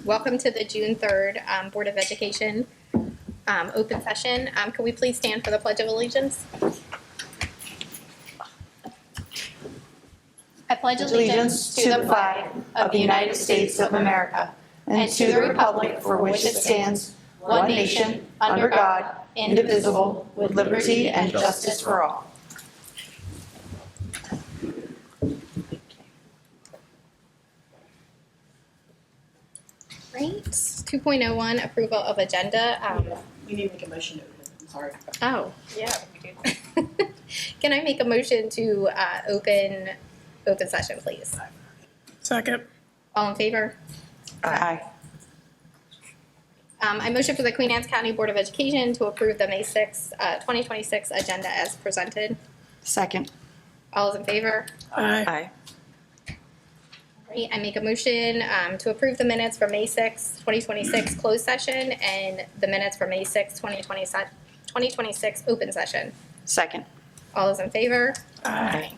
Welcome to the June 3rd Board of Education open session. Can we please stand for the Pledge of Allegiance? I pledge allegiance to the flag of the United States of America and to the republic for which it stands, one nation, under God, indivisible, with liberty and justice for all. Great. 2.01, approval of agenda. We need to make a motion to open. I'm sorry. Oh, yeah, we do. Can I make a motion to open session, please? Second. All in favor? Aye. I motion for the Queen Anne's County Board of Education to approve the May 6, 2026 agenda as presented. Second. All is in favor? Aye. Great. I make a motion to approve the minutes for May 6, 2026 closed session and the minutes for May 6, 2026 open session. Second. All is in favor? Aye.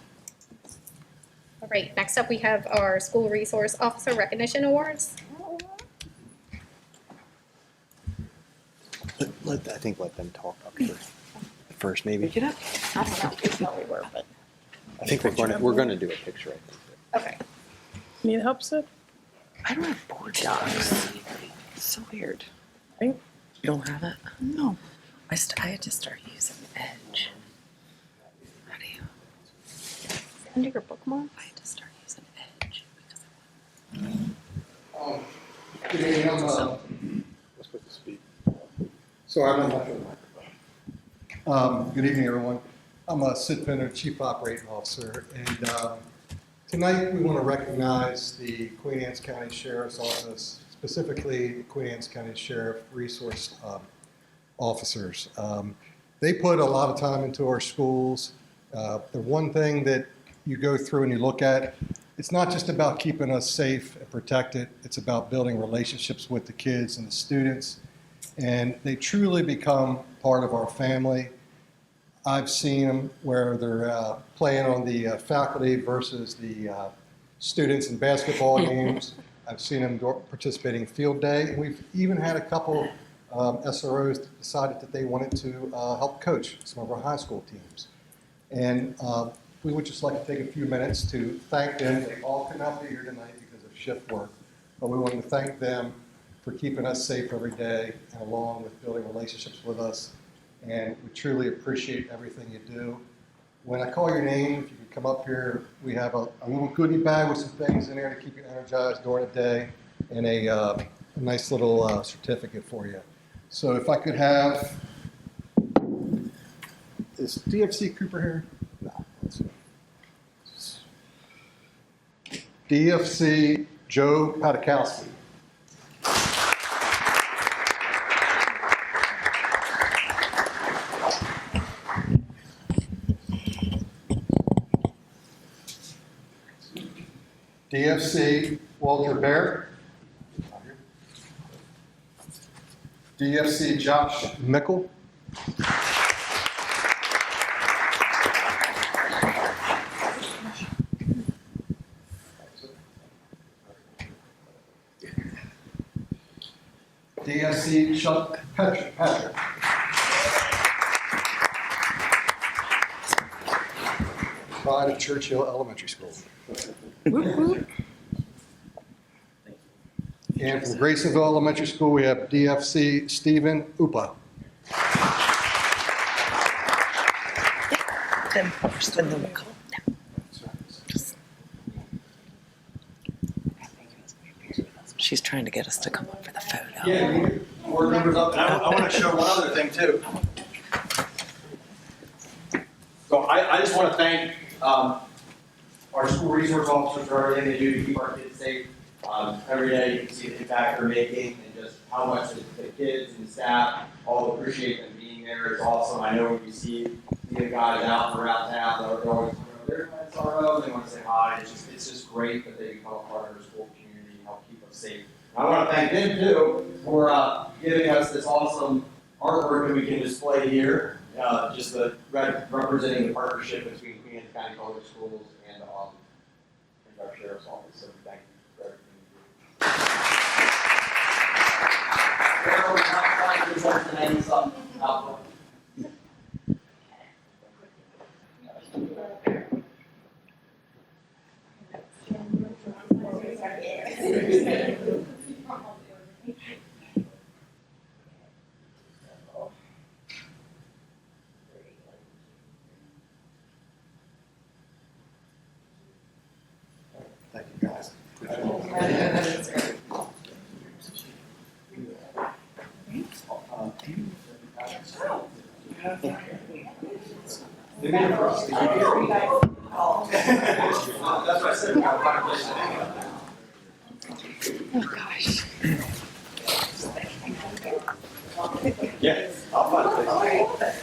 All right, next up we have our School Resource Officer Recognition Awards. I think let them talk up here first, maybe. Pick it up. I don't know who thought we were, but, I think we're going to do a picture, I think. okay. Need help, Sid? I don't have board docs. It's so weird. You don't have it? No. I had to start using Edge. How do you? Under your bookmark? I had to start using Edge because Good evening, Let's put the speed. sorry, I'm not on the microphone. Good evening, everyone. I'm Sid Penner, Chief Operating Officer, and tonight we want to recognize the Queen Anne's County Sheriff's Office, specifically the Queen Anne's County Sheriff Resource Officers. They put a lot of time into our schools. The one thing that you go through and you look at, it's not just about keeping us safe and protected, it's about building relationships with the kids and the students, and they truly become part of our family. I've seen them where they're playing on the faculty versus the students in basketball games. I've seen them participating in field day. We've even had a couple SROs that decided that they wanted to help coach some of our high school teams. And we would just like to take a few minutes to thank them. They all could not be here tonight because of shift work, but we wanted to thank them for keeping us safe every day and along with building relationships with us. And we truly appreciate everything you do. When I call your name, if you could come up here, we have a little goodie bag with some things in there to keep you energized during the day and a nice little certificate for you. So if I could have, is DFC Cooper here? No. DFC Joe Patakowski. DFC Walter Bear. DFC Josh Mickle. DFC Chuck Patrick. Pride of Churchill Elementary School. And from Graysonville Elementary School, we have DFC Stephen Upa. Them first, and then we'll call them down. She's trying to get us to come up for the photo. Yeah, board members up, and I want to show one other thing too. So I just want to thank our school resource officers for everything they do to keep our kids safe. Every day you can see the impact they're making and just how much the kids and the staff all appreciate them being there. It's awesome. I know when you see the guys out around town, they're always, there's my SRO, they want to say hi. It's just great that they become a part of our school community and help keep us safe. I want to thank them too for giving us this awesome artwork that we can display here. Just representing the partnership between Queen Anne's County Public Schools and our Sheriff's Office. So thank you for everything you do. Thank you, guys. That's what I said. We gotta find a place to hang it. Oh, gosh. Yeah, I'll find a place.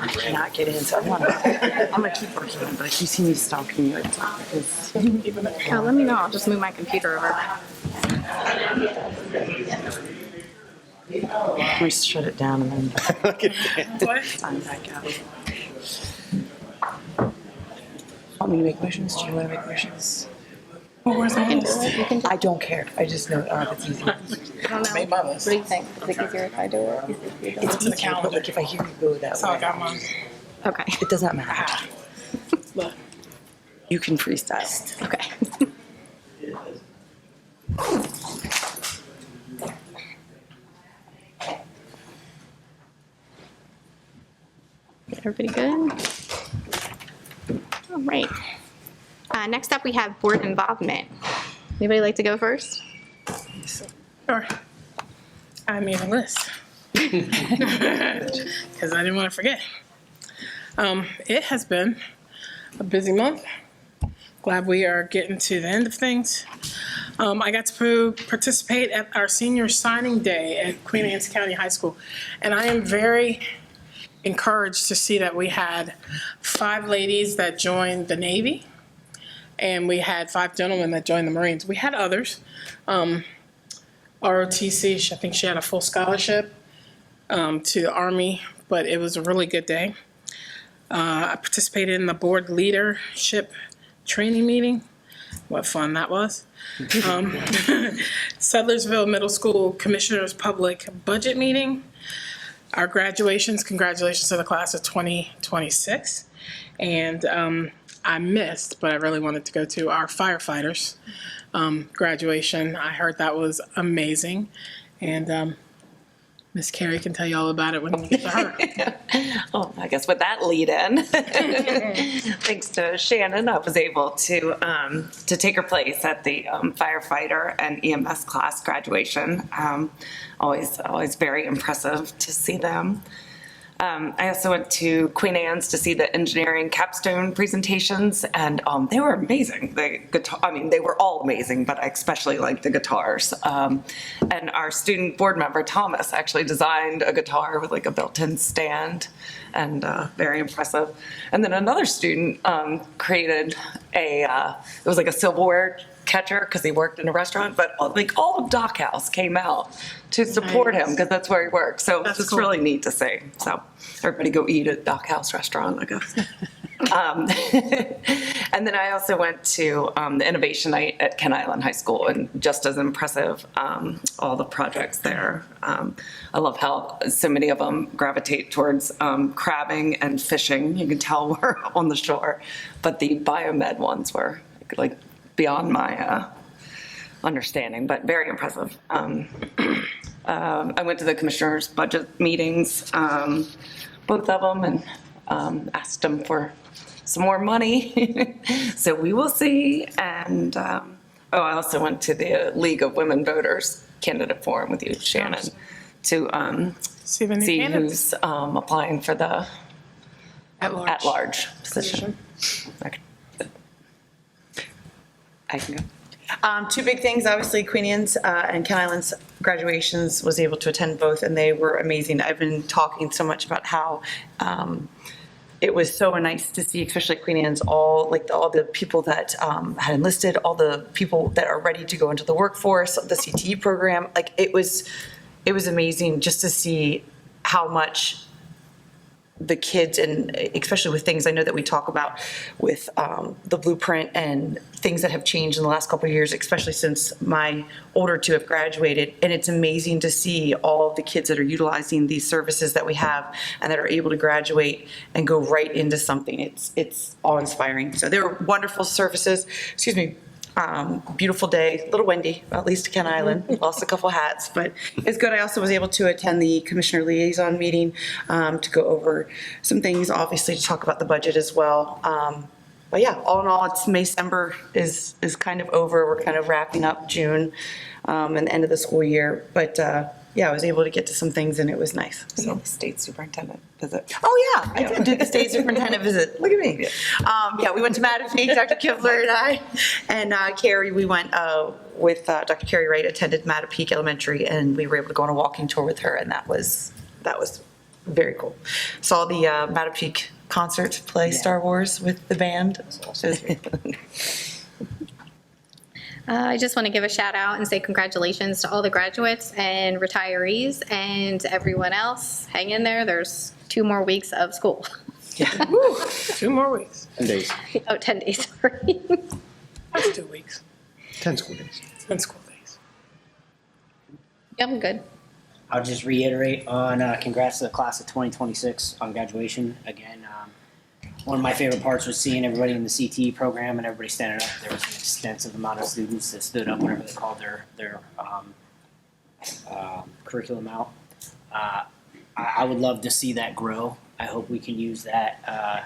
I cannot get in, so I'm gonna keep working on it, but I keep seeing you stalking you at top because Oh, let me know. I'll just move my computer over. we shut it down and then What? sign back out. Want me to make motions? Do you want to make motions? Well, where's my list? You can I don't care. I just know it's easy. I don't know. Made my What list. do you think? Is it easier if I do it? It's to the easier, but calendar. like if I hear you go that That's how I way, got mine. Okay. it does not matter. Look. You can freestyle. Okay. Everybody good? All right. Next up, we have board involvement. Anybody like to go first? Sure. I made a list because I didn't want to forget. It has been a busy month. Glad we are getting to the end of things. I got to participate at our senior signing day at Queen Anne's County High School, and I am very encouraged to see that we had 5 ladies that joined the Navy, and we had 5 gentlemen that joined the Marines. We had others. ROTC, I think she had a full scholarship to the Army, but it was a really good day. I participated in the board leadership training meeting. What fun that was. Sudlersville Middle School Commissioners Public Budget Meeting. Our graduations, congratulations to the class of 2026. And I missed, but I really wanted to go to our firefighters graduation. I heard that was amazing. And Miss Carrie can tell you all about it when we get to her. Oh, I guess with that lead in, thanks to Shannon, I was able to take her place at the firefighter and EMS class graduation. Always very impressive to see them. I also went to Queen Anne's to see the engineering capstone presentations, and they were amazing. They were all amazing, but I especially liked the guitars. And our student board member, Thomas, actually designed a guitar with like a built-in stand, and very impressive. And then another student created it was like a silverware catcher because he worked in a restaurant, but like all of Dock House came out to support him because that's where he works. So it's just cool. really neat to see. So everybody go eat at Dock House restaurant, I guess. And then I also went to the Innovation Night at Kent Island High School, and just as impressive, all the projects there. I love how so many of them gravitate towards crabbing and fishing. You can tell we're on the shore, but the biomed ones were like beyond my understanding, but very impressive. I went to the commissioners' budget meetings, both of them, and asked them for some more money. So we will see. And I also went to the League of Women Voters candidate forum with you, Shannon, to See the new see candidates. who's applying for the At large. at-large position. Okay. I can go. 2 big things, obviously Queen Anne's and Kent Island's graduations, was able to attend both, and they were amazing. I've been talking so much about how it was so nice to see, especially at Queen Anne's, all the people that had enlisted, all the people that are ready to go into the workforce, the CTE program. Like it was amazing just to see how much the kids, and especially with things I know that we talk about with the blueprint and things that have changed in the last couple of years, especially since my older two have graduated. And it's amazing to see all of the kids that are utilizing these services that we have and that are able to graduate and go right into something. It's awe-inspiring. So they were wonderful services. Excuse me. Beautiful day, little windy, at least to Kent Island, lost a couple hats, but it's good. I also was able to attend the Commissioner Liaison meeting to go over some things, obviously to talk about the budget as well. But yeah, all in all, it's May-December is kind of over. We're kind of wrapping up June and the end of the school year. But yeah, I was able to get to some things and it was nice. So the state superintendent visit. Oh, yeah, I did do the state superintendent visit. Look at me. Yeah, we went to Mattapique, Dr. Kivler and I, and Carrie, we went with Dr. Carrie Wright, attended Mattapique Elementary, and we were able to go on a walking tour with her, and that was very cool. Saw the Mattapique concert play Star Wars with the band. I just want to give a shout out and say congratulations to all the graduates and retirees and everyone else. Hang in there. There's 2 more weeks of school. Woo, 2 more weeks. 10 days, Oh, 10 days, sorry. That's 2 weeks. 10 school days. 10 school days. Yep, I'm good. I'll just reiterate on congrats to the class of 2026 on graduation. Again, one of my favorite parts was seeing everybody in the CTE program and everybody standing up. There was an extensive amount of students that stood up whenever they called their curriculum out. I would love to see that grow. I hope we can use that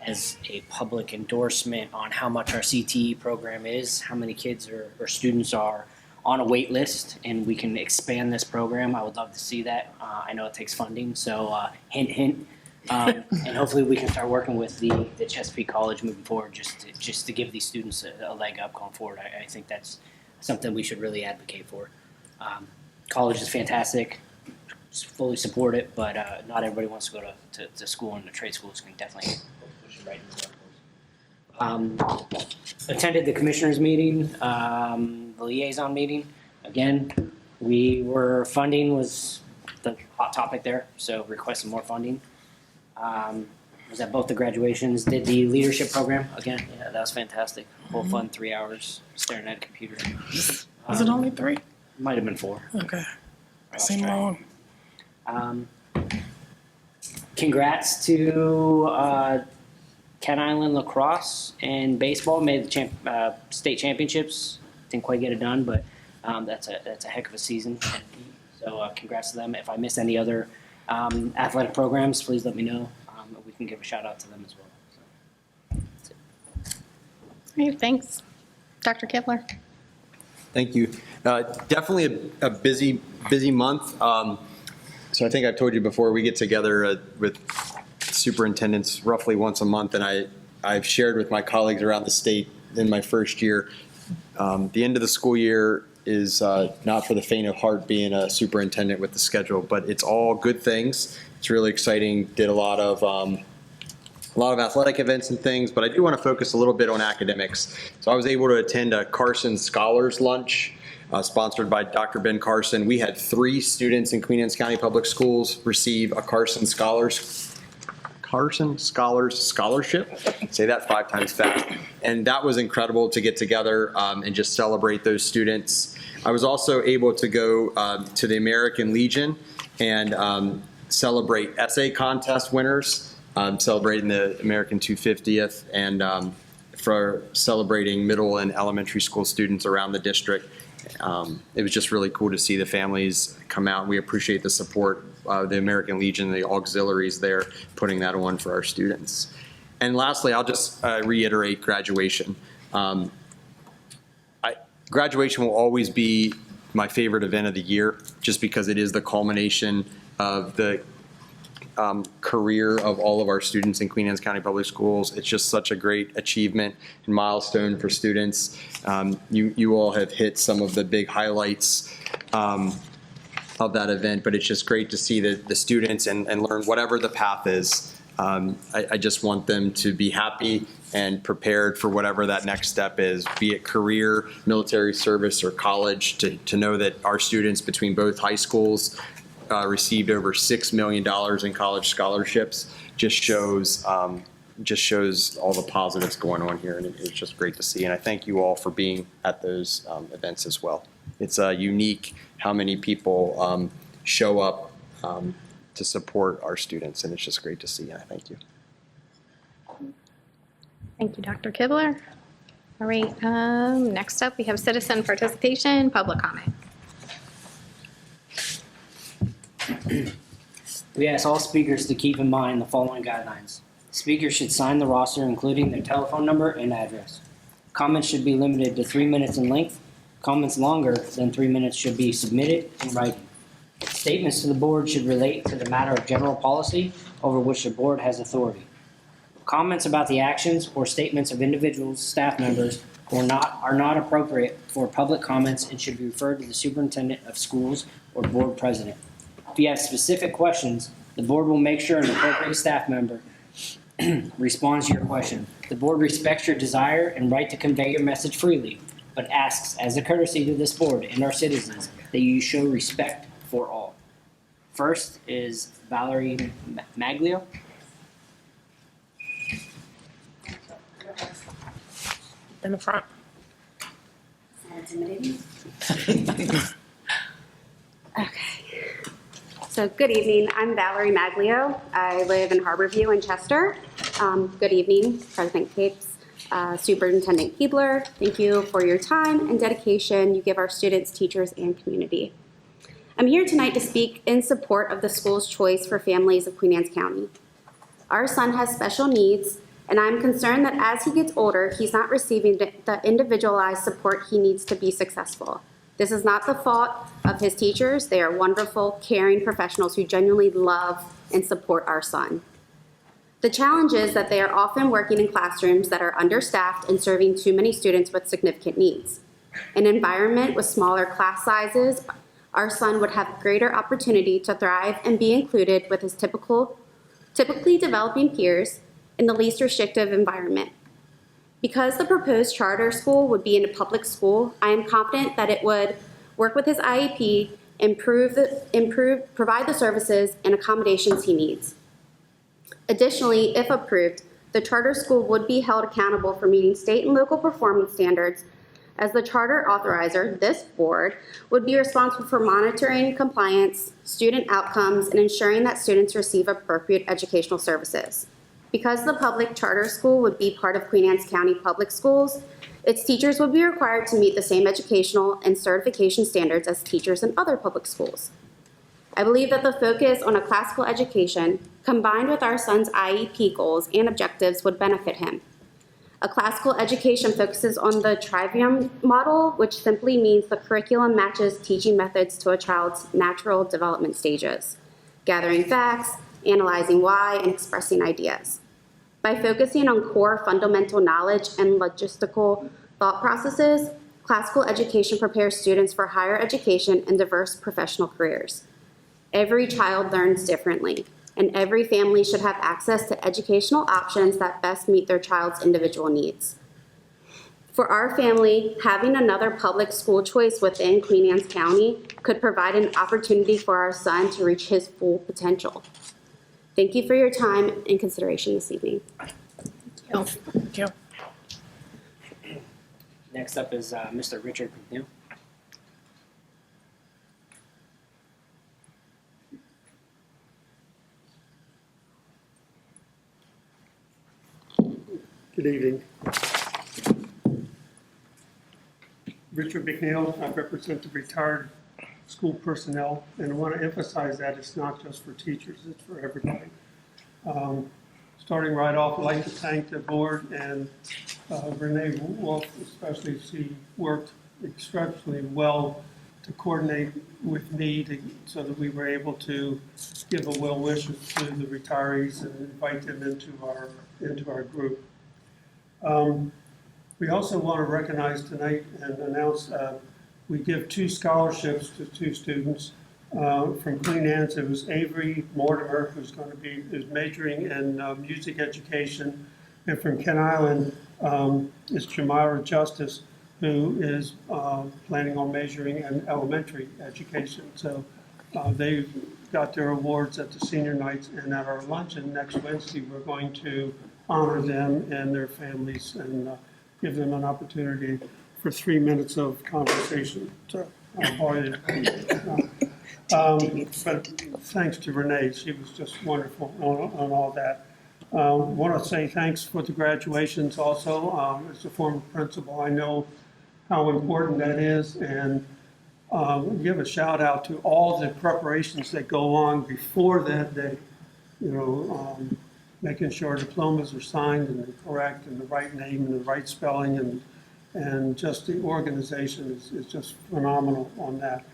as a public endorsement on how much our CTE program is, how many kids or students are on a wait list, and we can expand this program. I would love to see that. I know it takes funding, so hint, hint. And hopefully we can start working with the Chesapeake College moving forward, just to give these students a leg up going forward. I think that's something we should really advocate for. College is fantastic, fully support it, but not everybody wants to go to school, and the trade schools can definitely push it right in the workforce. Attended the commissioners meeting, the liaison meeting. Again, funding was the hot topic there, so requesting more funding. Was at both the graduations, did the leadership program again. Yeah, that was fantastic. Whole fun 3 hours staring at a computer. Was it only 3? Might have been 4. Okay. I Same lost track. long. Congrats to Kent Island lacrosse and baseball. Made the state championships. Didn't quite get it done, but that's a heck of a season. So congrats to them. If I missed any other athletic programs, please let me know. We can give a shout out to them as well. So, that's it. All right, thanks. Dr. Kivler. Thank you. Definitely a busy month. So I think I've told you before, we get together with superintendents roughly once a month, and I've shared with my colleagues around the state in my first year. The end of the school year is not for the faint of heart being a superintendent with the schedule, but it's all good things. It's really exciting. Did a lot of athletic events and things, but I do want to focus a little bit on academics. So I was able to attend a Carson Scholars Lunch sponsored by Dr. Ben Carson. We had 3 students in Queen Anne's County Public Schools receive a Carson Scholars Scholarship. Say that 5 times fast. And that was incredible to get together and just celebrate those students. I was also able to go to the American Legion and celebrate essay contest winners, celebrating the American 250th, and for celebrating middle and elementary school students around the district. It was just really cool to see the families come out. We appreciate the support of the American Legion, the auxiliaries there, putting that on for our students. And lastly, I'll just reiterate graduation. Graduation will always be my favorite event of the year, just because it is the culmination of the career of all of our students in Queen Anne's County Public Schools. It's just such a great achievement and milestone for students. You all have hit some of the big highlights of that event, but it's just great to see the students and learn whatever the path is. I just want them to be happy and prepared for whatever that next step is, be it career, military service, or college, to know that our students between both high schools received over $6 million in college scholarships just shows all the positives going on here, and it's just great to see. And I thank you all for being at those events as well. It's unique how many people show up to support our students, and it's just great to see, and I thank you. Thank you, Dr. Kibler. All right, next up, we have citizen participation, public comment. We ask all speakers to keep in mind the following guidelines. Speakers should sign the roster, including their telephone number and address. Comments should be limited to 3 minutes in length. Comments longer than 3 minutes should be submitted in writing. Statements to the board should relate to the matter of general policy over which the board has authority. Comments about the actions or statements of individuals, staff members, are not appropriate for public comments and should be referred to the superintendent of schools or board president. If you have specific questions, the board will make sure an appropriate staff member responds to your question. The board respects your desire and right to convey your message freely, but asks, as a courtesy to this board and our citizens, that you show respect for all. First is Valerie Maglio. In the front. Okay. So good evening. I'm Valerie Maglio. I live in Harborview in Chester. Good evening, President QACPS, Superintendent Keebler. Thank you for your time and dedication you give our students, teachers, and community. I'm here tonight to speak in support of the school's choice for families of Queen Anne's County. Our son has special needs, and I'm concerned that as he gets older, he's not receiving the individualized support he needs to be successful. This is not the fault of his teachers. They are wonderful, caring professionals who genuinely love and support our son. The challenge is that they are often working in classrooms that are understaffed and serving too many students with significant needs. An environment with smaller class sizes, our son would have greater opportunity to thrive and be included with his typically developing peers in the least restrictive environment. Because the proposed charter school would be in a public school, I am confident that it would work with his IEP, provide the services and accommodations he needs. Additionally, if approved, the charter school would be held accountable for meeting state and local performance standards, as the charter authorizer, this board, would be responsible for monitoring compliance, student outcomes, and ensuring that students receive appropriate educational services. Because the public charter school would be part of Queen Anne's County Public Schools, its teachers would be required to meet the same educational and certification standards as teachers in other public schools. I believe that the focus on a classical education, combined with our son's IEP goals and objectives, would benefit him. A classical education focuses on the trivium model, which simply means the curriculum matches teaching methods to a child's natural development stages, gathering facts, analyzing why, and expressing ideas. By focusing on core fundamental knowledge and logistical thought processes, classical education prepares students for higher education and diverse professional careers. Every child learns differently, and every family should have access to educational options that best meet their child's individual needs. For our family, having another public school choice within Queen Anne's County could provide an opportunity for our son to reach his full potential. Thank you for your time and consideration this evening. Thank you. Next up is Mr. Richard McNeil. Good evening. Richard McNeil, I represent the retired school personnel, and I want to emphasize that it's not just for teachers, it's for everybody. Starting right off, I'd like to thank the board and Renee Wolf, especially. She worked exceptionally well to coordinate with me so that we were able to give a well wishes to the retirees and invite them into our group. We also want to recognize tonight and announce we give 2 scholarships to 2 students from Queen Anne's. It was Avery Mortimer, who's majoring in music education, and from Kent Island is Jamira Justice, who is planning on majoring in elementary education. So They got their awards at the senior nights, and at our luncheon next Wednesday, we're going to honor them and their families and give them an opportunity for 3 minutes of conversation. So I'll borrow you. But thanks to Renee, she was just wonderful on all that. Want to say thanks for the graduations also. As a former principal, I know how important that is, and give a shout out to all the preparations that go on before that day. You know, making sure diplomas are signed and correct and the right name and the right spelling, and just the organization is just phenomenal on that.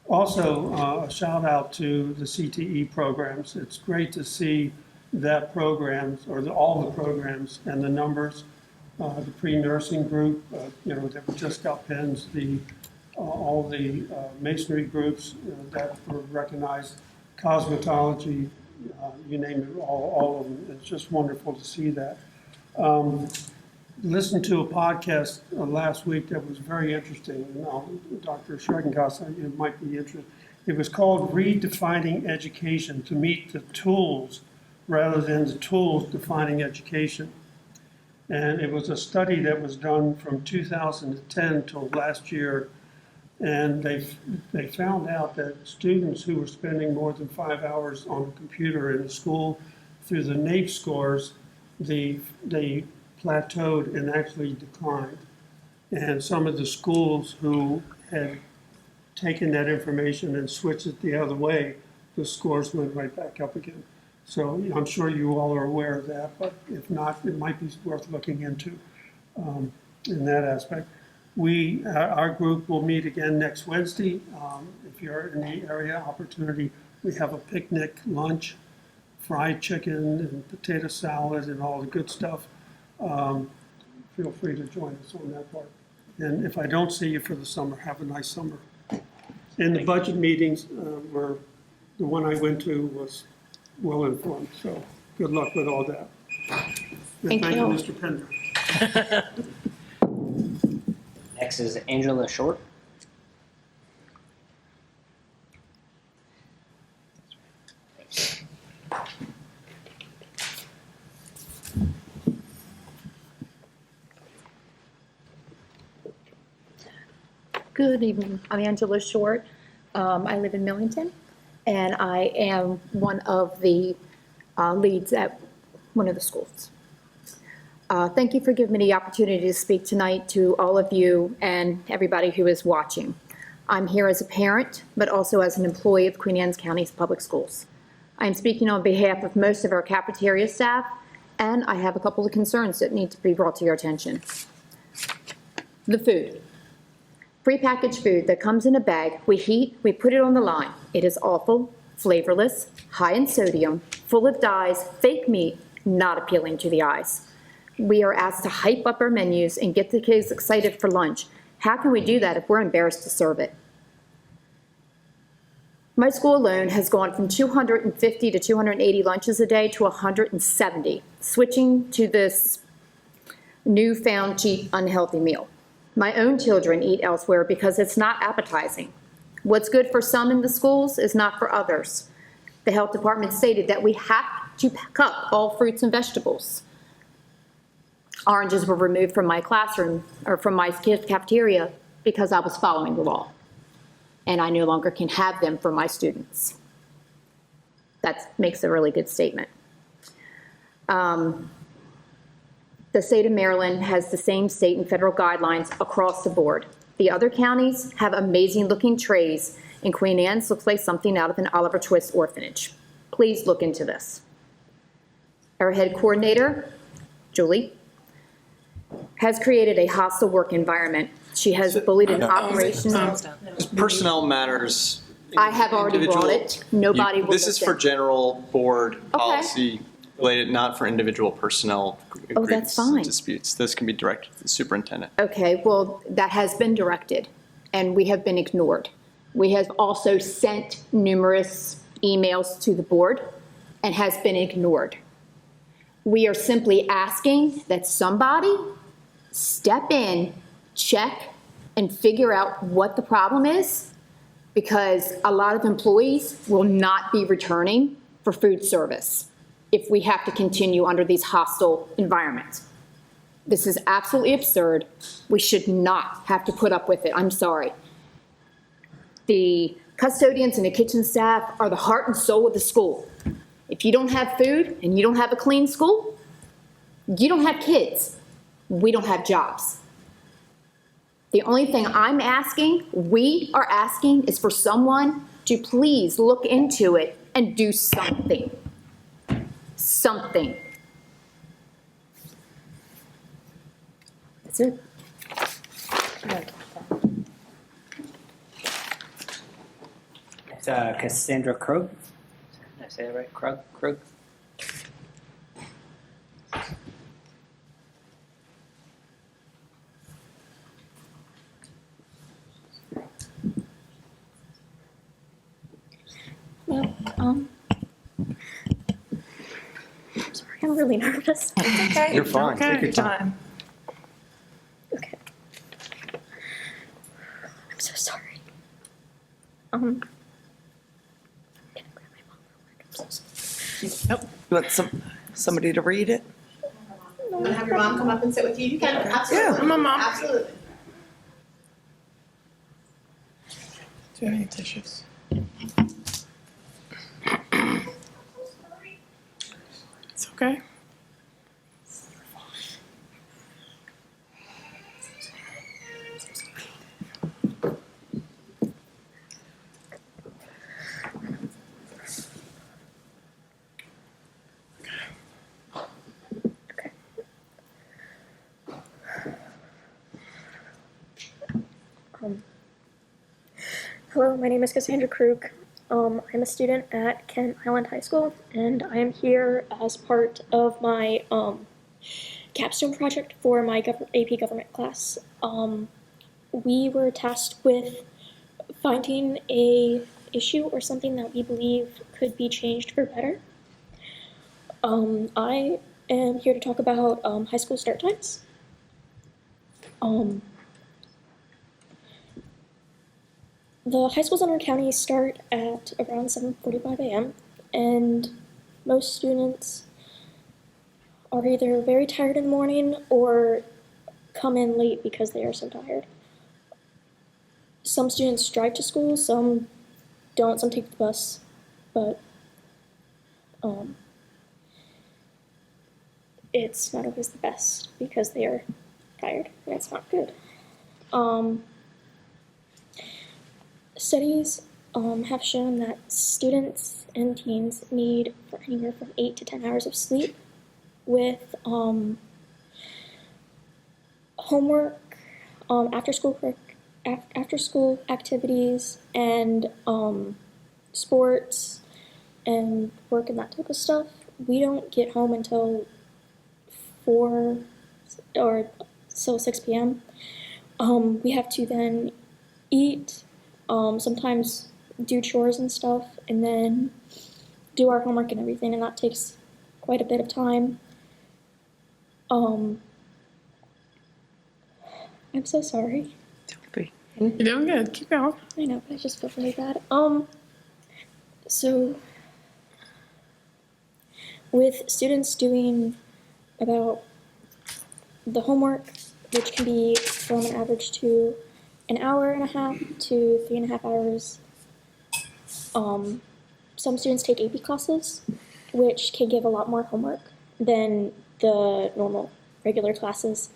Also, a shout out to the CTE programs. It's great to see that programs, or all the programs and the numbers. The pre-nursing group, you know, that just got pins, all the masonry groups that were recognized, cosmetology, you name it, all of them. It's just wonderful to see that. Listened to a podcast last week that was very interesting. Dr. Schreckenkoss, it might be interesting. It was called Redefining Education, to meet the tools rather than the tools defining education. And it was a study that was done from 2010 till last year. And they found out that students who were spending more than 5 hours on a computer in the school, through the NAEP scores, they plateaued and actually declined. And some of the schools who had taken that information and switched it the other way, the scores went right back up again. So I'm sure you all are aware of that, but if not, it might be worth looking into in that aspect. Our group will meet again next Wednesday. If you're in the area, opportunity, we have a picnic lunch, fried chicken and potato salad and all the good stuff. Feel free to join us on that part. And if I don't see you for the summer, have a nice summer. And the budget meetings the one I went to was well informed, so good luck with all that. And Thank you. Mr. Pender. Next is Angela Short. Good evening. I'm Angela Short. I live in Millington, and I am one of the leads at one of the schools. Thank you for giving me the opportunity to speak tonight to all of you and everybody who is watching. I'm here as a parent, but also as an employee of Queen Anne's County Public Schools. I'm speaking on behalf of most of our cafeteria staff, and I have a couple of concerns that need to be brought to your attention. The food. Prepackaged food that comes in a bag, we heat, we put it on the line. It is awful, flavorless, high in sodium, full of dyes, fake meat, not appealing to the eyes. We are asked to hype up our menus and get the kids excited for lunch. How can we do that if we're embarrassed to serve it? My school alone has gone from 250 to 280 lunches a day to 170, switching to this newfound cheap, unhealthy meal. My own children eat elsewhere because it's not appetizing. What's good for some in the schools is not for others. The health department stated that we have to cut all fruits and vegetables. Oranges were removed from my classroom, or from my kids' cafeteria, because I was following the law. And I no longer can have them for my students. That makes a really good statement. The state of Maryland has the same state and federal guidelines across the board. The other counties have amazing looking trays, and Queen Anne's looks like something out of an Oliver Twist orphanage. Please look into this. Our head coordinator, Julie, has created a hostile work environment. She has bullied an operations. Personnel matters. I have already brought it. Nobody will This is for listen. general board policy related, not for individual personnel Oh, that's agreements and fine. disputes. This can be directed to the superintendent. Okay, well, that has been directed, and we have been ignored. We have also sent numerous emails to the board and has been ignored. We are simply asking that somebody step in, check, and figure out what the problem is, because a lot of employees will not be returning for food service if we have to continue under these hostile environments. This is absolutely absurd. We should not have to put up with it. I'm sorry. The custodians and the kitchen staff are the heart and soul of the school. If you don't have food and you don't have a clean school, you don't have kids. We don't have jobs. The only thing I'm asking, we are asking, is for someone to please look into it and do something. Something. That's it. It's Cassandra Krug. Did I say that right? Krug? Well, I'm sorry, I'm really nervous. Okay. You're fine. Okay. Take your time. Okay. I'm so sorry. Can I grab my mom real quick? I'm so sorry. You want somebody to read it? You want to have your mom come up and sit with you? You can, absolutely. Yeah. My mom. Absolutely. Do you have any tissues? It's okay. Okay. Hello, my name is Cassandra Krug. I'm a student at Kent Island High School, and I am here as part of my capstone project for my AP government class. We were tasked with finding a issue or something that we believe could be changed for better. I am here to talk about high school start times. The high schools in our county start at around 7:45 a.m. and most students are either very tired in the morning or come in late because they are so tired. Some students drive to school, some don't, some take the bus, but it's not always the best because they are tired and it's not good. Studies have shown that students and teens need for anywhere from 8 to 10 hours of sleep, with homework, after school activities, and sports and work and that type of stuff. We don't get home until 4 or so 6 p.m. We have to then eat. Sometimes do chores and stuff, and then do our homework and everything, and that takes quite a bit of time. I'm so sorry. You're doing good. Keep going. I know, but I just feel really bad. So with students doing about the homework, which can be from an average to an hour and a half to 3.5 hours. Some students take AP classes, which can give a lot more homework than the normal regular classes.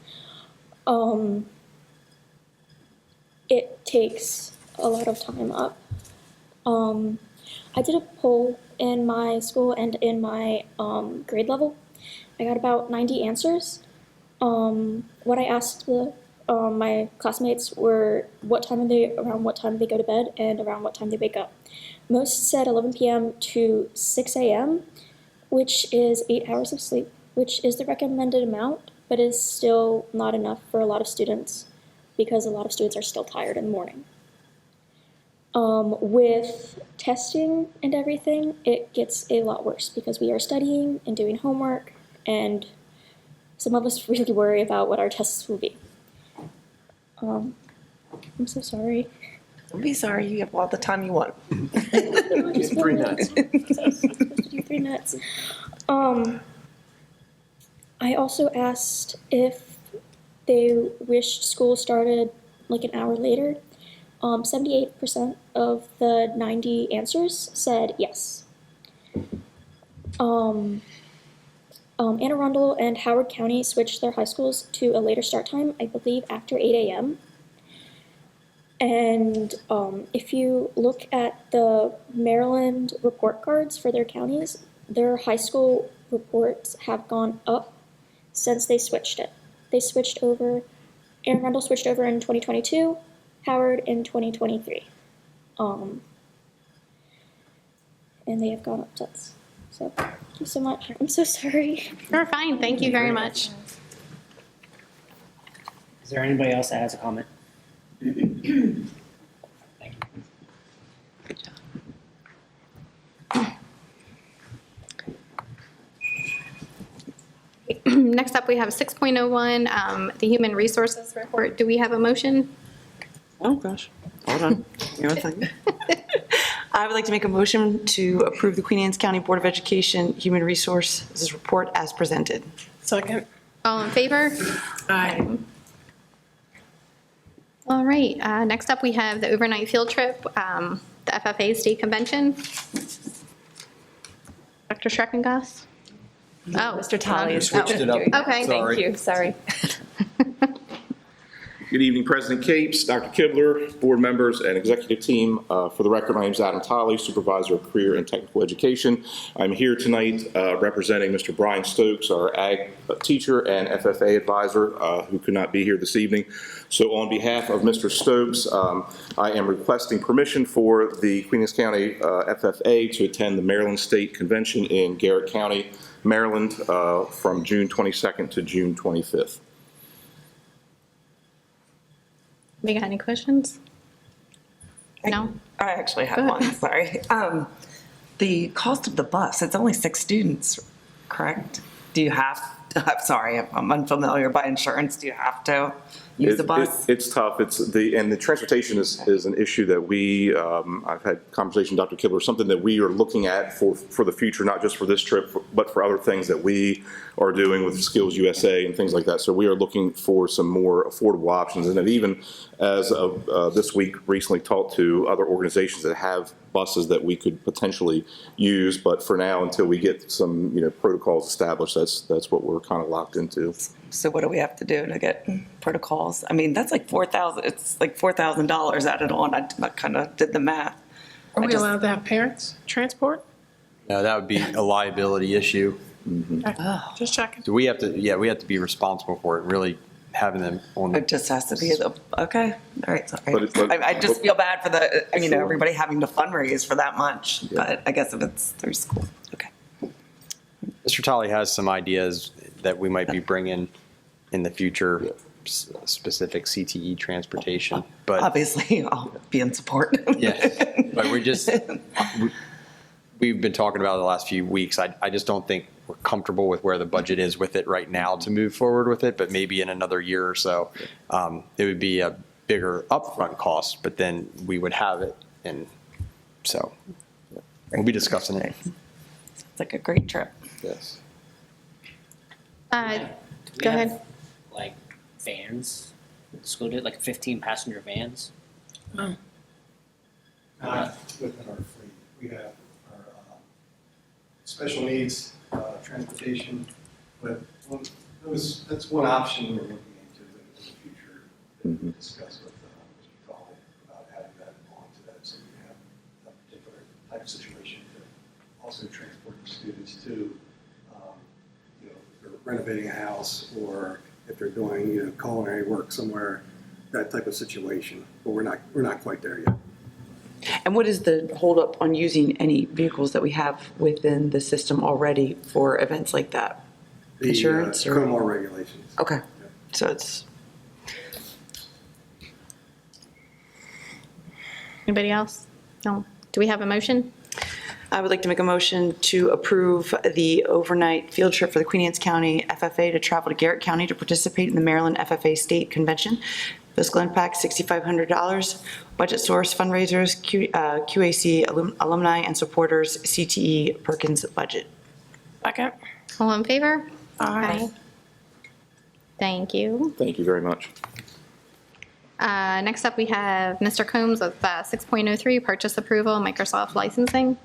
It takes a lot of time up. I did a poll in my school and in my grade level. I got about 90 answers. What I asked my classmates were around what time they go to bed and around what time they wake up. Most said 11 p.m. to 6 a.m., which is 8 hours of sleep, which is the recommended amount, but is still not enough for a lot of students because a lot of students are still tired in the morning. With testing and everything, it gets a lot worse because we are studying and doing homework, and some of us really worry about what our tests will be. I'm so sorry. Don't be sorry, you have all the time you want. 3 minutes. 3 minutes. I also asked if they wished school started like an hour later. 78% of the 90 answers said yes. Anne Arundel and Howard County switched their high schools to a later start time, I believe after 8 a.m. And if you look at the Maryland report cards for their counties, their high school reports have gone up since they switched it. They switched over, Anne Arundel switched over in 2022, Howard in 2023. And they have gone up since. So thank you so much. I'm so sorry. You're fine. Thank you very much. Is there anybody else that has a comment? Thank you. Next up, we have 6.01, the Human Resources Report. Do we have a motion? Oh, gosh. Hold on. Give me 1 second. I would like to make a motion to approve the Queen Anne's County Board of Education Human Resources Report as presented. Second. All in favor? Aye. All right, next up, we have the overnight field trip, the FFA State Convention. Dr. Schreckengoss? Oh, Mr. Talley is Switched it up. Okay. Sorry. Thank you, sorry. Good evening, President Capes, Dr. Kibler, board members, and executive team. For the record, my name is Adam Tolley, Supervisor of Career and Technical Education. I'm here tonight representing Mr. Brian Stokes, our ag teacher and FFA advisor, who could not be here this evening. So on behalf of Mr. Stokes, I am requesting permission for the Queen Anne's County FFA to attend the Maryland State Convention in Garrett County, Maryland, from June 22nd to June 25th. We got any questions? No? I actually Go had ahead. one, sorry. The cost of the bus, it's only 6 students, correct? Do you have, I'm sorry, I'm unfamiliar by insurance. Do you have to use the bus? It's tough. And the transportation is an issue that we, I've had conversation with Dr. Kibler, something that we are looking at for the future, not just for this trip, but for other things that we are doing with Skills USA and things like that. So we are looking for some more affordable options. And then even as of this week, recently talked to other organizations that have buses that we could potentially use. But for now, until we get some, protocols established, that's what we're kind of locked into. So what do we have to do to get protocols? I mean, that's like $4,000, it's like $4,000 added on. I kind of did the math. Are we allowed to have parents transport? No, that would be a liability issue. Just checking. So we have to be responsible for it, really having them on. It just has to be, okay, all right, sorry. But I just feel bad for the, everybody having to fundraise for that much, but I guess if it's through school, okay. Mr. Tolley has some ideas that we might be bringing in the future, specific CTE transportation, but. Obviously, I'll be in support. Yes, but we've been talking about it the last few weeks. I just don't think we're comfortable with where the budget is with it right now to move forward with it, but maybe in another year or so, it would be a bigger upfront cost, but then we would have it. And so we'll be discussing it. It's like a great trip. Yes. Go ahead. Like vans, school did like 15 passenger vans. Oh. Not within our fleet. We have our special needs transportation, but that's one option we're looking into in the future that we'll discuss with Mr. Tolley about adding that onto that, so we have a particular type of situation to also transport the students to, if they're renovating a house or if they're doing, culinary work somewhere, that type of situation. But we're not quite there yet. And what is the holdup on using any vehicles that we have within the system already for events like that? Insurance The or? COMAR regulations. Okay, so it's. Anybody else? No. Do we have a motion? I would like to make a motion to approve the overnight field trip for the Queen Anne's County FFA to travel to Garrett County to participate in the Maryland FFA State Convention. Fiscal impact, $6,500. Budget source, fundraisers, QAC alumni and supporters, CTE Perkins budget. Second. All in favor? Aye. Thank you. Thank you very much. Next up, we have Mr. Combs with 6.03, purchase approval, Microsoft licensing.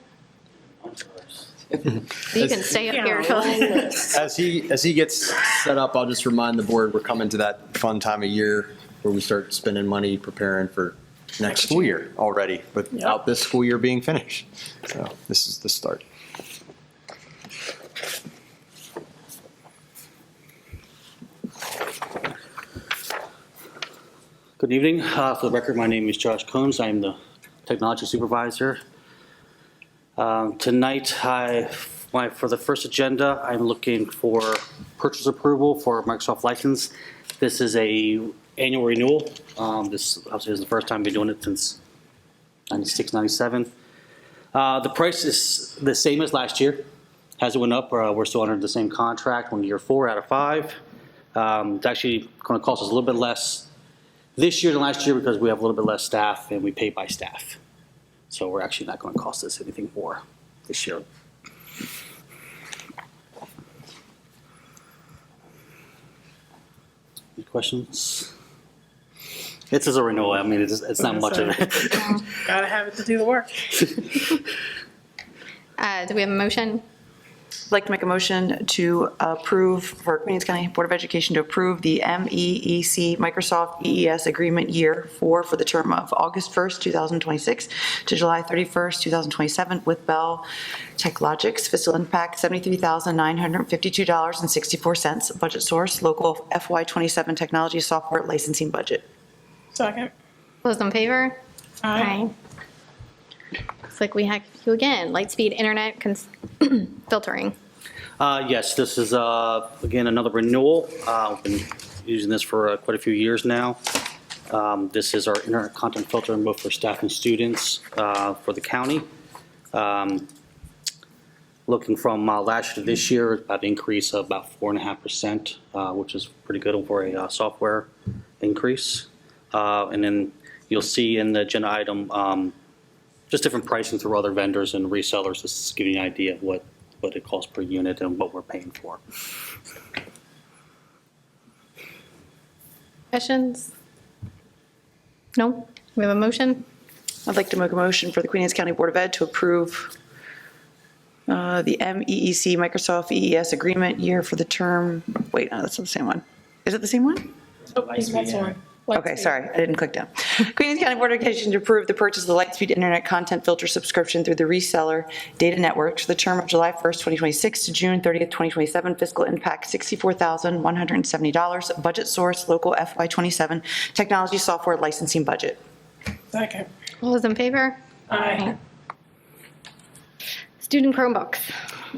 You can stay up here till. As he gets set up, I'll just remind the board, we're coming to that fun time of year where we start spending money preparing for next school year already, without this school year being finished. So this is the start. Good evening. For the record, my name is Josh Combs. I'm the technology supervisor. Tonight, for the first agenda, I'm looking for purchase approval for Microsoft license. This is a annual renewal. This obviously is the first time I've been doing it since 96, 97. The price is the same as last year. Hasn't went up. We're still under the same contract. We're in year 4 out of 5. It's actually going to cost us a little bit less this year than last year because we have a little bit less staff and we pay by staff. So we're actually not going to cost us anything more this year. Any questions? It's as a renewal. I mean, it's not much of it. Gotta have it to do the work. Do we have a motion? I'd like to make a motion to approve, for Queens County Board of Education to approve the MEEC Microsoft EES Agreement Year 4 for the term of August 1st, 2026 to July 31st, 2027 with Bell Technologics. Fiscal impact, $73,952.64. Budget source, local FY27 technology software licensing budget. Second. Those in favor? Aye. Looks like we have you again, Lightspeed Internet filtering. Yes, this is, again, another renewal. We've been using this for quite a few years now. This is our internet content filtering both for staff and students for the county. Looking from last year to this year, about an increase of about 4.5%, which is pretty good for a software increase. And then you'll see in the agenda item, just different pricing through other vendors and resellers. This is giving you an idea of what it costs per unit and what we're paying for. Questions? No? We have a motion? I'd like to make a motion for the Queen Anne's County Board of Ed to approve the MEEC Microsoft EES Agreement Year for the term, wait, no, that's not the same one. Is it the same one? Oh, that's one. Okay, sorry, I didn't click down. Queen Anne's County Board of Education to approve the purchase of the Lightspeed Internet Content Filter subscription through the reseller Data Network for the term of July 1st, 2026 to June 30th, 2027. Fiscal impact, $64,170. Budget source, local FY27 technology software licensing budget. Second. All those in favor? Aye. Student Chromebooks.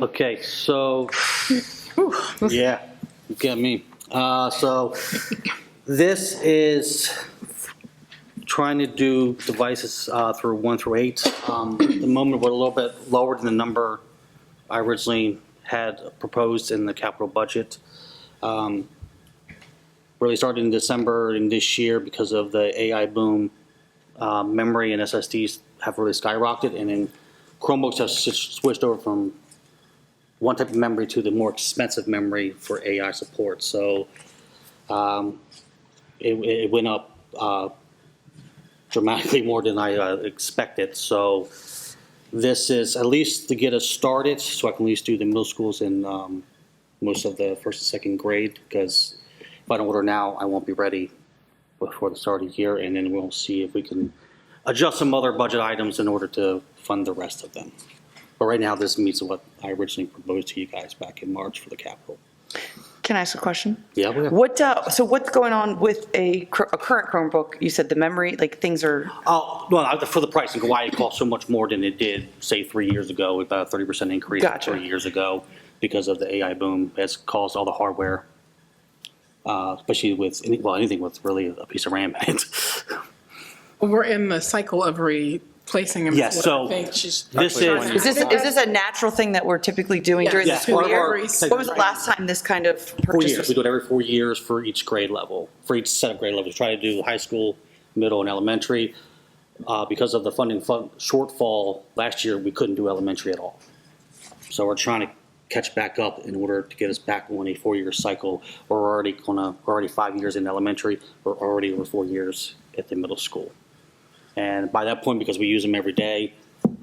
Okay, so, yeah, you get me. So this is trying to do devices through 1 through 8. At the moment, we're a little bit lower than the number I originally had proposed in the capital budget. Really started in December in this year because of the AI boom. Memory and SSDs have really skyrocketed, and then Chromebooks have switched over from one type of memory to the more expensive memory for AI support. So it went up dramatically more than I expected. So this is at least to get us started, so I can at least do the middle schools and most of the first and second grade, because if I don't order now, I won't be ready before the start of the year, and then we'll see if we can adjust some other budget items in order to fund the rest of them. But right now, this meets what I originally proposed to you guys back in March for the capital. Can I ask a question? Yeah. So what's going on with a current Chromebook? You said the memory, like things are. Oh, well, for the pricing, why it costs so much more than it did, say, 3 years ago, about a 30% increase Gotcha. 3 years ago because of the AI boom. It's caused all the hardware, especially with anything with really a piece of RAM in it. We're in the cycle of placing them. Yes, is what so I think she's this trying is- to Is this a natural thing that we're typically doing Yes. during the Yes, school part of year? our- What was the last time this kind of 4 purchase years. was? We do it every 4 years for each grade level, for each set of grade levels. Try to do high school, middle, and elementary. Because of the funding shortfall last year, we couldn't do elementary at all. So we're trying to catch back up in order to get us back on a 4-year cycle. We're already 5 years in elementary. We're already over 4 years at the middle school. And by that point, because we use them every day,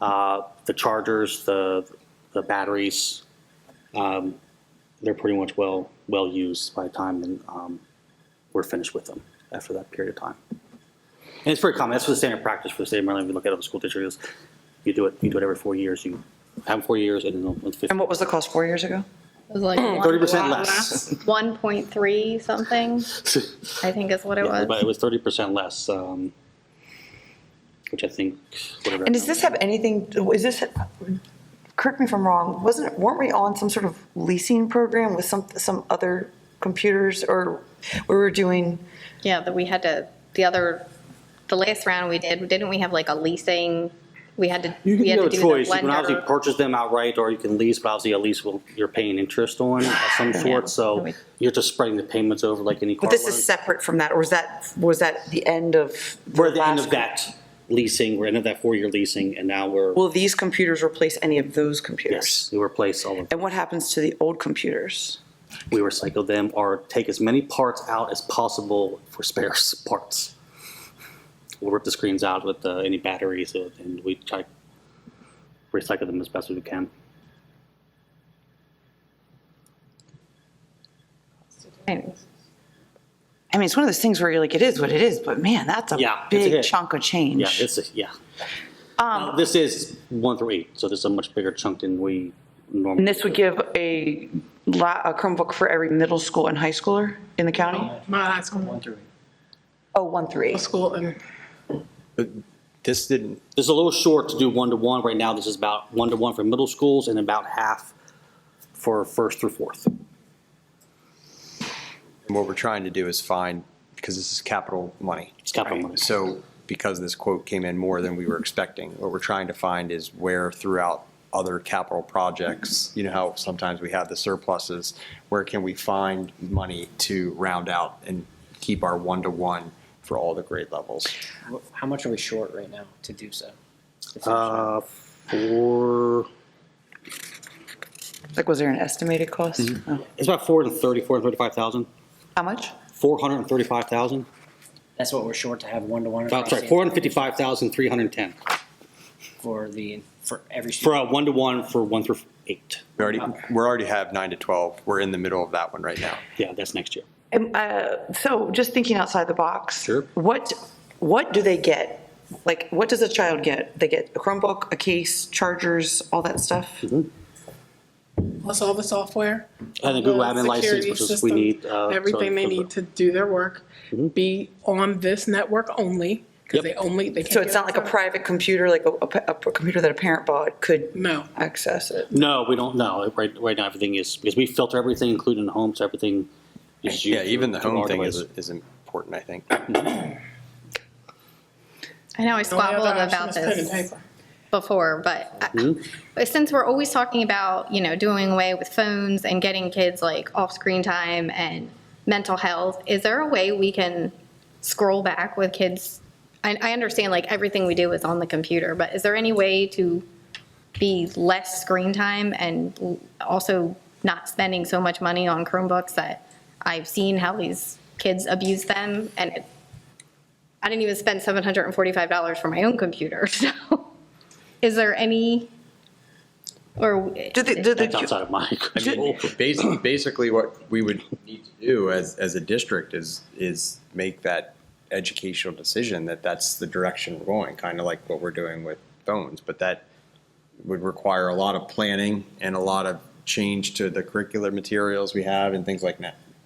the chargers, the batteries, they're pretty much well used by the time we're finished with them after that period of time. And it's very common. That's the standard practice for the state of Maryland. If you look at other school districts, you do it every 4 years. You have them 4 years, and then it's 50. And what was the cost 4 years ago? It was like 30% less. 1.3 something, I think is what it was. But it was 30% less, which I think. Whatever. And does this have anything, correct me if I'm wrong, weren't we on some sort of leasing program with some other computers, or we were doing? Yeah, that we had to, the last round we did, didn't we have like a leasing? We had to, You we had have to a do choice. the You can obviously lender. purchase them outright, or you can lease, but obviously a lease you're paying interest on of some sort. So you're just spreading the payments over like any car But this loan. is separate from that, or was that the end of? We're at the end of that leasing. We're at the end of that 4-year leasing, and now we're. Will these computers replace any of those computers? Yes, we replace all of them. And what happens to the old computers? We recycle them or take as many parts out as possible for spare parts. We'll rip the screens out with any batteries, and we try to recycle them as best as we can. I mean, it's one of those things where you're like, it is what it is, but man, that's a It's a big hit. chunk of change. Yeah. This is 1 through 8, so this is a much bigger chunk than we normally. And this would give a Chromebook for every middle school and high schooler in the county? My high school. 1 through 8. Oh, 1 through 8. School and But this didn't, This is a little short to do 1-to-1. Right now, this is about 1-to-1 for middle schools and about half for 1st through 4th. and what we're trying to do is find, because this is capital money. It's capital right? money. So because this quote came in more than we were expecting, what we're trying to find is where throughout other capital projects, you know how sometimes we have the surpluses, where can we find money to round out and keep our 1-to-1 for all the grade levels? How much are we short right now to do so? For Like, was there an estimated cost? Oh. it's about 435,000. How much? 435,000. That's what we're short to have 1-to-1. Oh, sorry, 455,310 for every for student. a 1-to-1 for 1 through 8. We already have 9 to 12. We're in the middle of that one right now. Yeah, that's next year. So just thinking outside the box. Sure. What do they get? Like, what does a child get? They get a Chromebook, a case, chargers, all that stuff? plus all the software. And the Google the Admin license, security which is we system, need. everything they need to do their work, be on this network only, because they can't. So it's not like a private computer, like a computer that a parent bought could access it? No, we don't know. Right now, everything is, because we filter everything, including the home, so everything is used. Yeah, even the through home our thing device. is important, I think. I know I squabbled about this before, but but since we're always talking about, doing away with phones and getting kids like off screen time and mental health, is there a way we can scroll back with kids? I understand like everything we do is on the computer, but is there any way to be less screen time and also not spending so much money on Chromebooks that I've seen how these kids abuse them, and I didn't even spend $745 for my own computer. So, is there any, or That's outside of my control. Basically, what we would need to do as a district is make that educational decision that that's the direction we're going, kind of like what we're doing with phones. But that would require a lot of planning and a lot of change to the curricular materials we have and things like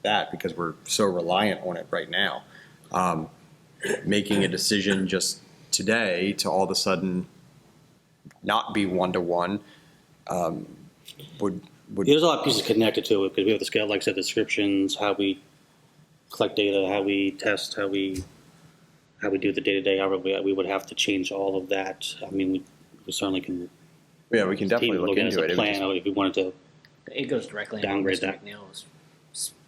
that, because we're so reliant on it right now. Making a decision just today to all of a sudden not be 1-to-1 would. There's a lot of pieces connected to it, because we have the scale, like I said, descriptions, how we collect data, how we test, how we how we do the day-to-day, we would have to change all of that. I mean, we certainly can. Yeah, we can definitely look at it into as it. a plan, if we wanted to. It goes directly into what Downgrade Mr. that. McNeil was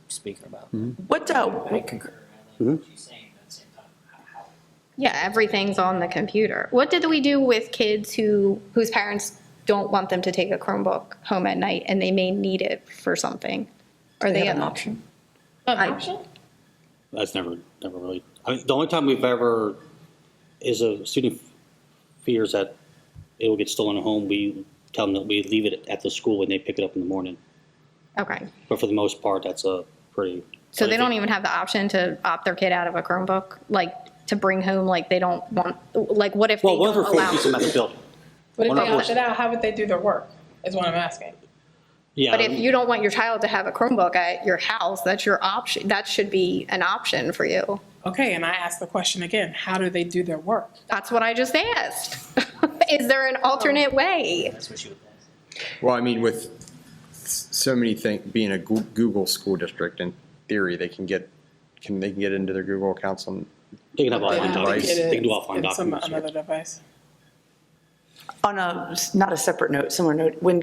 speaking about. What, I concur. I like what she's saying, but at the same time, how Yeah, everything's on the computer. What did we do with kids whose parents don't want them to take a Chromebook home at night and they may need it for something? Are they have an option? An option? That's never really, I mean, the only time we've ever, is a student fears that it will get stolen at home, we tell them that we leave it at the school and they pick it up in the morning. Okay. But for the most part, that's a pretty. So they don't even have the option to opt their kid out of a Chromebook, like to bring home, like they don't want, like what if they Well, one don't for four allow? keeps them at the building. But if One they of opted out, how would they do their work, is what I'm asking. Yeah. But if you don't want your child to have a Chromebook at your house, that's your option. That should be an option for you. Okay, and I ask the question again, how do they do their work? That's what I just asked. Is there an alternate way? that's what she would say. Well, I mean, with so many things, being a Google school district, in theory, they can get into their Google accounts on. They can have They offline have to documents. get it They can do offline in documents. another device. On a, not a separate note, similar note, when,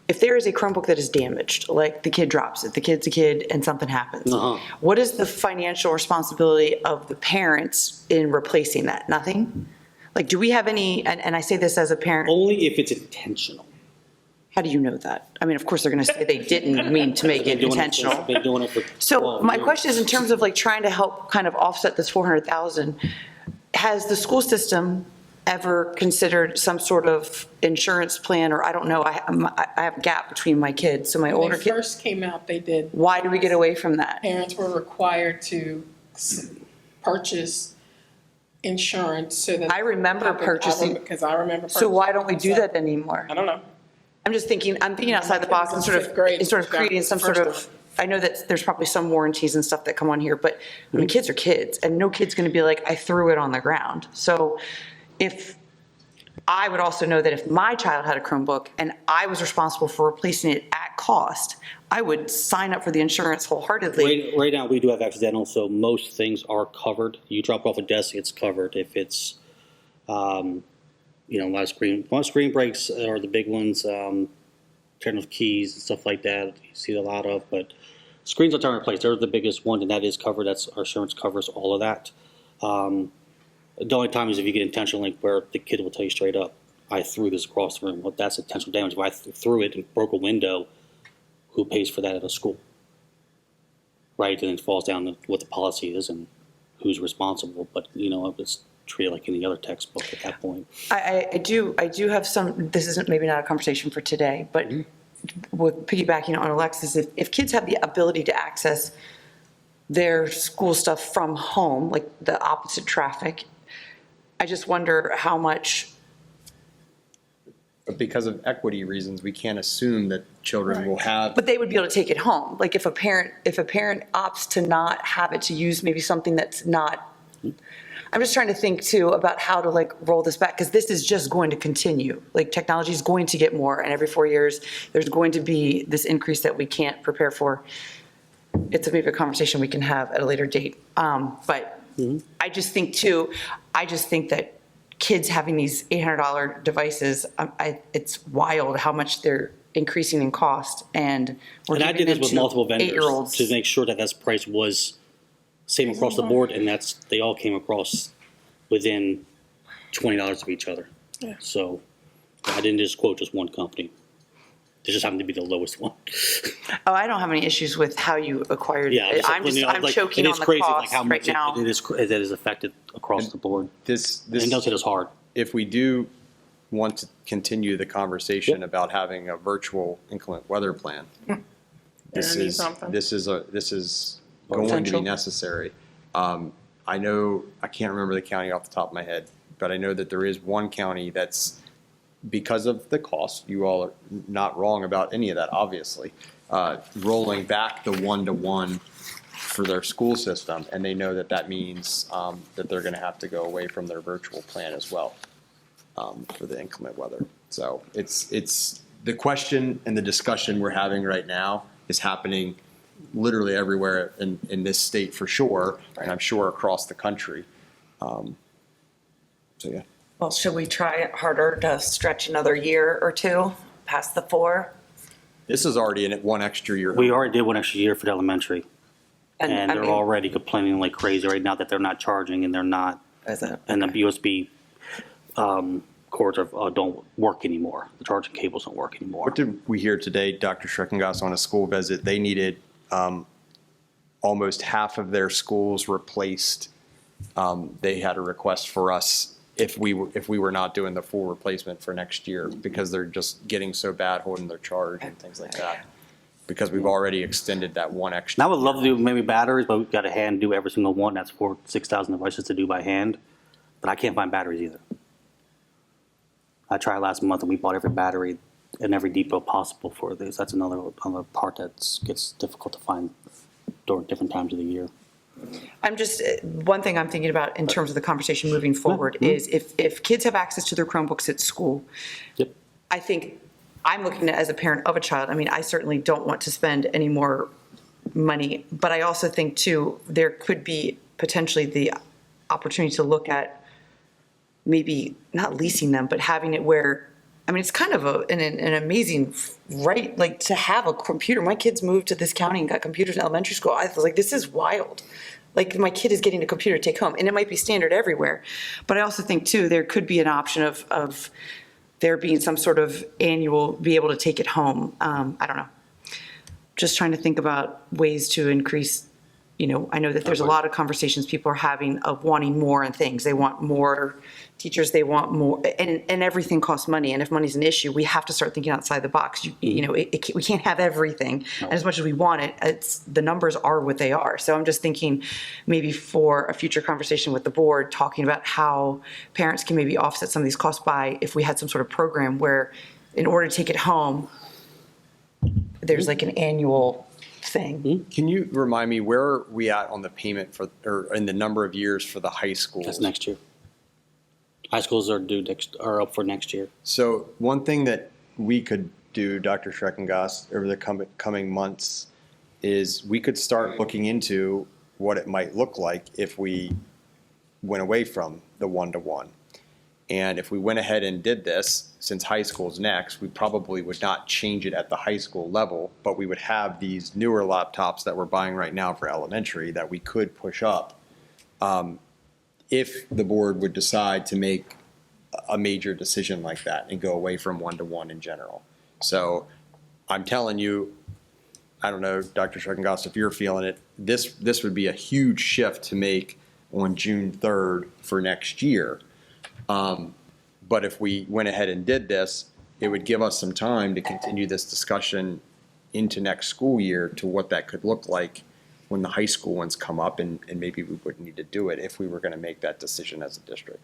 if there is a Chromebook that is damaged, like the kid drops it, the kid's a kid and something happens, what is the financial responsibility of the parents in replacing that? Nothing? Like, do we have any, and I say this as a parent. Only if it's intentional. How do you know that? I mean, of course, they're going to say they didn't mean to make it intentional. They've been doing it for So 12 my years. question is, in terms of like trying to help kind of offset this 400,000, has the school system ever considered some sort of insurance plan, or I don't know, I have a gap between my kids, so my When older they kid, first came out, they did. why do we get away from that? Parents were required to purchase insurance so that. I remember purchasing. Because I remember. So why don't we do purchasing. that anymore? I don't know. I'm thinking outside the box and Fifth grade, sort of creating some sort first of, I know that there's probably some warranties and stuff that come on here, but I mean, kids are kids, and no kid's gonna be like, I threw it on the ground. So if, I would also know that if my child had a Chromebook and I was responsible for replacing it at cost, I would sign up for the insurance wholeheartedly. Right now, we do have accidental, so most things are covered. You drop off a desk, it's covered. If it's, a lot of screen breaks are the big ones, turn of keys and stuff like that, you see a lot of, but screens are turn replaced. They're the biggest one, and that is covered. That's, our insurance covers all of that. The only time is if you get intentional, like where the kid will tell you straight up, I threw this across the room. Well, that's intentional damage. If I threw it and broke a window, who pays for that at a school? Right, and it falls down to what the policy is and who's responsible, but, it's treated like any other textbook at that point. I do have some, this isn't maybe not a conversation for today, but with piggybacking on Alexis, if kids have the ability to access their school stuff from home, like the opposite traffic, I just wonder how much. But because of equity reasons, we can't assume that children will have. But they would be able to take it home. Like if a parent opts to not have it, to use maybe something that's not. I'm just trying to think too about how to like roll this back, because this is just going to continue. Like technology is going to get more, and every 4 years there's going to be this increase that we can't prepare for. It's maybe a conversation we can have at a later date. But I just think that kids having these $800 devices, it's wild how much they're increasing in cost. And I did this with multiple vendors 8-year-olds. to make sure that that price was same across the board, and they all came across within $20 of each other. Yeah. So I didn't just quote just one company. It just happened to be the lowest one. Oh, I don't have any issues with how you acquired Yeah, it. I'm choking on the cost how right much now. it is affected across the board. This and it does hit us hard. If we do want to continue the conversation about having a virtual inclement weather plan, this is going to be Essential. necessary. I know, I can't remember the county off the top of my head, but I know that there is one county that's, because of the cost, you all are not wrong about any of that, obviously, rolling back the one-to-one for their school system, and they know that that means that they're going to have to go away from their virtual plan as well for the inclement weather. So it's the question and the discussion we're having right now is happening literally everywhere in this state for sure, and I'm sure across the country. So, yeah. Well, should we try harder to stretch another year or two past the 4? This is already in it one extra year. We already did one extra year for the elementary. And I they're mean, already complaining like crazy right now that they're not charging and they're not, is it? and the USB cords don't work anymore. The charging cables don't work anymore. What did we hear today, Dr. Schreckengoss, on a school visit? They needed almost half of their schools replaced. They had a request for us if we were not doing the full replacement for next year because they're just getting so bad holding their charge and things like that. Because we've already extended that one extra. And I would love to do maybe batteries, but we've got to hand do every single one. That's 6,000 devices to do by hand. But I can't find batteries either. I tried last month and we bought every battery in every depot possible for this. That's another part that gets difficult to find during different times of the year. I'm just, one thing I'm thinking about in terms of the conversation moving forward is if kids have access to their Chromebooks at school, Yep. I think I'm looking at as a parent of a child, I mean, I certainly don't want to spend any more money, but I also think too, there could be potentially the opportunity to look at maybe not leasing them, but having it where, I mean, it's kind of an amazing right, like to have a computer. My kids moved to this county and got computers in elementary school. I was like, this is wild. Like my kid is getting a computer to take home, and it might be standard everywhere. But I also think too, there could be an option of there being some sort of annual, be able to take it home. I don't know. Just trying to think about ways to increase, I know that there's a lot of conversations people are having of wanting more and things. They want more teachers, they want more, and everything costs money. And if money's an issue, we have to start thinking outside the box. We can't have everything. And as much as we want it, the numbers are what they are. So I'm just thinking maybe for a future conversation with the board, talking about how parents can maybe offset some of these costs by if we had some sort of program where in order to take it home, there's like an annual thing. Can you remind me where are we at on the payment or in the number of years for the high schools? That's next year. High schools are up for next year. So one thing that we could do, Dr. Schreckengoss, over the coming months is we could start looking into what it might look like if we went away from the one-to-one. And if we went ahead and did this, since high school's next, we probably would not change it at the high school level, but we would have these newer laptops that we're buying right now for elementary that we could push up if the board would decide to make a major decision like that and go away from one-to-one in general. So I'm telling you, I don't know, Dr. Schreckengoss, if you're feeling it, this would be a huge shift to make on June 3rd for next year. But if we went ahead and did this, it would give us some time to continue this discussion into next school year to what that could look like when the high school ones come up, and maybe we wouldn't need to do it if we were going to make that decision as a district.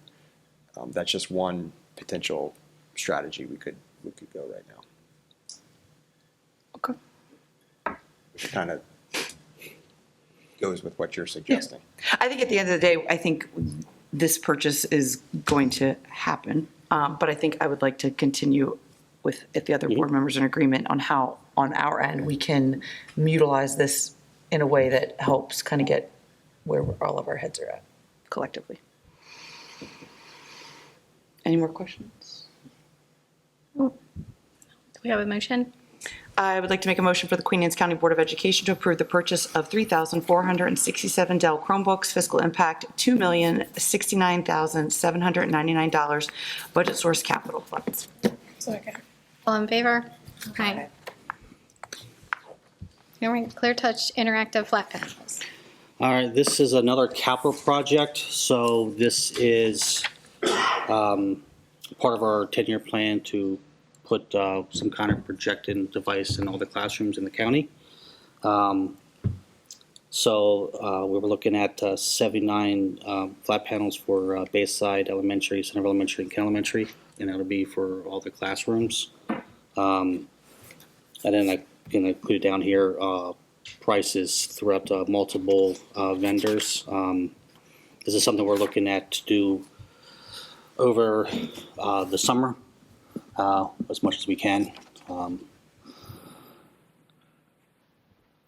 That's just one potential strategy we could go right now. Okay. Which kind of goes with what you're suggesting. Yeah. I think at the end of the day, I think this purchase is going to happen. But I think I would like to continue with, if the other board members are in agreement on how, on our end, we can utilize this in a way that helps kind of get where all of our heads are at collectively. Any more questions? Do we have a motion? I would like to make a motion for the Queen Anne's County Board of Education to approve the purchase of 3,467 Dell Chromebooks, fiscal impact $2,069,799, budget source capital funds. Second. All in favor? Aye. All right, Clear Touch Interactive Flat Panels. All right, this is another capital project. So this is part of our 10-year plan to put some kind of projecting device in all the classrooms in the county. So we were looking at 79 flat panels for Bayside Elementary, Centerville Elementary, and Kent Elementary, and that'll be for all the classrooms. And then I can include down here prices throughout multiple vendors. This is something we're looking at to do over the summer as much as we can. And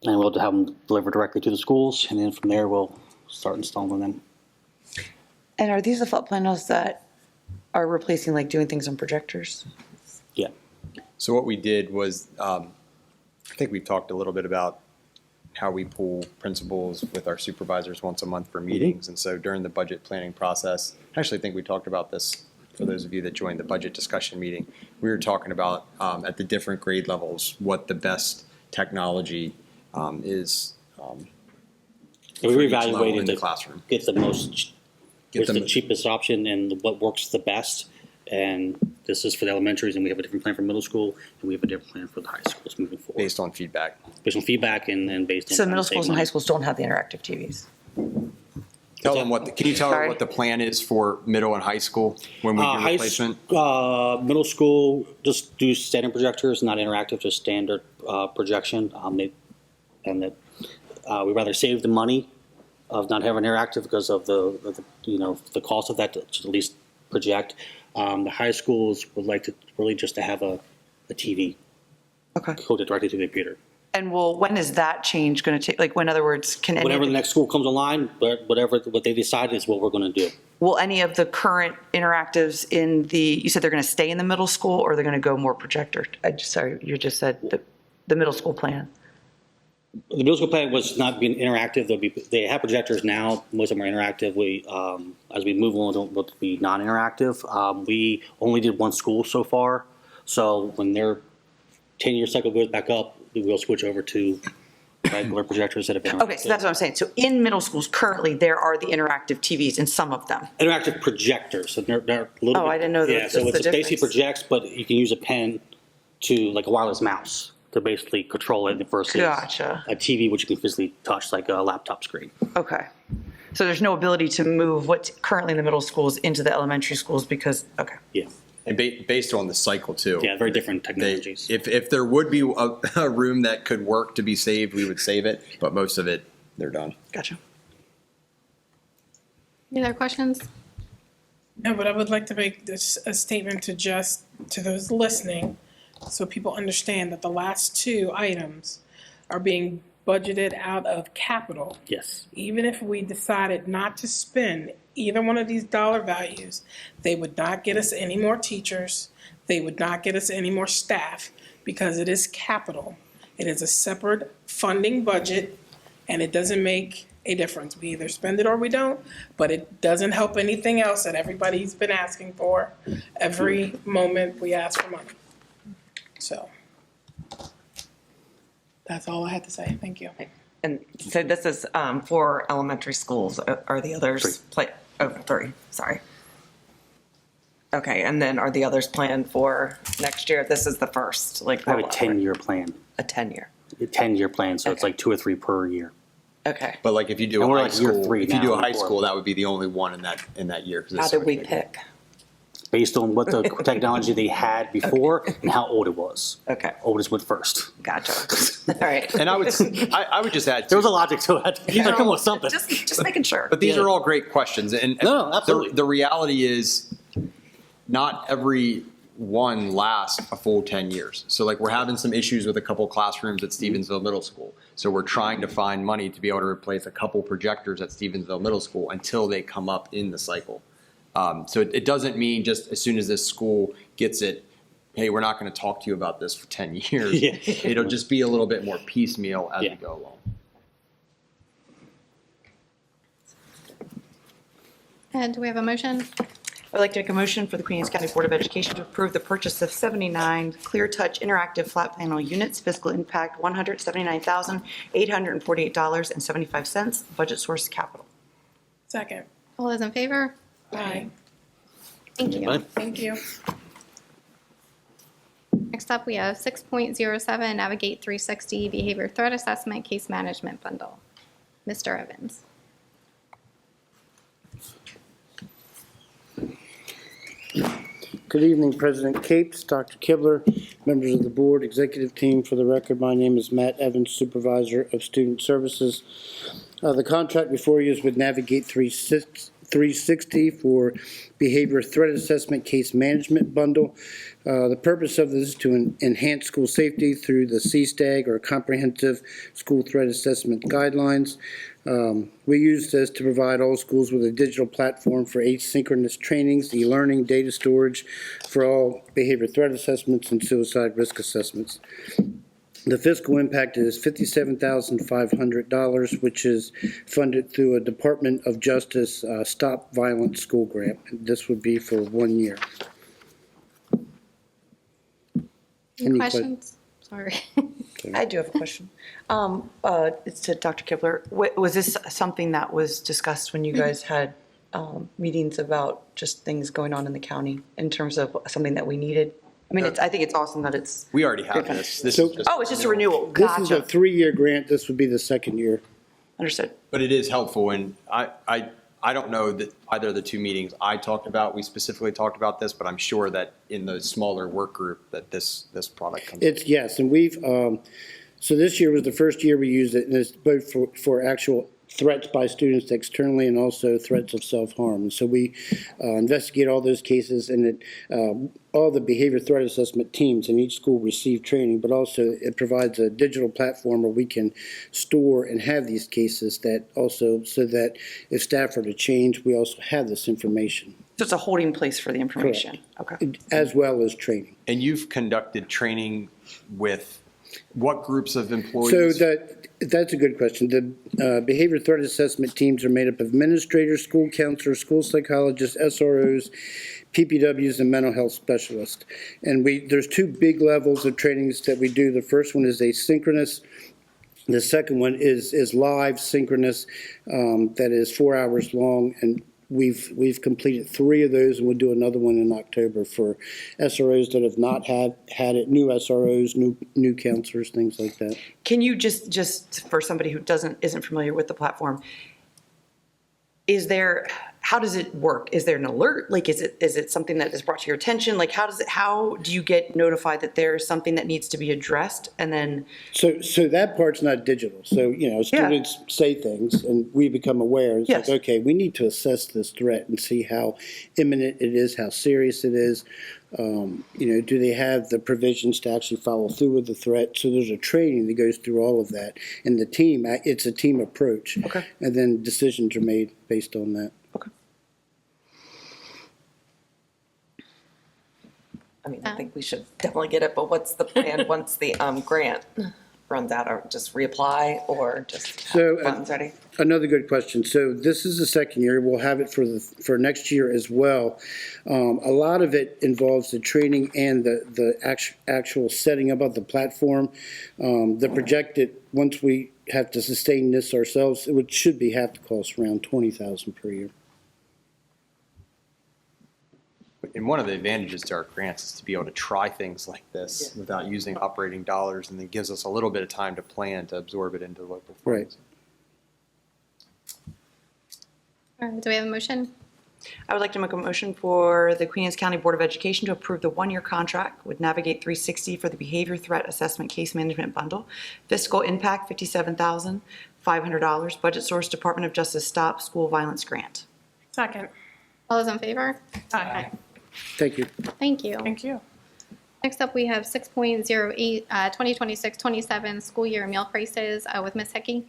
we'll have them delivered directly to the schools, and then from there we'll start installing them. And are these the flat panels that are replacing, like, doing things on projectors? Yeah. So what we did was, I think we've talked a little bit about how we pull principals with our supervisors once a month for meetings. And so during the budget planning process, I actually think we talked about this for those of you that joined the budget discussion meeting. We were talking about at the different grade levels, what the best technology is. We for each level reevaluated in the to classroom. get the most, Get what's the them- cheapest option and what works the best. And this is for the elementaries, and we have a different plan for middle school, and we have a different plan for the high schools moving forward. Based on feedback. Based on feedback and based on. So trying middle to save schools and money. high schools don't have the interactive TVs? Tell them can you tell them Sorry? what the plan is for middle and high school when we do High replacement? middle school, just do standard projectors, not interactive, just standard projection. We'd rather save the money of not having interactive because of the cost of that to at least project. The high schools would like to really just to have a TV. Okay. Coded directly to the computer. And when is that change going to take, like, in other words, can any Whenever of the the, next school comes online, what they decide is what we're going to do. will any of the current interactives you said they're going to stay in the middle school, or they're going to go more projector? Sorry, you just said the middle school plan. The middle school plan was not being interactive. They have projectors now. Most of them are interactive. As we move on, they'll be non-interactive. We only did one school so far. So when their 10-year cycle goes back up, we will switch over to regular projectors that have been. Okay, so that's what I'm saying. So in middle schools currently, there are the interactive TVs in some of them. Interactive projectors. So they're a little Oh, bit. I didn't know that. Yeah, so That's it's the basically difference. projects, but you can use a pen to, like a wireless mouse, to basically control it versus Gotcha. a TV, which you can physically touch like a laptop screen. Okay. So there's no ability to move what's currently in the middle schools into the elementary schools because, okay. Yeah. And based on the cycle too. Yeah, very different technologies. If there would be a room that could work to be saved, we would save it, but most of it, they're done. Gotcha. Any other questions? No, but I would like to make this a statement to those listening, so people understand that the last two items are being budgeted out of capital. Yes. Even if we decided not to spend either one of these dollar values, they would not get us any more teachers. They would not get us any more staff because it is capital. It is a separate funding budget, and it doesn't make a difference. We either spend it or we don't, but it doesn't help anything else that everybody's been asking for. Every moment we ask for money. So that's all I had to say. Thank you. And so this is for elementary schools. Are the others three? Sorry. Okay, and then are the others planned for next year? This is the first, like I have a 10-year plan. A 10-year. A 10-year plan, so it's like 2 or 3 per year. Okay. But like if you do And a we're high like year school, 3 if you now, do a high before. school, that would be the only one in that year. 'cause How it's did so we big. pick? Based on what the technology they had before and how old it was. Okay. Oldest went first. Gotcha. All right. And I would just add, There was a logic to it. You gotta come with something. Just making sure. but these are all great questions. And No, absolutely. The reality is not every one lasts a full 10 years. So like we're having some issues with a couple classrooms at Stevensville Middle School. So we're trying to find money to be able to replace a couple projectors at Stevensville Middle School until they come up in the cycle. So it doesn't mean just as soon as this school gets it, hey, we're not going to talk to you about this for 10 years. Yeah. It'll just be a little bit more piecemeal as we go along. And do we have a motion? I'd like to make a motion for the Queen Anne's County Board of Education to approve the purchase of 79 Clear Touch interactive flat panel units, fiscal impact $179,848.75, budget source capital. Second. All those in favor? Aye. Thank you. Bye. Thank you. Next up, we have 6.07 Navigate 360 Behavior Threat Assessment Case Management Bundle. Mr. Evans. Good evening, President QACPS, Dr. Kibler, members of the board, executive team. For the record, my name is Matt Evans, Supervisor of Student Services. The contract before you is with Navigate 360 $360 for Behavior Threat Assessment Case Management Bundle. The purpose of this is to enhance school safety through the CSTAG, or Comprehensive School Threat Assessment Guidelines. We use this to provide all schools with a digital platform for asynchronous trainings, e-learning, data storage for all behavior threat assessments and suicide risk assessments. The fiscal impact is $57,500, which is funded through a Department of Justice Stop Violence School grant. This would be for 1 year. Any questions? Sorry. I do have a question. It's to Dr. Kibler. Was this something that was discussed when you guys had meetings about just things going on in the county in terms of something that we needed? I mean, I think it's awesome that it's. We already have this. This So- is just. Oh, it's just a renewal. This is a Gotcha. 3-year grant. This would be the 2nd year. Understood. But it is helpful, and I don't know that either of the two meetings I talked about, we specifically talked about this, but I'm sure that in the smaller work group that this product comes. It's, yes, and we've, so this year was the first year we used it, and it's both for actual threats by students externally and also threats of self-harm. And so we investigate all those cases, and all the behavior threat assessment teams in each school receive training, but also it provides a digital platform where we can store and have these cases that also, so that if staff are to change, we also have this information. So it's a holding place for the information. Okay. As well as training. And you've conducted training with what groups of So employees? that's a good question. The behavior threat assessment teams are made up of administrators, school counselors, school psychologists, SROs, PPWs, and mental health specialists. And there's 2 big levels of trainings that we do. The first one is asynchronous. The second one is live synchronous, that is 4 hours long, and we've completed 3 of those, and we'll do another one in October for SROs that have not had it, new SROs, new counselors, things like that. Can you just for somebody who isn't familiar with the platform, how does it work? Is there an alert? Like, is it something that is brought to your attention? Like, how do you get notified that there's something that needs to be addressed? And then. So that part's not digital. So, students say things and we become aware. It's Yes. like, okay, we need to assess this threat and see how imminent it is, how serious it is. Do they have the provisions to actually follow through with the threat? So there's a training that goes through all of that. And the team, it's a team approach. Okay. And then decisions are made based on that. I mean, I think we should definitely get it, but what's the plan once the grant runs out? Or just reapply or just have funds ready? Another good question. So this is the 2nd year. We'll have it for next year as well. A lot of it involves the training and the actual setting up of the platform. The projected, once we have to sustain this ourselves, should have to cost around $20,000 per year. And one of the advantages to our grants is to be able to try things like this without using operating dollars, and it gives us a little bit of time to plan to absorb it into local funds. Right. All right, do we have a motion? I would like to make a motion for the Queen Anne's County Board of Education to approve the 1-year contract with Navigate 360 for the Behavior Threat Assessment Case Management Bundle. Fiscal impact, $57,500. Budget source, Department of Justice Stop School Violence Grant. Second. All those in favor? Aye. Thank you. Thank you. Thank you. Next up, we have 6.08, 2026-27 school year meal prices with Ms. Hickey.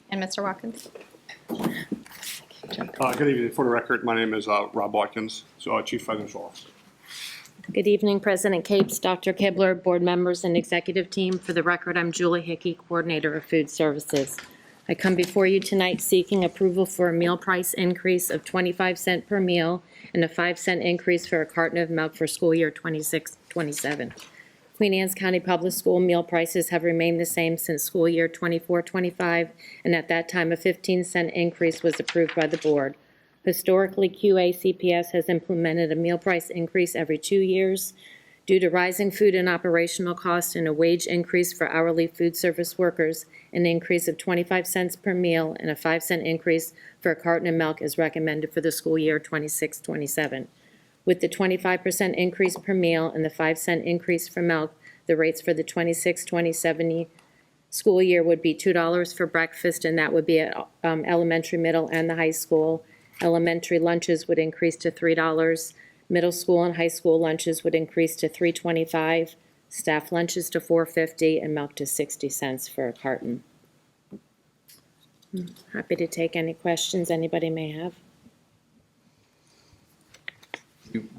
And Mr. Watkins. Good evening. For the record, my name is Rob Watkins, Chief Financial Officer. Good evening, President Capes, Dr. Kibler, board members, and executive team. For the record, I'm Julie Hickey, Coordinator of Food Services. I come before you tonight seeking approval for a meal price increase of 25 cents per meal and a 5-cent increase for a carton of milk for school year 26-27. Queen Anne's County Public School meal prices have remained the same since school year 24-25, and at that time a 15-cent increase was approved by the board. Historically, QACPS has implemented a meal price increase every 2 years. Due to rising food and operational costs and a wage increase for hourly food service workers, an increase of 25 cents per meal and a 5-cent increase for a carton of milk is recommended for the school year 26-27. With the 25% increase per meal and the 5-cent increase for milk, the rates for the 26-27 school year would be $2 for breakfast, and that would be at elementary, middle, and the high school. Elementary lunches would increase to $3. Middle school and high school lunches would increase to $3.25. Staff lunches to $4.50, and milk to 60 cents for a carton. Happy to take any questions anybody may have.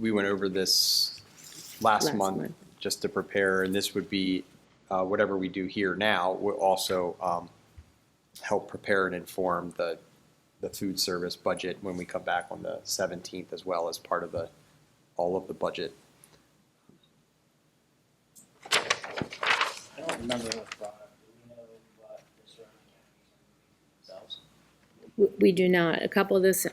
We went over this last month just to prepare, and this would be, whatever we do here now will also help prepare and inform the food service budget when we come back on the 17th, as well as part of all of the budget. I don't remember what product. Do we know what the surrounding counties themselves? We do not. A couple of this,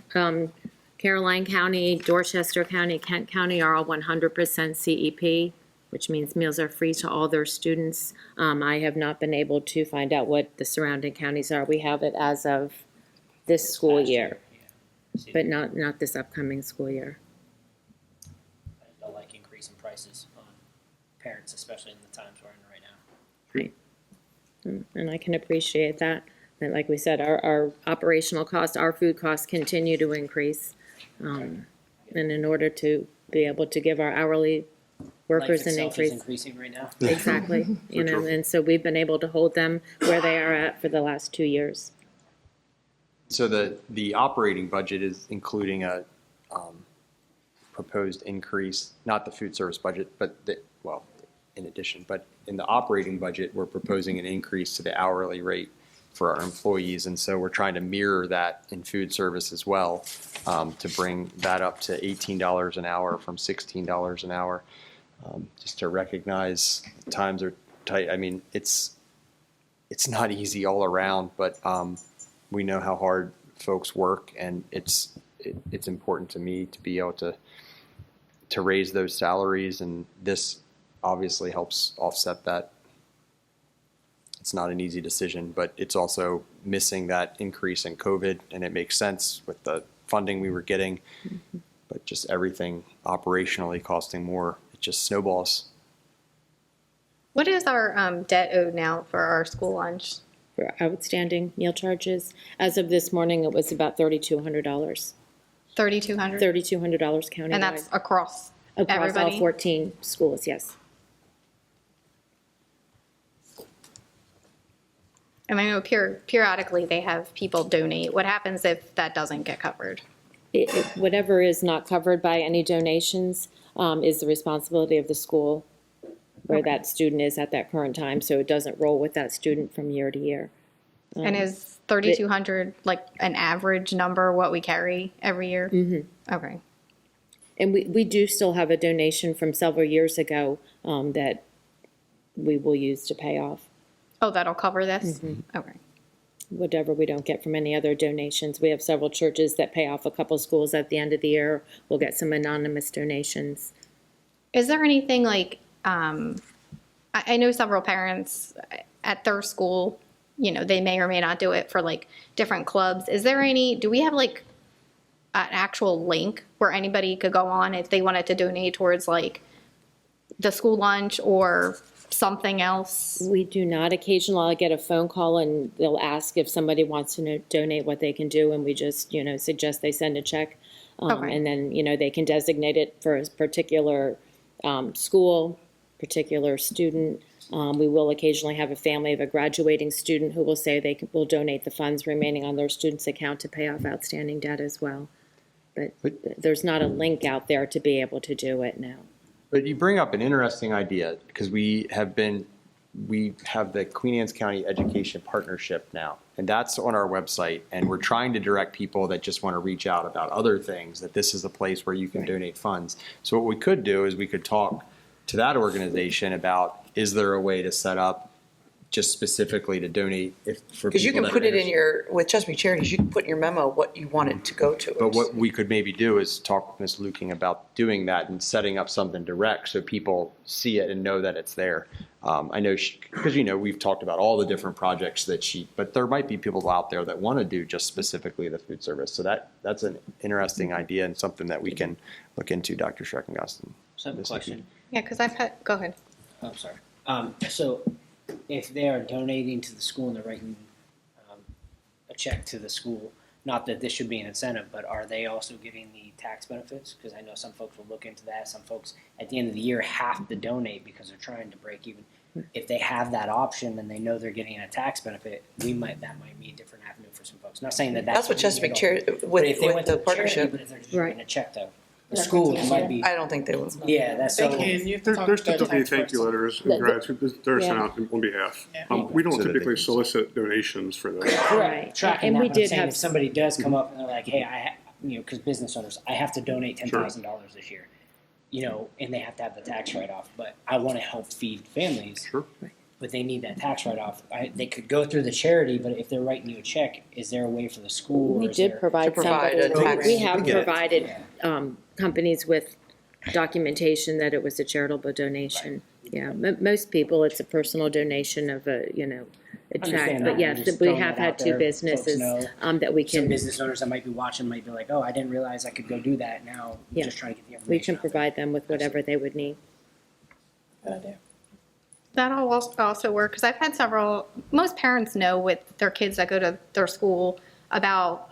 Caroline County, Dorchester County, Kent County are all 100% CEP, which means meals are free to all their students. I have not been able to find out what the surrounding counties are. We have it as of this school year, but not this upcoming school year. I don't like increasing prices on parents, especially in the times we're in right now. Right. And I can appreciate that. And like we said, our operational costs, our food costs continue to increase. And in order to be able to give our hourly workers an increase. Life itself is increasing right now. Exactly. And so we've been able to hold them where they are at for the last 2 years. So the operating budget is including a proposed increase, not the food service budget, but in addition, but in the operating budget, we're proposing an increase to the hourly rate for our employees. And so we're trying to mirror that in food service as well, to bring that up to $18 an hour from $16 an hour, just to recognize times are tight. I mean, it's not easy all around, but we know how hard folks work, and it's important to me to be able to raise those salaries, and this obviously helps offset that. It's not an easy decision, but it's also missing that increase in COVID, and it makes sense with the funding we were getting, but just everything operationally costing more, it just snowballs. What is our debt owed now for our school lunch? For outstanding meal charges, as of this morning, it was about $3,200. $3,200? $3,200 countywide. And that's across Across everybody? all 14 schools, yes. I mean, I know periodically they have people donate. What happens if that doesn't get covered? Whatever is not covered by any donations is the responsibility of the school where that student is at that current time, so it doesn't roll with that student from year to year. And is 3,200 like an average number, what we carry every year? Mm-hmm. Okay. And we do still have a donation from several years ago that we will use to pay off. Oh, that'll cover this? Mm-hmm. Okay. Whatever we don't get from any other donations. We have several churches that pay off a couple schools at the end of the year. We'll get some anonymous donations. Is there anything like, I know several parents at their school, you know, they may or may not do it for like different clubs. Is there do we have like an actual link where anybody could go on if they wanted to donate towards like the school lunch or something else? We do not. Occasionally I'll get a phone call and they'll ask if somebody wants to donate what they can do, and we just, suggest they send a check. Okay. And then, they can designate it for a particular school, particular student. We will occasionally have a family of a graduating student who will say they will donate the funds remaining on their student's account to pay off outstanding debt as well. But there's not a link out there to be able to do it now. But you bring up an interesting idea, because we have the Queen Anne's County Education Partnership now, and that's on our website, and we're trying to direct people that just want to reach out about other things, that this is a place where you can donate funds. So what we could do is we could talk to that organization about, is there a way to set up just specifically to donate for Because you people can that put are it with Chesapeake Charities, you can put in your memo what you want it to go to. But what we could maybe do is talk with Ms. Luking about doing that and setting up something direct so people see it and know that it's there. I know because we've talked about all the different projects but there might be people out there that want to do just specifically the food service. So that's an interesting idea and something that we can look into, Dr. Schreckengost. So I have a question. Yeah, because go ahead. Oh, I'm sorry. So if they are donating to the school and they're writing a check to the school, not that this should be an incentive, but are they also getting the tax benefits? Because I know some folks will look into that. Some folks at the end of the year have to donate because they're trying to break even. If they have that option and they know they're getting a tax benefit, that might be a different avenue for some folks. Not saying that That's what Chesapeake But with if they went the to charity, partnership. but if they're just writing a check though, the school might be. I don't think they will. Yeah, that's so. There's typically thank you letters and gratitude, they're sent out on behalf. We don't typically solicit donations for those. Correct. Tracking And that, we but I'm did saying have- if somebody does come up and they're like, hey, because business owners, I have to donate $10,000 this year, and they have to have the tax write-off, but I want to help feed families. Sure. But they need that tax write-off. They could go through the charity, but if they're writing you a check, is there a way for the school? We or is did there- provide provide somebody, a tax- we have We get it. provided companies with documentation that it was a charitable donation. Yeah, most people, it's a personal donation of a check. Understand But that. yes, I'm just we throwing have that had out two there. businesses Folks know. that we Some can, business owners that might be watching might be like, oh, I didn't realize I could go do that. Now, I'm Yeah. just trying to get the information. we can out there. provide them with whatever they would need. Good idea. That'll also work, because I've had most parents know with their kids that go to their school about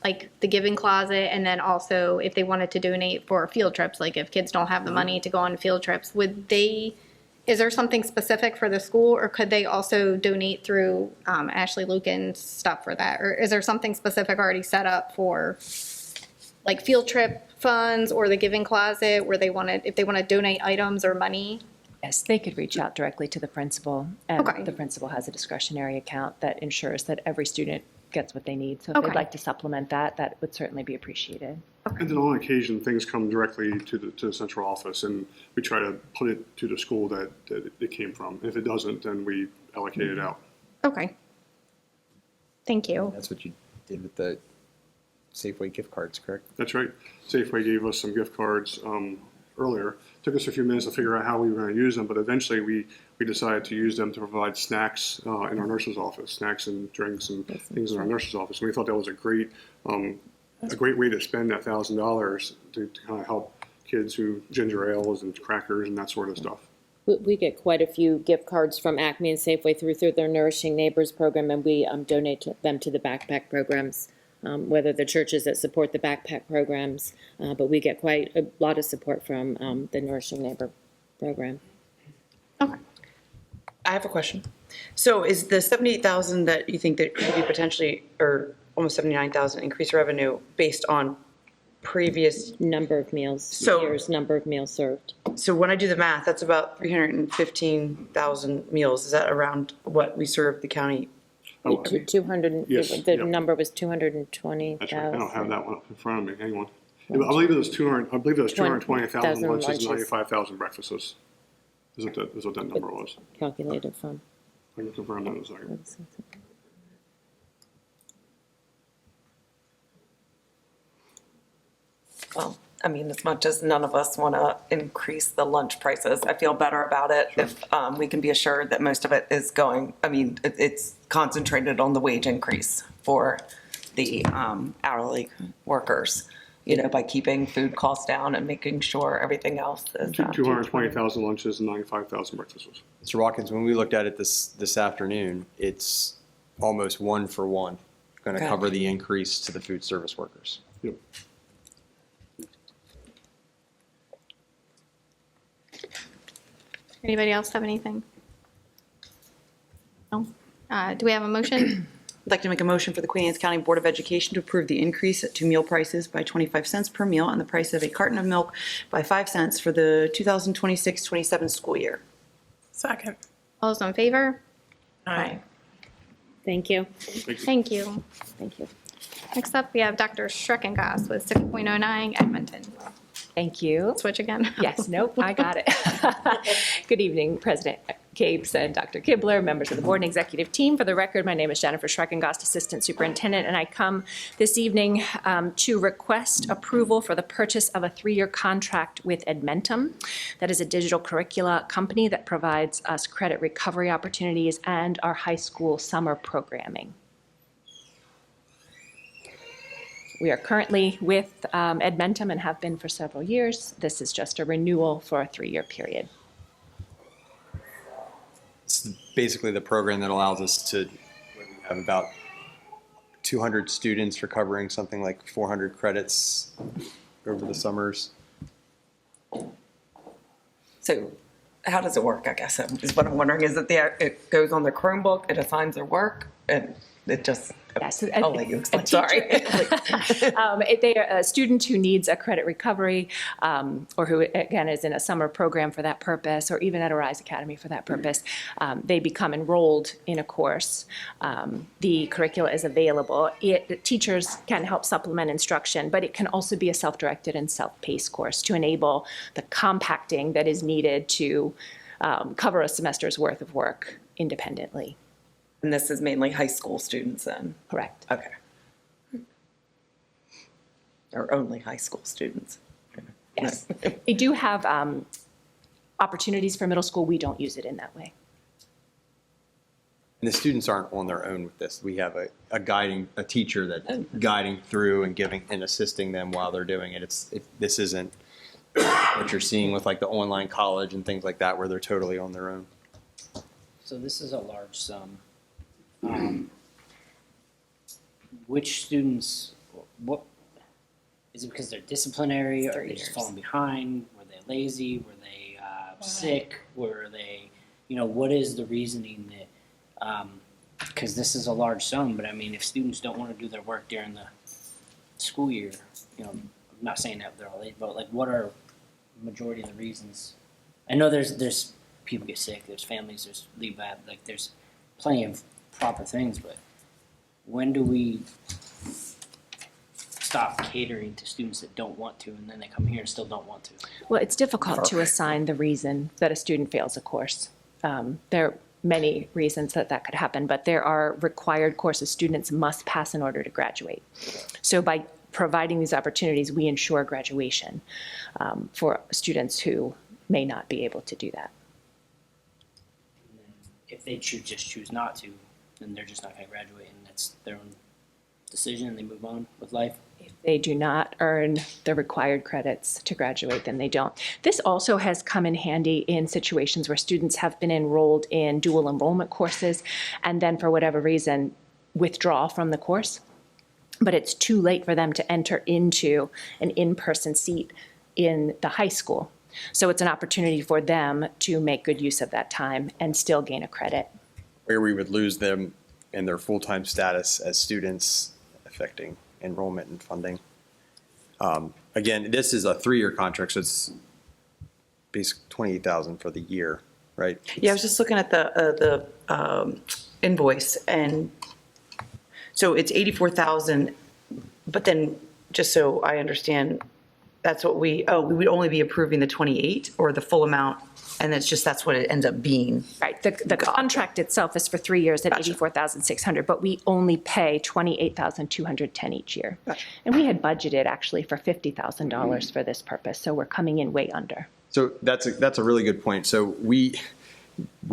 like the giving closet, and then also if they wanted to donate for field trips, like if kids don't have the money to go on field trips, is there something specific for the school, or could they also donate through Ashley Lucan's stuff for that? Or is there something specific already set up for like field trip funds or the giving closet where if they want to donate items or money? Yes, they could reach out directly to the principal, and the principal has a discretionary account that ensures that every student gets what they need. So if they'd like to supplement that, that would certainly be appreciated. And then on occasion, things come directly to the central office, and we try to put it to the school that it came from. If it doesn't, then we allocate it out. Okay. Thank you. That's what you did with the Safeway gift cards, correct? That's right. Safeway gave us some gift cards earlier. Took us a few minutes to figure out how we were going to use them, but eventually we decided to use them to provide snacks in our nurse's office, snacks and drinks and things in our nurse's office. And we thought that was a great way to spend that $1,000 to kind of help kids who ginger ales and crackers and that sort of stuff. We get quite a few gift cards from Acme and Safeway through their Nourishing Neighbors program, and we donate them to the backpack programs, whether the churches that support the backpack programs, but we get quite a lot of support from the Nourishing Neighbor program. I have a question. So is the 78,000 that you think that could be potentially, or almost 79,000 increased revenue based on previous number of meals, number of meals served? So when I do the math, that's about 315,000 meals. Is that around what we serve the county? 200. Yes, The yep. number was 220,000. That's right. I don't have that one up in front of me. Hang on. I believe it was 220,000 lunches and 95,000 breakfasts. Is what that number was. Calculated from. I can confirm that in a second. Well, I mean, as much as none of us want to increase the lunch prices, I feel better about it if we can be assured that most of it is going, it's concentrated on the wage increase for the hourly workers, by keeping food costs down and making sure everying else is. 220,000 lunches and 95,000 breakfasts. Mr. Watkins, when we looked at it this afternoon, it's almost 1 for 1, going to Okay. cover the increase to the food service workers. Yep. Anybody else have anything? No? Do we have a motion? I'd like to make a motion for the Queen Anne's County Board of Education to approve the increase to meal prices by 25 cents per meal and the price of a carton of milk by 5 cents for the 2026-27 school year. Second. All those in favor? Aye. Thank you. Thank you. Thank you. Next up, we have Dr. Schreckengoss with 6.09 Edmonton. Thank you. Switch again? Yes, nope, I got it. Good evening, President Capes and Dr. Kibler, members of the board and executive team. For the record, my name is Jennifer Schreckengost, Assistant Superintendent, and I come this evening to request approval for the purchase of a 3-year contract with Edmentum. That is a digital curricula company that provides us credit recovery opportunities and our high school summer programming. We are currently with Edmentum and have been for several years. This is just a renewal for a 3-year period. it's basically the program that allows us to have about 200 students recovering something like 400 credits over the summers. So how does it work, I guess, is what I'm wondering. Is it it goes on the Chromebook, it assigns their work, and it just, I'll let you explain, sorry. A student who needs a credit recovery, or who, again, is in a summer program for that purpose, or even at a RISE Academy for that purpose, they become enrolled in a course. The curricula is available. Teachers can help supplement instruction, but it can also be a self-directed and self-paced course to enable the compacting that is needed to cover a semester's worth of work independently. And this is mainly high school students then? Correct. Okay. Or only high school students? Yes. They do have opportunities for middle school. We don't use it in that way. And the students aren't on their own with this. We have a teacher that's guiding through and giving and assisting them while they're doing it. This isn't what you're seeing with like the online college and things like that where they're totally on their own. So this is a large sum. Which students, what, is it because they're disciplinary, or are they just falling behind? Were they lazy? Were they sick? Were they, what is the reasoning that, because this is a large sum, but I mean, if students don't want to do their work during the school year, I'm not saying that they're all late, but like, what are the majority of the reasons? I know there's people get sick, there's families, there's leave that, like there's plenty of proper things, but when do we stop catering to students that don't want to, and then they come here and still don't want to? Well, it's difficult to assign the reason that a student fails a course. There are many reasons that could happen, but there are required courses students must pass in order to graduate. So by providing these opportunities, we ensure graduation for students who may not be able to do that. If they just choose not to, then they're just not going to graduate, and that's their own decision, and they move on with life. If they do not earn the required credits to graduate, then they don't. This also has come in handy in situations where students have been enrolled in dual enrollment courses and then for whatever reason withdraw from the course, but it's too late for them to enter into an in-person seat in the high school. So it's an opportunity for them to make good use of that time and still gain a credit. Where we would lose them in their full-time status as students, affecting enrollment and funding. Again, this is a 3-year contract, so it's basically $28,000 for the year, right? Yeah, I was just looking at the invoice, and so it's $84,000, but then, just so I understand, that's what we would only be approving the 28 or the full amount, and that's what it ends up being. Right, the contract itself is for 3 years at $84,600, but we only pay $28,210 each year. Gotcha. And we had budgeted actually for $50,000 for this purpose, so we're coming in way under. So that's a really good point. So we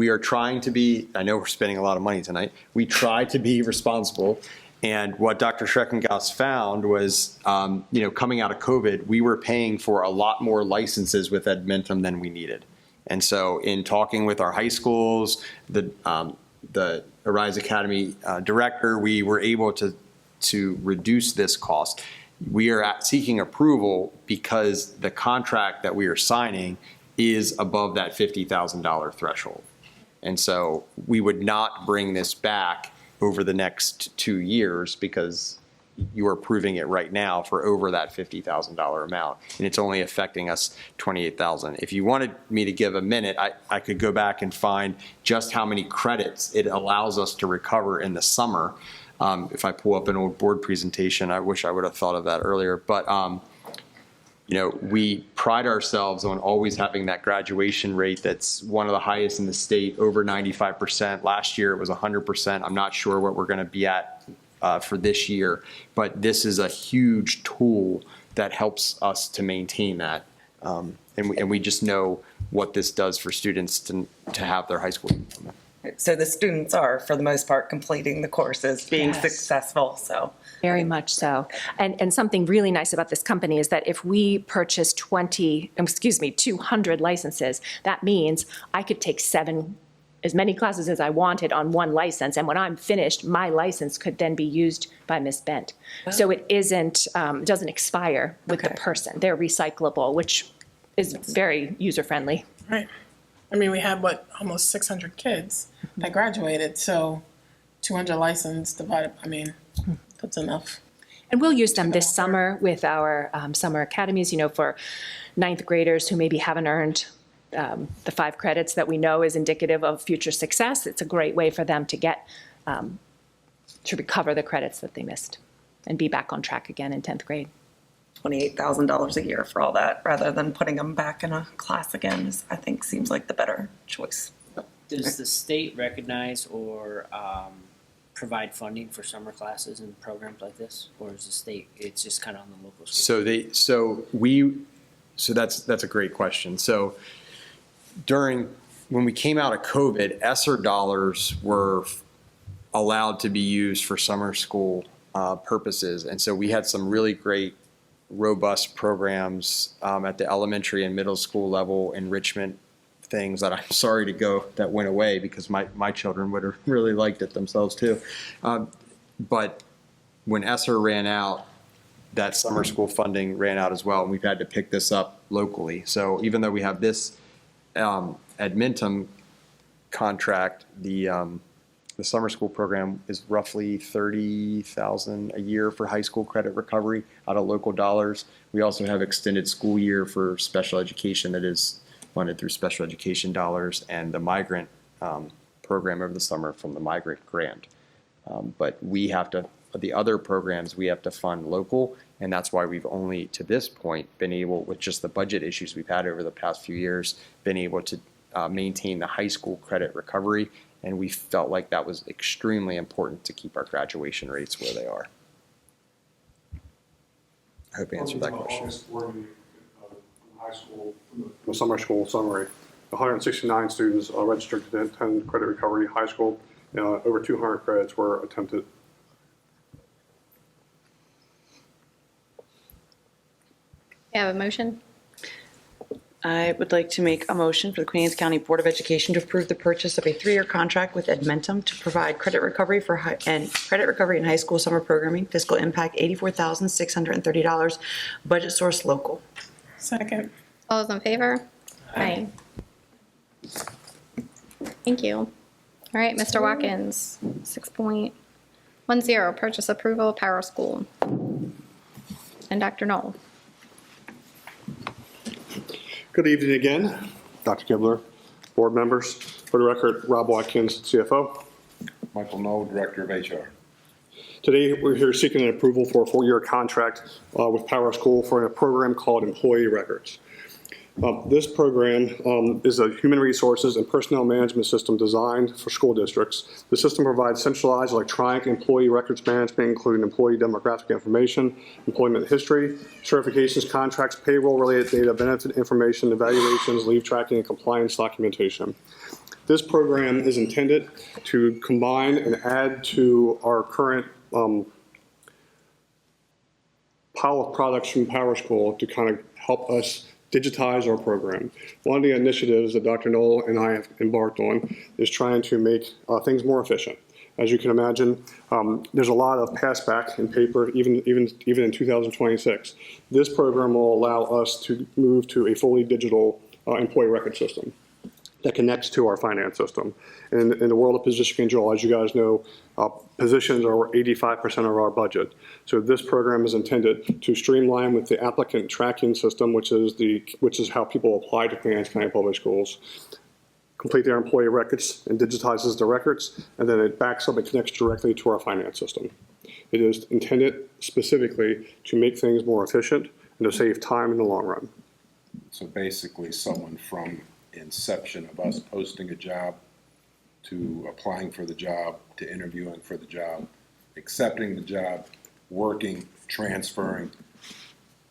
are trying to be, I know we're spending a lot of money tonight, we try to be responsible. And what Dr. Schreckengast found was, coming out of COVID, we were paying for a lot more licenses with Edmentum than we needed. And so in talking with our high schools, the Arise Academy director, we were able to reduce this cost. We are seeking approval because the contract that we are signing is above that $50,000 threshold. And so we would not bring this back over the next 2 years because you are approving it right now for over that $50,000 amount, and it's only affecting us $28,000. If you wanted me to give a minute, I could go back and find just how many credits it allows us to recover in the summer. If I pull up an old board presentation, I wish I would have thought of that earlier, but we pride ourselves on always having that graduation rate that's one of the highest in the state, over 95%. Last year it was 100%. I'm not sure what we're going to be at for this year, but this is a huge tool that helps us to maintain that. And we just know what this does for students to have their high school diploma. So the students are, for the most part, completing the courses, being successful, so. Very much so. And something really nice about this company is that if we purchase 200 licenses, that means I could take 7 as many classes as I wanted on one license. And when I'm finished, my license could then be used by Ms. Bent. So it isn't, doesn't expire with the person. They're recyclable, which is very user-friendly. Right. I mean, we had, what, almost 600 kids that graduated, so 200 license divided, I mean, that's enough. And we'll use them this summer with our summer academies, you know, for ninth graders who maybe haven't earned the 5 credits that we know is indicative of future success. It's a great way for them to get, to recover the credits that they missed and be back on track again in 10th grade. $28,000 a year for all that, rather than putting them back in a class again, I think seems like the better choice. Does the state recognize or provide funding for summer classes and programs like this? Or is the state, it's just kind of on the local school? So that's a great question. So when we came out of COVID, ESSER dollars were allowed to be used for summer school purposes. And so we had some really great, robust programs at the elementary and middle school level, enrichment things that I'm sorry to go that went away because my children would have really liked it themselves too. But when ESSER ran out, that summer school funding ran out as well, and we've had to pick this up locally. So even though we have this Edmentum contract, the summer school program is roughly $30,000 a year for high school credit recovery out of local dollars. We also have extended school year for special education that is funded through special education dollars, and the migrant program over the summer from the migrant grant. But we have to, the other programs we have to fund local, and that's why we've only, to this point, been able, with just the budget issues we've had over the past few years, been able to maintain the high school credit recovery. And we felt like that was extremely important to keep our graduation rates where they are. I hope I answered that question. High school, the summer school summary, 169 students are registered to attend credit recovery high school. Over 200 credits were attempted. You have a motion? I would like to make a motion for the Queen Anne's County Board of Education to approve the purchase of a 3-year contract with Edmentum to provide credit recovery credit recovery in high school summer programming. Fiscal impact $84,630. Budget source local. Second. All those in favor? Aye. Thank you. All right, Mr. Watkins, 6.10, purchase approval, Power School. And Dr. Knoll. Good evening again, Dr. Kibler, board members. For the record, Rob Watkins, CFO. Michael Knoll, Director of HR. Today, we're here seeking an approval for a 4-year contract with Power School for a program called Employee Records. This program is a human resources and personnel management system designed for school districts. The system provides centralized electronic employee records management, including employee demographic information, employment history, certifications, contracts, payroll-related data, benefit information, evaluations, leave tracking, and compliance documentation. This program is intended to combine and add to our current pile of products from Power School to kind of help us digitize our program. One of the initiatives that Dr. Knoll and I have embarked on is trying to make things more efficient. As you can imagine, there's a lot of passback in paper, even in 2026. This program will allow us to move to a fully digital employee record system that connects to our finance system. In the world of position control, as you guys know, positions are 85% of our budget. So this program is intended to streamline with the applicant tracking system, which is how people apply to Queen Anne's County Public Schools, complete their employee records and digitizes the records, and then it backs up and connects directly to our finance system. It is intended specifically to make things more efficient and to save time in the long run. So basically, someone from inception of us posting a job to applying for the job to interviewing for the job, accepting the job, working, transferring,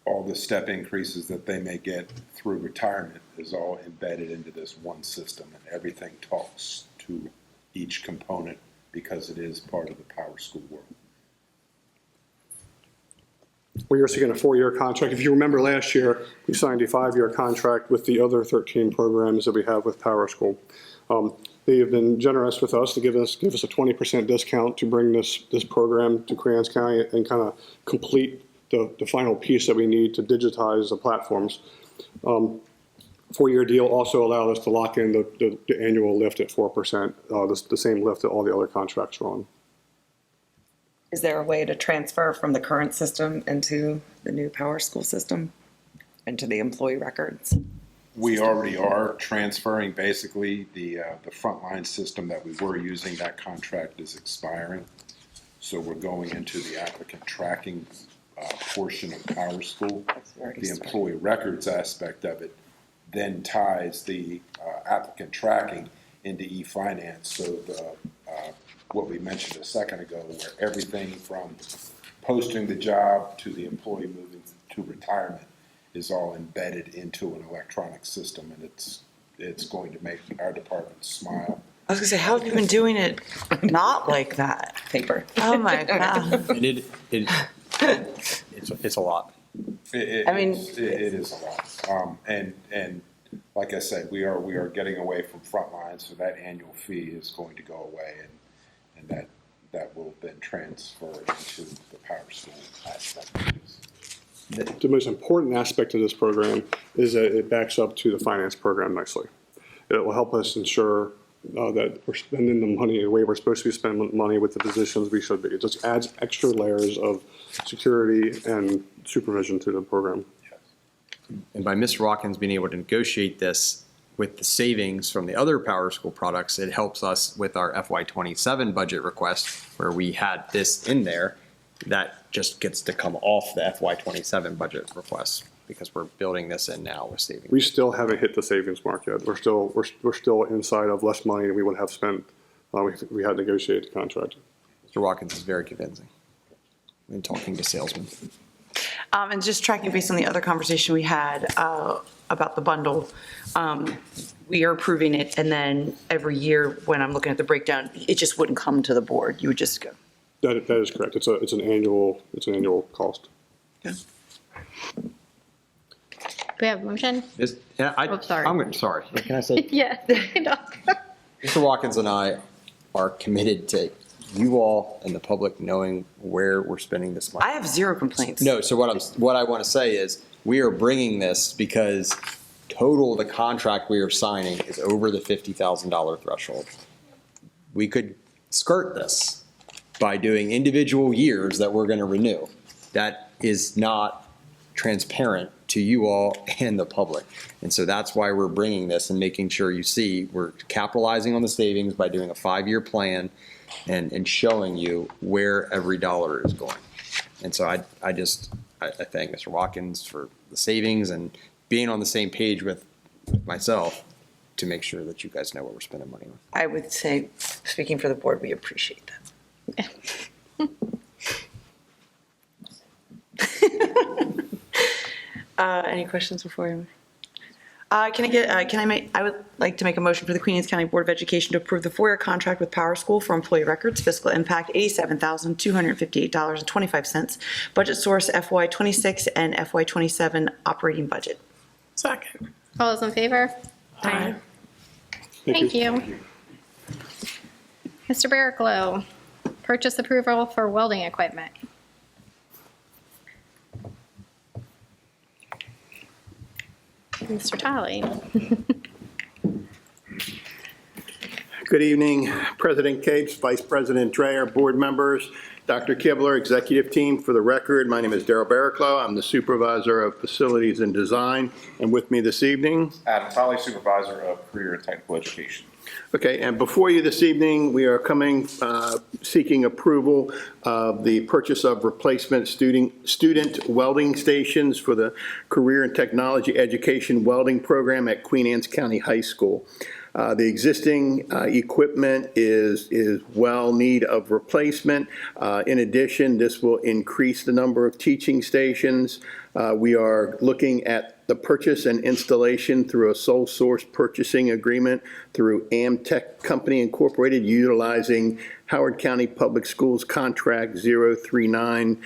all the step increases that they may get through retirement is all embedded into this one system, and everything talks to each component because it is part of the Power School world. We are seeking a 4-year contract. If you remember last year, we signed a 5-year contract with the other 13 programs that we have with Power School. They have been generous with us to give us a 20% discount to bring this program to Queen Anne's County and kind of complete the final piece that we need to digitize the platforms. 4-year deal also allowed us to lock in the annual lift at 4%, the same lift that all the other contracts are on. Is there a way to transfer from the current system into the new Power School system, into the employee records? We already are transferring. Basically, the frontline system that we were using, that contract is expiring. So we're going into the applicant tracking portion of Power School. The employee records aspect of it then ties the applicant tracking into e-finance. So what we mentioned a second ago, where everything from posting the job to the employee moving to retirement is all embedded into an electronic system, and it's going to make our department smile. I was gonna say, how have you been doing it not like that? Paper. Oh my God. And it's a lot. It is a lot. And like I said, we are getting away from frontline, so that annual fee is going to go away, and that will then transfer into the Power School aspect. The most important aspect of this program is that it backs up to the finance program nicely. It will help us ensure that we're spending the money the way we're supposed to be spending money with the positions we should be. It just adds extra layers of security and supervision to the program. And by Mr. Watkins being able to negotiate this with the savings from the other Power School products, it helps us with our FY27 budget request, where we had this in there. That just gets to come off the FY27 budget request because we're building this in now with savings. We still haven't hit the savings mark yet. We're still inside of less money than we would have spent. We had negotiated the contract. Mr. Watkins is very convincing when talking to salesmen. And just tracking based on the other conversation we had about the bundle, we are approving it, and then every year when I'm looking at the breakdown, it just wouldn't come to the board. You would just go. That is correct. It's an annual cost. Do we have a motion? Sorry. Sorry. Can I say? Yeah. Mr. Watkins and I are committed to you all and the public knowing where we're spending this money. I have zero complaints. No, so what I want to say is we are bringing this because total the contract we are signing is over the $50,000 threshold. We could skirt this by doing individual years that we're going to renew. That is not transparent to you all and the public. And so that's why we're bringing this and making sure you see we're capitalizing on the savings by doing a 5-year plan and showing you where every dollar is going. And so I thank Mr. Watkins for the savings and being on the same page with myself to make sure that you guys know what we're spending money on. I would say, speaking for the board, we appreciate that. Any questions before we move? I would like to make a motion for the Queen Anne's County Board of Education to approve the 4-year contract with Power School for employee records, fiscal impact $87,258.25, budget source FY26 and FY27 operating budget. Second. All those in favor? Aye. Thank you. Mr. Barraclough, purchase approval for welding equipment. Mr. Tolley. Good evening, President Capes, Vice President Dreyer, board members, Dr. Kibler, executive team. For the record, my name is Daryl Barraclough. I'm the supervisor of facilities and design. And with me this evening, Adam Tolley, supervisor of career and technical education. Okay, and before you this evening, we are coming, seeking approval of the purchase of replacement student welding stations for the Career and Technology Education Welding Program at Queen Anne's County High School. The existing equipment is well need of replacement. In addition, this will increase the number of teaching stations. We are looking at the purchase and installation through a sole source purchasing agreement through Amtech Company Incorporated, utilizing Howard County Public Schools Contract 039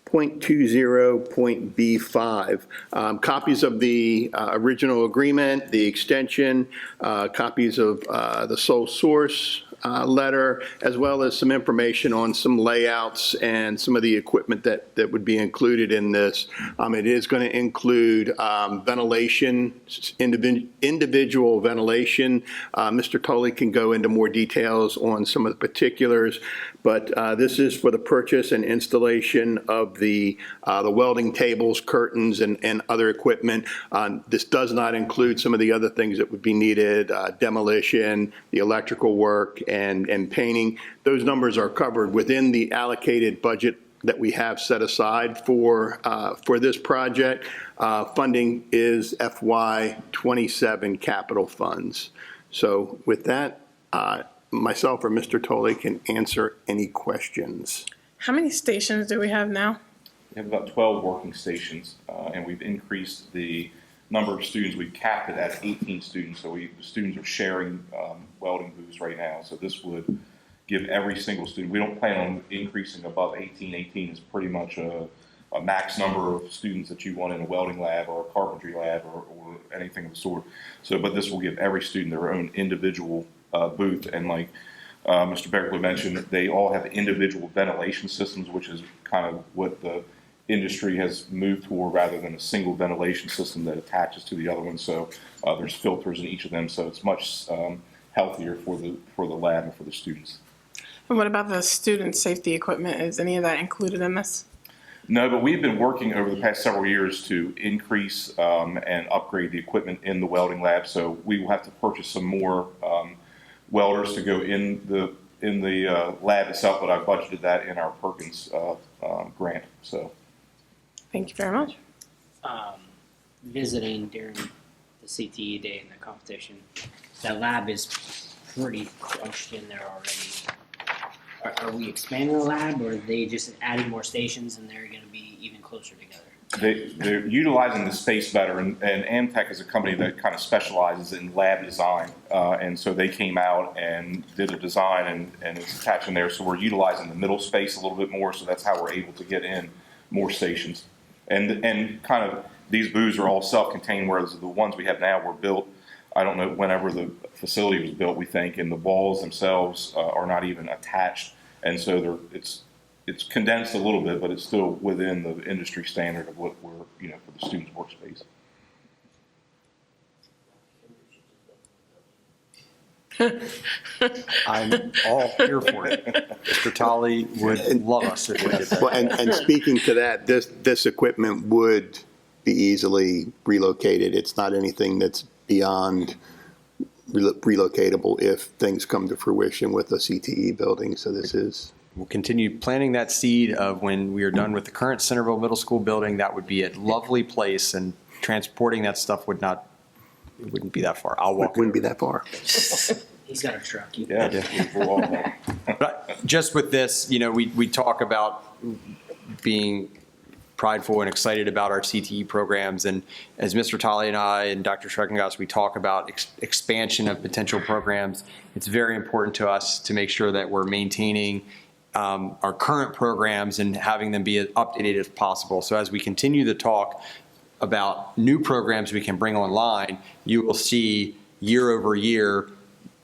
.20.B5. Copies of the original agreement, the extension, copies of the sole source letter, as well as some information on some layouts and some of the equipment that would be included in this. It is going to include ventilation, individual ventilation. Mr. Tully can go into more details on some of the particulars, but this is for the purchase and installation of the welding tables, curtains, and other equipment. This does not include some of the other things that would be needed, demolition, the electrical work, and painting. Those numbers are covered within the allocated budget that we have set aside for this project. Funding is FY27 capital funds. So with that, myself or Mr. Tolley can answer any questions. How many stations do we have now? We have about 12 working stations, and we've increased the number of students. We've capped it at 18 students, so the students are sharing welding booths right now. So this would give every single student, we don't plan on increasing above 18. 18 is pretty much a max number of students that you want in a welding lab or a carpentry lab or anything of the sort. So, but this will give every student their own individual booth. And like Mr. Berkeley mentioned, they all have individual ventilation systems, which is kind of what the industry has moved toward, rather than a single ventilation system that attaches to the other one. So there's filters in each of them, so it's much healthier for the lab and for the students. And what about the student safety equipment? Is any of that included in this? No, but we've been working over the past several years to increase and upgrade the equipment in the welding lab. So we will have to purchase some more welders to go in the lab itself, but I budgeted that in our Perkins grant. So. Thank you very much. Visiting during the CTE day and the competition, that lab is pretty crunched in there already. Are we expanding the lab, or are they just adding more stations and they're going to be even closer together? They're utilizing the space better, and Amtech is a company that kind of specializes in lab design, and so they came out and did a design and it's attached in there, so we're utilizing the middle space a little bit more, so that's how we're able to get in more stations. And kind of these booths are all self-contained, whereas the ones we have now were built, I don't know, whenever the facility was built, we think, and the walls themselves are not even attached, and so it's condensed a little bit, but it's still within the industry standard of what we're, for the students' workspace. I'm all here for it. Mr. Tolley would love us if we did that. Well, and speaking to that, this equipment would be easily relocated. It's not anything that's beyond relocatable if things come to fruition with the CTE building. So this is. We'll continue planting that seed of when we are done with the current Centerville Middle School building. That would be a lovely place, and transporting that stuff wouldn't be that far. I'll walk. It wouldn't be that far. He's got a truck. Yeah. But just with this, we talk about being prideful and excited about our CTE programs, and as Mr. Tolley and I and Dr. Schreckengast, we talk about expansion of potential programs. It's very important to us to make sure that we're maintaining our current programs and having them be as updated as possible. So as we continue to talk about new programs we can bring online, you will see year over year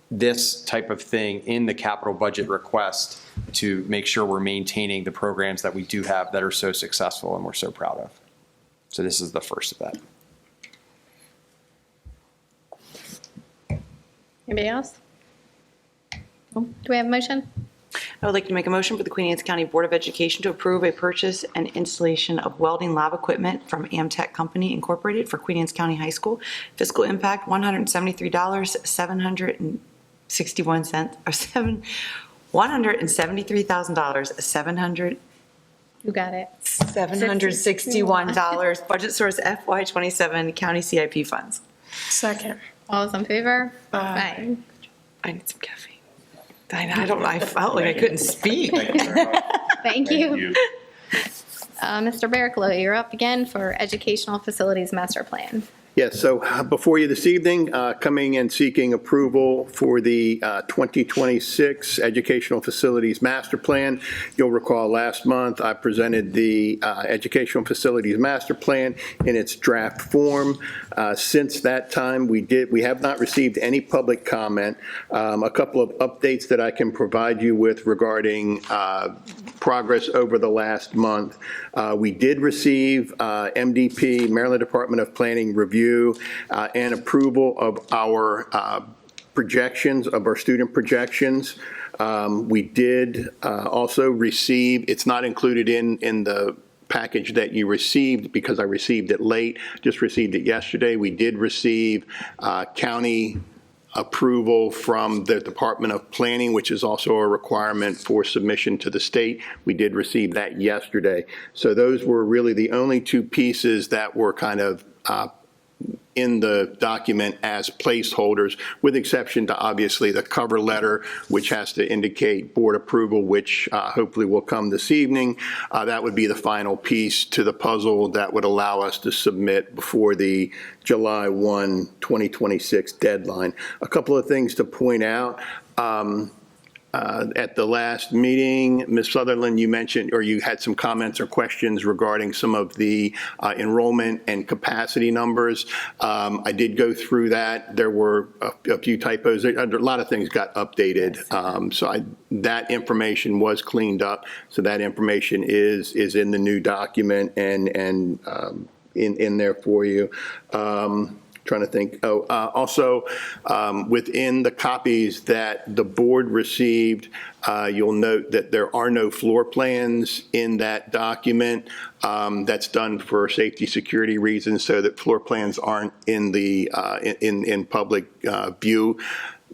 this type of thing in the capital budget request to make sure we're maintaining the programs that we do have that are so successful and we're so proud of. So this is the first of that. Anybody else? Do we have a motion? I would like to make a motion for the Queen Anne's County Board of Education to approve a purchase and installation of welding lab equipment from Amtech Company Incorporated for Queen Anne's County High School. Fiscal impact $173,761 or $173,700. You got it. $761. Budget source FY27 County CIP funds. Second. All those in favor? Aye. I need some caffeine. I felt like I couldn't speak. Thank you. Mr. Berklow, you're up again for Educational Facilities Master Plan. Yes, so before you this evening, coming and seeking approval for the 2026 Educational Facilities Master Plan. You'll recall last month I presented the Educational Facilities Master Plan in its draft form. Since that time, we have not received any public comment. A couple of updates that I can provide you with regarding progress over the last month. We did receive MDP, Maryland Department of Planning review and approval of our projections, of our student projections. We did also receive, it's not included in the package that you received because I received it late, just received it yesterday. We did receive county approval from the Department of Planning, which is also a requirement for submission to the state. We did receive that yesterday. So those were really the only two pieces that were kind of in the document as placeholders, with exception to obviously the cover letter, which has to indicate board approval, which hopefully will come this evening. That would be the final piece to the puzzle that would allow us to submit before the July 1, 2026 deadline. A couple of things to point out. At the last meeting, Ms. Sutherland, you mentioned, or you had some comments or questions regarding some of the enrollment and capacity numbers. I did go through that. There were a few typos. A lot of things got updated. That information was cleaned up. So that information is in the new document and in there for you. Trying to think. Also, within the copies that the board received, you'll note that there are no floor plans in that document. That's done for safety security reasons, so that floor plans aren't in the in public view.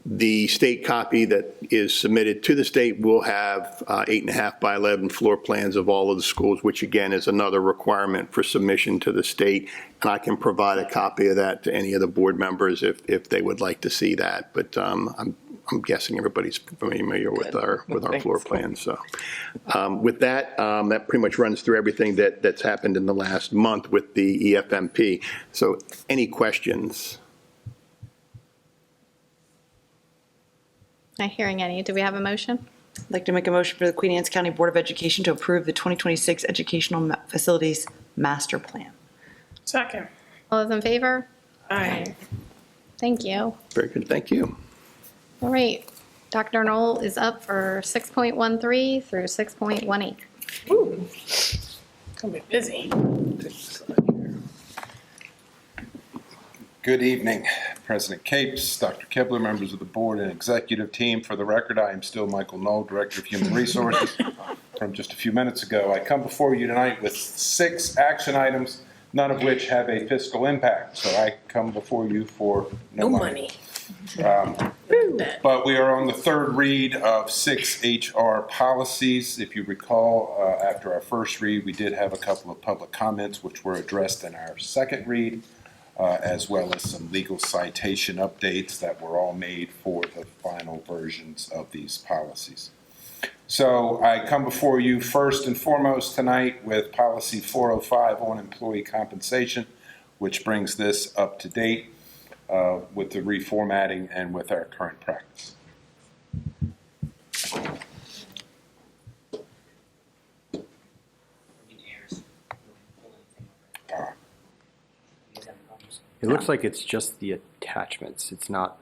The state copy that is submitted to the state will have 8.5 by 11 floor plans of all of the schools, which again is another requirement for submission to the state. And I can provide a copy of that to any of the board members if they would like to see that. But I'm guessing everybody's familiar with our floor plans. So with that, that pretty much runs through everything that's happened in the last month with the EFMP. So any questions? Not hearing any. Do we have a motion? I'd like to make a motion for the Queen Anne's County Board of Education to approve the 2026 Educational Facilities Master Plan. Second. All those in favor? Aye. Thank you. Very good. Thank you. All right. Dr. Knoll is up for 6.13 through 6.18. Ooh. Gonna be busy. Good evening, President Capes, Dr. Kibler, members of the board and executive team. For the record, I am still Michael Knoll, Director of Human Resources. From just a few minutes ago, I come before you tonight with 6 action items, none of which have a fiscal impact. So I come before you for no money. But we are on the third read of 6 HR policies. If you recall, after our first read, we did have a couple of public comments which were addressed in our second read. As well as some legal citation updates that were all made for the final versions of these policies. So I come before you first and foremost tonight with policy 405 on employee compensation, which brings this up to date with the reformatting and with our current practice. It looks like it's just the attachments. It's not.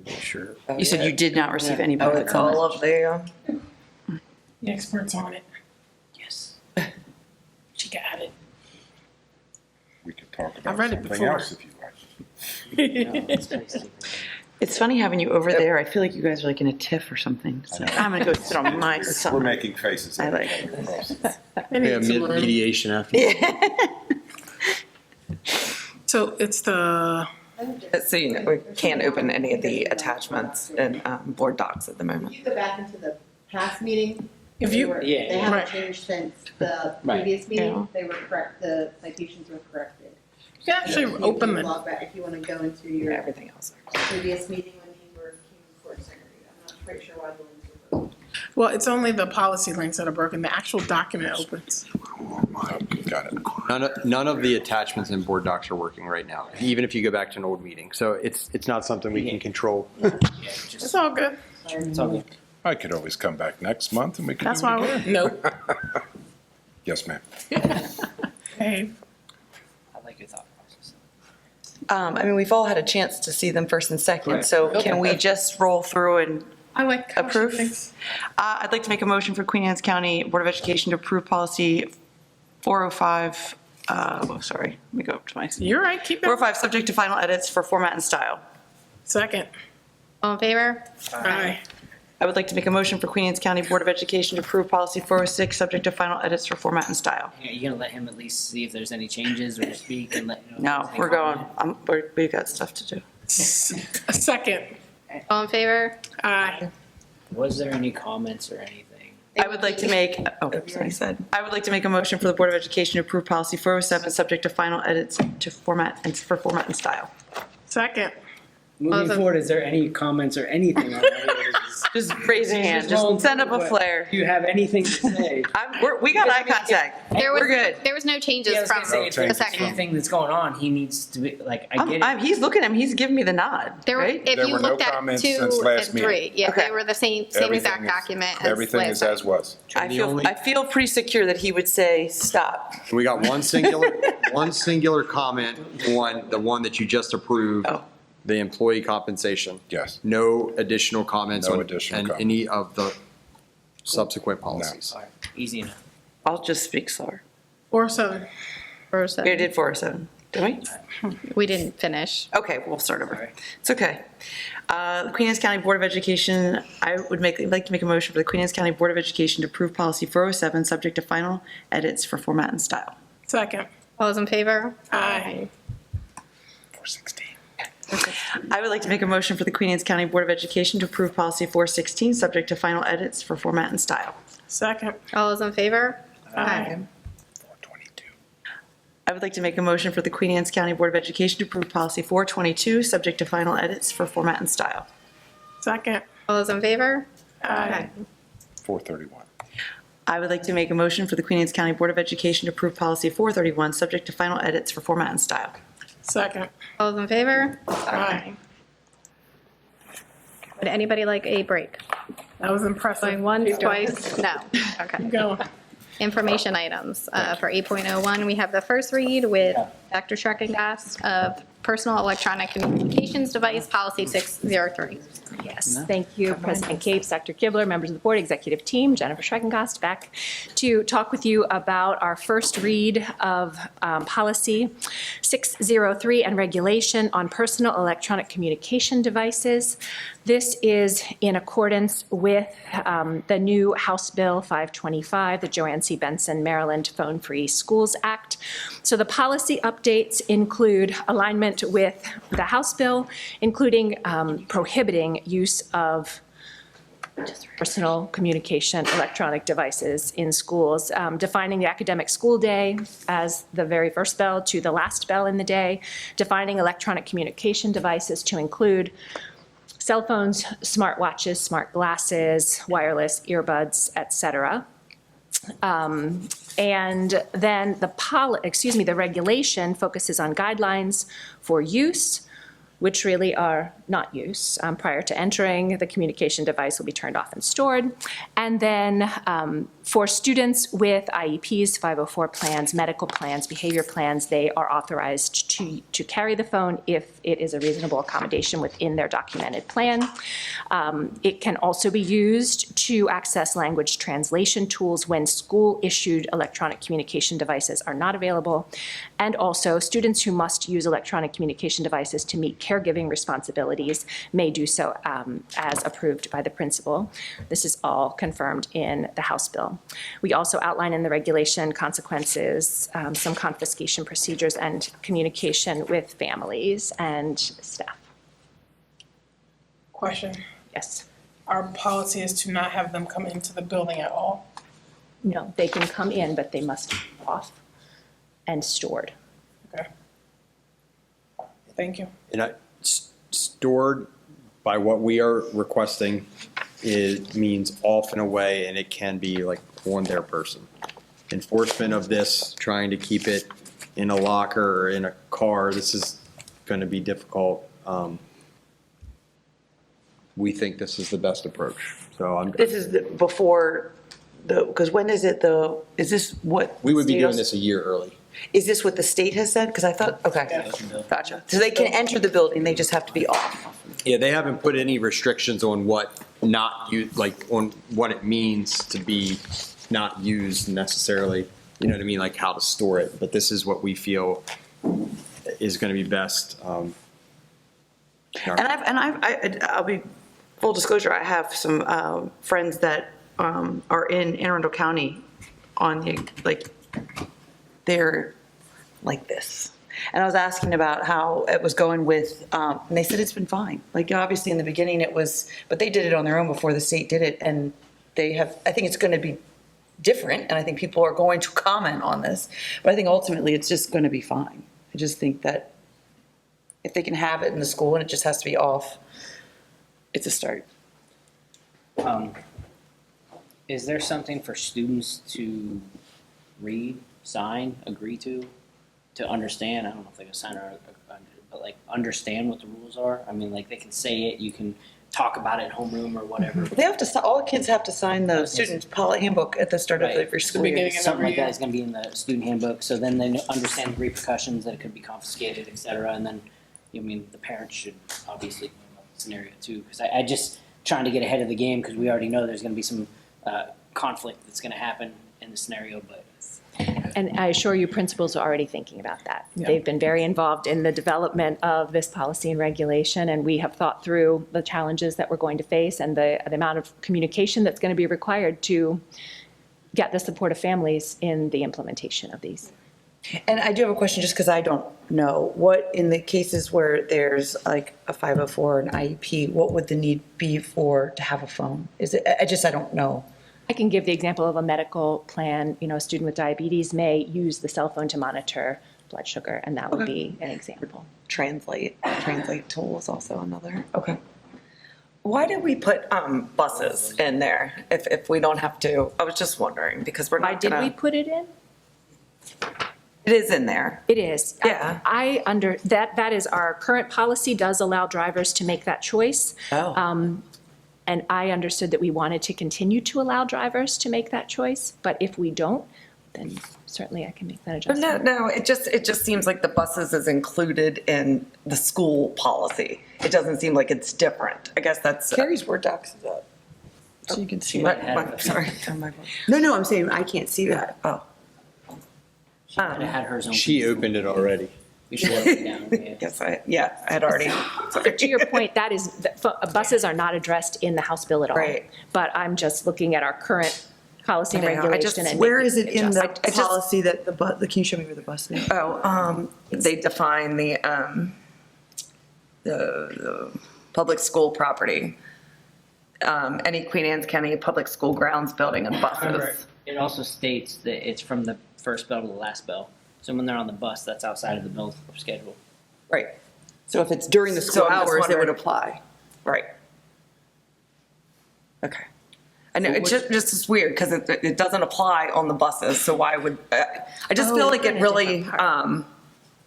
Sure. You said you did not receive any Oh, public it's all comments. of the, The expert's on it. Yes. She got it. We could talk I about read it something before. else if you like. It's funny having you over there. I feel like you guys are like in a tiff or something. So I'm gonna go sit on my We're side. making faces. I like it. Yeah, mediation after. So it's the. So you know, we can't open any of the attachments in board docs at the moment. you go back into the past meeting. If you- They haven't Right. changed since the Right. previous meeting. Yeah. They were correct, the citations were corrected. You can actually You open can them. log back if you want to go into your Everything else. previous meeting when you were King Court Secretary. I'm not quite sure why the links were broken. Well, it's only the policy links that are broken. The actual document opens. Got it. None of the attachments in board docs are working right now, even if you go back to an old meeting. So it's not something we can control. It's all good. It's all good. I could always come back next month and we can That's do it why again. nope. Yes, ma'am. Hey. I like your thought process. I mean, we've all had a chance to see them first and second, Right. so can we just roll through and I like how she approve? thinks. I'd like to make a motion for Queen Anne's County Board of Education to approve policy 405, sorry, let me go up to my. You're right, keep that. 405, subject to final edits for format and style. Second. All in favor? Aye. I would like to make a motion for Queen Anne's County Board of Education to approve policy 406, subject to final edits for format and style. Yeah, you gonna let him at least see if there's any changes or speak and let you know? if No, there's any we're going, comment? we've got stuff to do. A second. All in favor? Aye. Was there any comments or anything? I would like to make, I would like to make a motion for the Board of Education to approve policy 407, subject to final edits to format and for format and style. Second. Moving forward, is there any comments or anything on any of these? Just raise your hand, just send up a flare. Do you have anything to say? We got eye contact. We're good. There was no changes Yeah, I was from gonna say, if the there's second. anything that's going on, he needs to be, like, I get it. He's looking at him, he's giving me the nod, There were, right? if There you were no looked at comments 2 since and last 3, meeting. yeah, Okay. they were the same Everything exact is- document as Everything last is time. as was. I feel pretty secure that he would say, stop. We got one singular comment on the one that you just approved. The employee compensation. Yes. No additional comments No on additional and comments. any of the subsequent policies. All right, easy enough. I'll just speak slower. 407. We did 407, did we? We didn't finish. Okay, we'll start over. It's okay. The Queen Anne's County Board of Education, I would like to make a motion for the Queen Anne's County Board of Education to approve policy 407, subject to final edits for format and style. Second. All those in favor? Aye. 416. I would like to make a motion for the Queen Anne's County Board of Education to approve policy 416, subject to final edits for format and style. Second. All those in favor? Aye. 422. I would like to make a motion for the Queen Anne's County Board of Education to approve policy 422, subject to final edits for format and style. Second. All those in favor? Aye. 431. I would like to make a motion for the Queen Anne's County Board of Education to approve policy 431, subject to final edits for format and style. Second. All those in favor? Aye. Would anybody like a break? That was impressive. Going once, Keep going. twice? No. Okay. Keep going. Information items. For 8.01, we have the first read with Dr. Schreckengast of Personal Electronic Communications Device Policy 603. Yes, thank you, President Capes, Dr. Kibler, members of the board, executive team, Jennifer Schreckengast, back to talk with you about our first read of policy 603 and regulation on personal electronic communication devices. This is in accordance with the new House Bill 525, the Joanne C. Benson Maryland Phone Free Schools Act. So the policy updates include alignment with the House Bill, including prohibiting use of personal communication electronic devices in schools, defining the academic school day as the very first bell to the last bell in the day, defining electronic communication devices to include cell phones, smart watches, smart glasses, wireless earbuds, et cetera. And then the regulation focuses on guidelines for use, which really are not use. Prior to entering, the communication device will be turned off and stored. And then for students with IEPs, 504 plans, medical plans, behavior plans, they are authorized to carry the phone if it is a reasonable accommodation within their documented plan. It can also be used to access language translation tools when school-issued electronic communication devices are not available. And also, students who must use electronic communication devices to meet caregiving responsibilities may do so as approved by the principal. This is all confirmed in the House bill. We also outline in the regulation consequences, some confiscation procedures, and communication with families and staff. Question. Yes. Our policy is to not have them come into the building at all. No, they can come in, but they must be off and stored. Okay. Thank you. And stored by what we are requesting means off and away, and it can be like on their person. Enforcement of this, trying to keep it in a locker or in a car, this is going to be difficult. We think this is the best approach. So This is before because when is it is this what? we would be state doing also- this a year early. Is this what the state has said? Because I thought, okay, gotcha. So they can enter the building, they just have to be off. Yeah, they haven't put any restrictions on what not used, like on what it means to be not used necessarily. You know what I mean? Like how to store it. But this is what we feel is going to be best. And I'll be full disclosure. I have some friends that are in Anne Arundel County on the they're like this. And I was asking about how it was going with, and they said it's been fine. Like obviously in the beginning it was, but they did it on their own before the state did it, and they have. I think it's going to be different, and I think people are going to comment on this. But I think ultimately it's just going to be fine. I just think that if they can have it in the school and it just has to be off, it's a start. Is there something for students to read, sign, agree to understand? I don't know if they can sign or but like understand what the rules are. I mean, like they can say it, you can talk about it in homeroom or whatever. They have to. All kids have to sign the student policy handbook at the start of every school year. Something like that is going to be in the student handbook, so then they understand the repercussions that it could be confiscated, et cetera. And then, I mean, the parents should obviously know the scenario too, because I just trying to get ahead of the game because we already know there's going to be some conflict that's going to happen in the scenario, but. And I assure you, principals are already thinking about that. Yeah. They've been very involved in the development of this policy and regulation, and we have thought through the challenges that we're going to face and the amount of communication that's going to be required to get the support of families in the implementation of these. And I do have a question, just because I don't know. What, in the cases where there's like a 504 or an IEP, what would the need be to have a phone? Is it, I don't know. I can give the example of a medical plan. You know, a student with diabetes may use the cell phone to monitor blood sugar, and that would be an example. Translate tool is also another. Okay. Why did we put buses in there if we don't have to? I was just wondering, because we're not Why did we put it in? It is in there. It is. Yeah. That is our current policy does allow drivers to make that choice. Oh. And I understood that we wanted to continue to allow drivers to make that choice, but if we don't, then certainly I can make that adjustment. No, it just seems like the buses is included in the school policy. It doesn't seem like it's different. I guess that's. Carrie's Word docs is up. So you can see sorry. No, I'm saying I can't see that. Oh. She could have had hers own. She opened it already. We should have it down. Yes, I had already. To your point, that is, buses are not addressed in the House bill at all. Right. But I'm just looking at our current policy and regulation. And where making is it in the adjustments. policy that can you show me where the bus is? Oh, they define the public school property. Any Queen Anne's County public school grounds, building, and buses. It also states that it's from the first bell to the last bell. So when they're on the bus, that's outside of the bill schedule. Right. So if it's during the school hours, it would apply. Right. Okay. I know, it's just is weird because it doesn't apply on the buses, so why would, I just feel like it really, I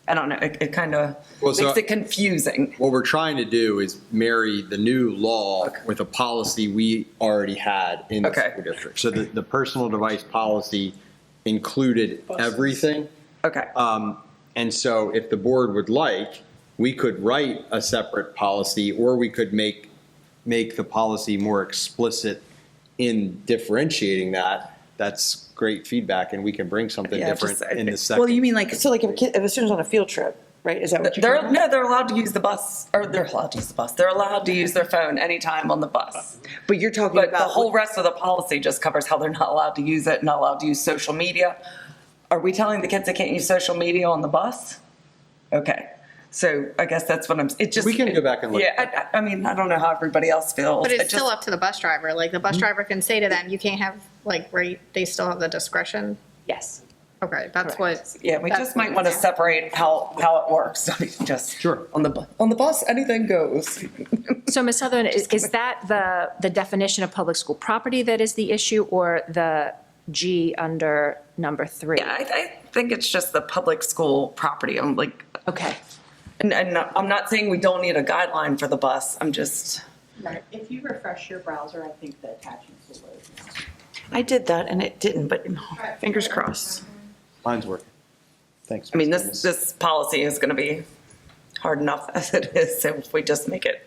don't know, it kind of makes it confusing. What we're trying to do is marry the new law with a policy we already had in the school district. So the personal device policy included everything. Okay. And so if the board would like, we could write a separate policy, or we could make the policy more explicit in differentiating that. That's great feedback, and we can bring something different in the second. Well, you mean like, so like if a student's on a field trip, right? Is that what you're talking about? No, they're allowed to use the bus, or they're allowed to use the bus. They're allowed to use their phone anytime on the bus. But you're talking about the whole rest of the policy just covers how they're not allowed to use it, not allowed to use social media. Are we telling the kids they can't use social media on the bus? Okay. So I guess that's what we can go back and look. Yeah, I mean, I don't know how everybody else feels. But it's still up to the bus driver. Like the bus driver can say to them, you can't have, like, right, they still have the discretion. Yes. Okay, that's what. Yeah, we that's just might what want to it's- separate how it works. I mean, just Sure. on the bus, anything goes. So Ms. Sutherland, is that the definition of public school property that is the issue, or the G under number 3? Yeah, I think it's just the public school property. I'm like, okay. And I'm not saying we don't need a guideline for the bus. I'm just. Right. If you refresh your browser, I think the attachments will load now. I did that and it didn't, but fingers crossed. Mine's working. Thanks. I mean, this policy is going to be hard enough as it is, so if we just make it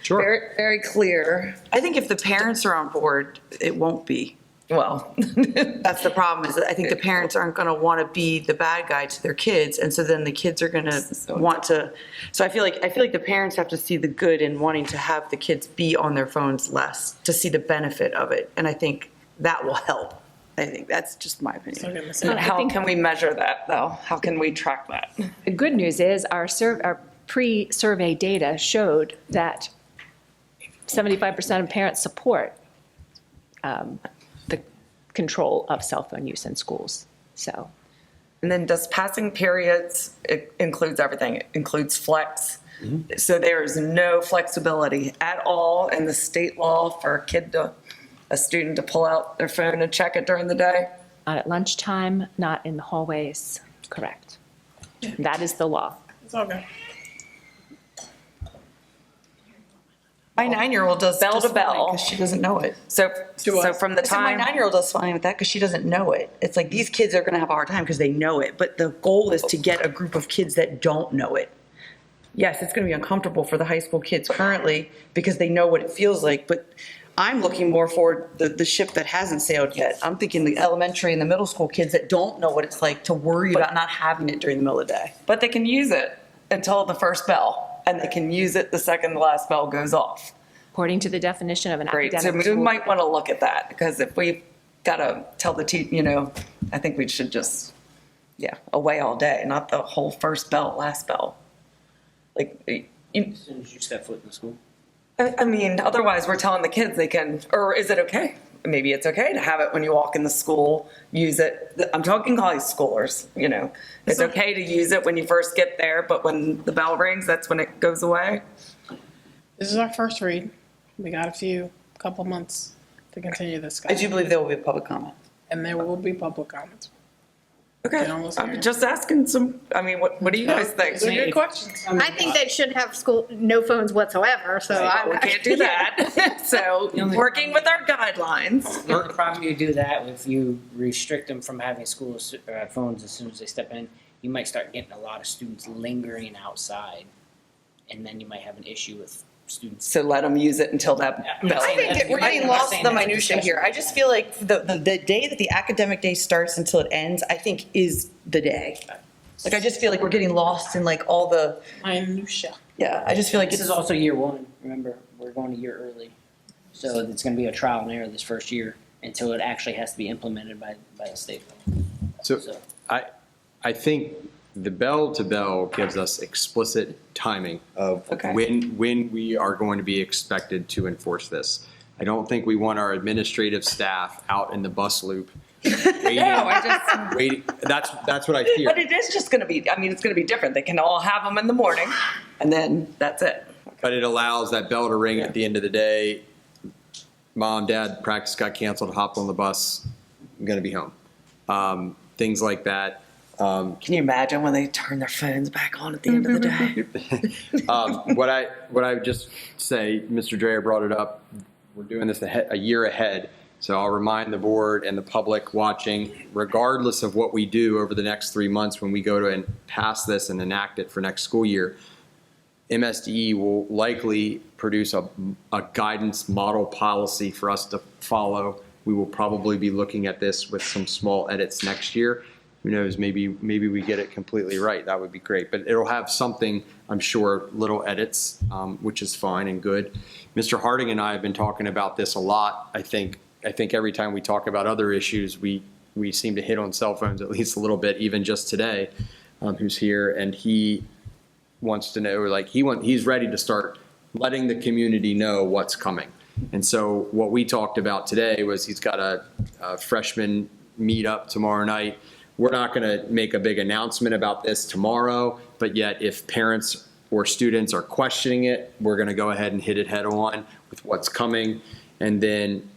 very, very clear. I think if the parents are on board, it won't be. Well, that's the problem, is that I think the parents aren't going to want to be the bad guy to their kids, and so then the kids are going to want to. So I feel like the parents have to see the good in wanting to have the kids be on their phones less, to see the benefit of it, and I think that will help. I think that's just my opinion. How can we measure that, though? How can we track that? The good news is our pre-survey data showed that 75% of parents support the control of cell phone use in schools. So, and then does passing periods, it includes everything. It includes flex. So there is no flexibility at all in the state law for a student to pull out their phone and check it during the day? Not at lunchtime, not in the hallways, correct. That is the law. It's all good. My 9-year-old does Bell just to bell. because she doesn't know it. So from the I said my time. 9-year-old does fine with that because she doesn't know it. It's like these kids are going to have a hard time because they know it, but the goal is to get a group of kids that don't know it. Yes, it's going to be uncomfortable for the high school kids currently because they know what it feels like, but I'm looking more for the ship that hasn't sailed yet. I'm thinking the elementary and the middle school kids that don't know what it's like to worry about not having it during the middle of the day. But they can use it until the first bell, and they can use it the second the last bell goes off. According to the definition of an Great, so academic we school. might want to look at that, because if we've got to tell the I think we should just, away all day, not the whole first bell, last bell. Like, As soon as you step foot in the school. I mean, otherwise we're telling the kids they can, or is it okay? Maybe it's okay to have it when you walk in the school, use it. I'm talking high schoolers, It's okay to use it when you first get there, but when the bell rings, that's when it goes away. This is our first read. We got a couple months to continue this. I do believe there will be a public comment. And there will be public comments. Okay, I'm just asking what do you guys think? These are good questions. I think they should have no phones whatsoever, so We can't do that. So, working with our guidelines. The only problem you do that, if you restrict them from having phones as soon as they step in, you might start getting a lot of students lingering outside, and then you might have an issue with students. So let them use it until that bell. I think that we're getting lost in the minutia here. I just feel like the day that the academic day starts until it ends, I think is the day. Like, I just feel like we're getting lost in like all the minutia. Yeah, I just feel like This is also year one. Remember, we're going a year early. So it's going to be a trial and error this first year until it actually has to be implemented by the state. So I think the bell to bell gives us explicit timing of when we are going to be expected to enforce this. I don't think we want our administrative staff out in the bus loop waiting. That's what I fear. But it is just going to be, it's going to be different. They can all have them in the morning, and then that's it. But it allows that bell to ring at the end of the day. Mom, Dad, practice got canceled, hop on the bus, I'm going to be home. Things like that. Can you imagine when they turn their phones back on at the end of the day? What I would just say, Mr. Dreyer brought it up, we're doing this a year ahead. So I'll remind the board and the public watching, regardless of what we do over the next 3 months when we go to and pass this and enact it for next school year, MSDE will likely produce a guidance model policy for us to follow. We will probably be looking at this with some small edits next year. Who knows, maybe we get it completely right. That would be great. But it'll have something, I'm sure, little edits, which is fine and good. Mr. Harding and I have been talking about this a lot. I think every time we talk about other issues, we seem to hit on cell phones at least a little bit, even just today, who's here. And he wants to know, he's ready to start letting the community know what's coming. And so what we talked about today was he's got a freshman meetup tomorrow night we're not going to make a big announcement about this tomorrow, but yet if parents or students are questioning it, we're going to go ahead and hit it head on with what's coming. And then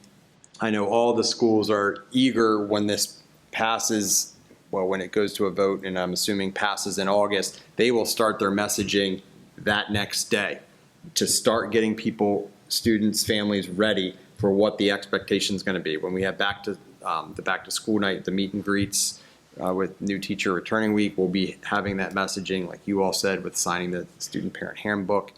I know all the schools are eager when this passes, well, when it goes to a vote, and I'm assuming passes in August, they will start their messaging that next day to start getting people, students, families ready for what the expectation is going to be. When we have the back to school night, the meet and greets with new teacher returning week, we'll be having that messaging, like you all said, with signing the student parent handbook.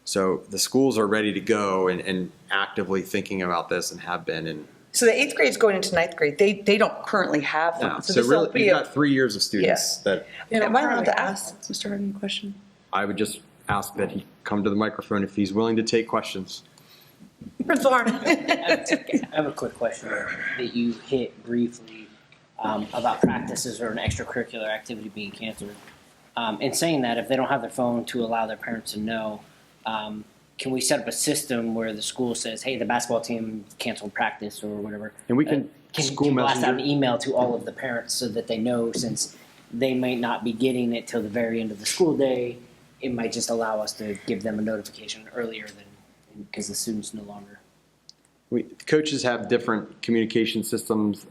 So the schools are ready to go and actively thinking about this and have been. And So the 8th grade's going into 9th grade. They don't currently have them. so this really, will be you've got 3 years of students that Am I allowed to ask Mr. Harding a question? I would just ask that he come to the microphone if he's willing to take questions. Principal Harding. I have a quick question that you hit briefly about practices or an extracurricular activity being canceled. In saying that, if they don't have their phone to allow their parents to know, can we set up a system where the school says, hey, the basketball team canceled practice or whatever? And we can school blast out an messenger. email to all of the parents so that they know, since they might not be getting it till the very end of the school day, it might just allow us to give them a notification earlier than, because the student's no longer. Coaches have different communication systems.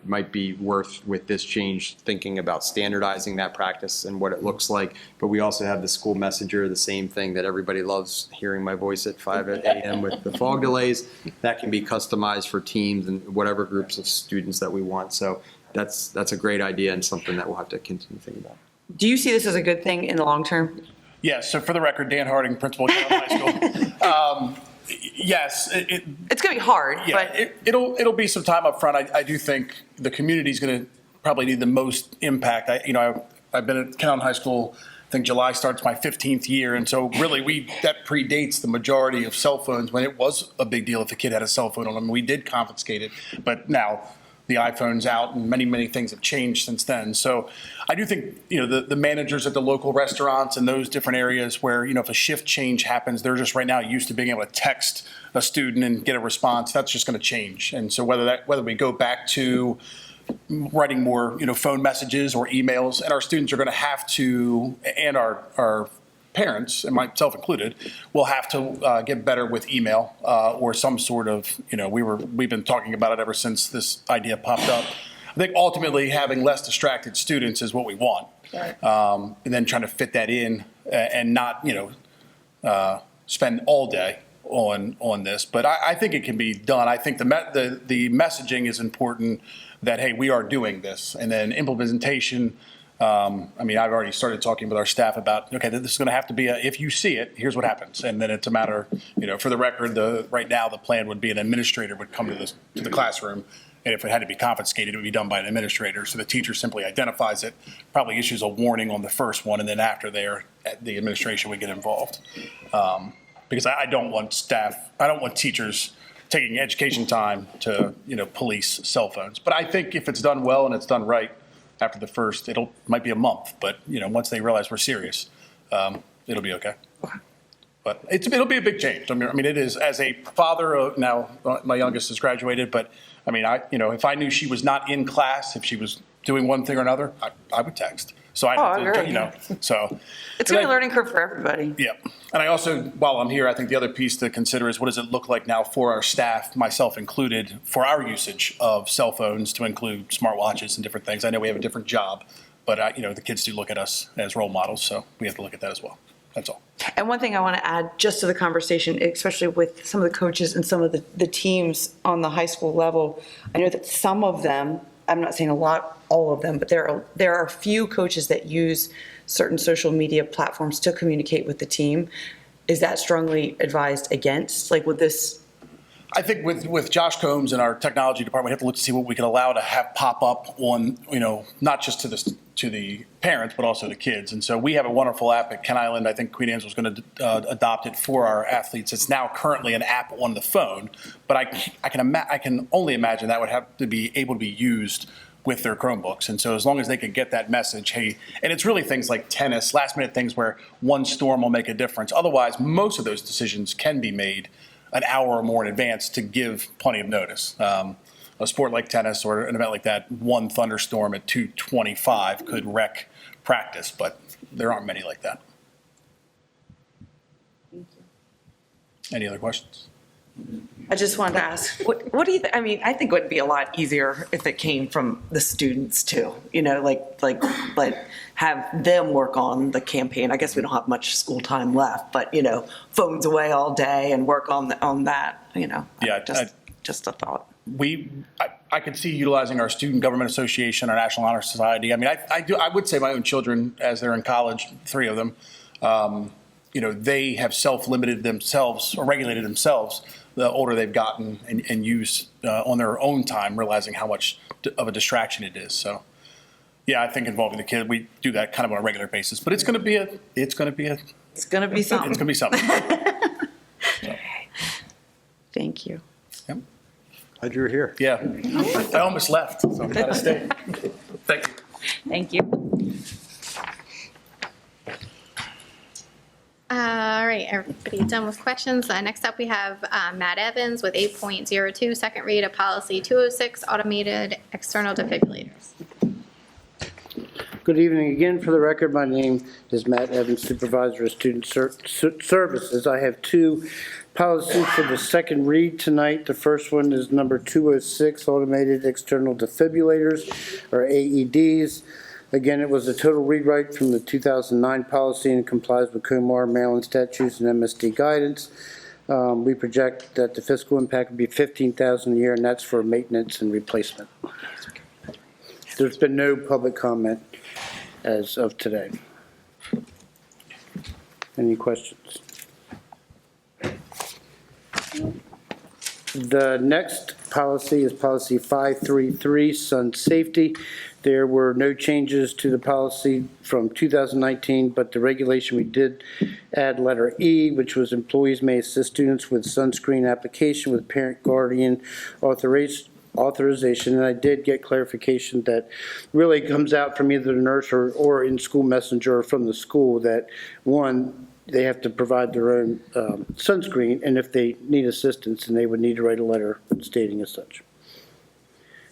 Might be worth, with this change, thinking about standardizing that practice and what it looks like. But we also have the school messenger, the same thing that everybody loves hearing my voice at 5 a.m. with the fog delays. That can be customized for teams and whatever groups of students that we want. So that's a great idea and something that we'll have to continue thinking about. Do you see this as a good thing in the long term? Yes, so for the record, Dan Harding, principal at Caroline High School. Yes. It's going to be hard. Yeah, but it'll be some time up front. I do think the community's going to probably need the most impact. I've been at Caroline High School, I think July starts my 15th year, and so really that predates the majority of cell phones when it was a big deal if a kid had a cell phone on them. We did confiscate it, but now the iPhone's out and many things have changed since then. So I do think, the managers at the local restaurants and those different areas where, if a shift change happens, they're just right now used to being able to text a student and get a response. That's just going to change. And so whether we go back to writing more, phone messages or emails, and our students are going to have to, and our parents, and myself included, will have to get better with email or some sort of, we've been talking about it ever since this idea popped up. I think ultimately having less distracted students is what we want. Right. And then trying to fit that in and not, spend all day on this. But I think it can be done. I think the messaging is important that, hey, we are doing this. And then implementation, I've already started talking with our staff about, okay, this is going to have to be if you see it, here's what happens. And then it's a matter, for the record, right now the plan would be an administrator would come to the classroom, and if it had to be confiscated, it would be done by an administrator. So the teacher simply identifies it, probably issues a warning on the first one, and then after the administration would get involved. Because I don't want teachers taking education time to, police cell phones. But I think if it's done well and it's done right, after the first, might be a month, but once they realize we're serious, it'll be okay. But it'll be a big change. It is, as a father of, now my youngest has graduated, but if I knew she was not in class, if she was doing one thing or another, I would text. So so it's going to be a learning curve for everybody. Yeah. And I also, while I'm here, I think the other piece to consider is what does it look like now for our staff, myself included, for our usage of cell phones to include smartwatches and different things. I know we have a different job, but the kids do look at us as role models, so we have to look at that as well. That's all. And one thing I want to add just to the conversation, especially with some of the coaches and some of the teams on the high school level, I know that some of them, I'm not saying all of them, but there are a few coaches that use certain social media platforms to communicate with the team. Is that strongly advised against? Would this? I think with Josh Combs and our technology department, we have to look to see what we can allow to have pop up on, not just to the parents, but also the kids. And so we have a wonderful app at Ken Island. I think Queen Anne's was going to adopt it for our athletes. It's now currently an app on the phone, but I can only imagine that would have to be able to be used with their Chromebooks. And so as long as they can get that message, hey, and it's really things like tennis, last minute things where one storm will make a difference. Otherwise, most of those decisions can be made an hour or more in advance to give plenty of notice. a sport like tennis or an event like that, one thunderstorm at 2:25 could wreck practice, but there aren't many like that. Any other questions? I just wanted to ask, what do you, I mean, I think it would be a lot easier if it came from the students too, you know, like have them work on the campaign. I guess we don't have much school time left, but, you know, phones away all day and work on that, you know. Yeah, just a thought. I could see utilizing our Student Government Association, our National Honor Society. I mean, I would say my own children, as they're in college, 3 of them, you know, they have self-limited themselves or regulated themselves the older they've gotten and use on their own time, realizing how much of a distraction it is. So, yeah, I think involving the kid, we do that kind of on a regular basis. But it's going to be something. It's going to be something. So. Thank you. Yep. Glad you were here. Yeah, I almost left, so I'm glad I stayed. Thank you. Thank you. All right, everybody done with questions? Next up, we have Matt Evans with 8.02, second read of policy 206, automated external defibrillators. Good evening again. For the record, my name is Matt Evans, Supervisor of Student Services. I have 2 policies for the second read tonight. The first one is number 206, automated external defibrillators, or AEDs. Again, it was a total rewrite from the 2009 policy and complies with Comar, Maryland statutes, and MSD guidance. We project that the fiscal impact would be $15,000 a year, and that's for maintenance and replacement. There's been no public comment as of today. Any questions? The next policy is policy 533, Sun Safety. There were no changes to the policy from 2019, but the regulation we did add letter E, which was employees may assist students with sunscreen application with parent guardian authorization. And I did get clarification that really comes out from either the nurse or in school messenger or from the school that, one, they have to provide their own sunscreen, and if they need assistance, then they would need to write a letter stating as such.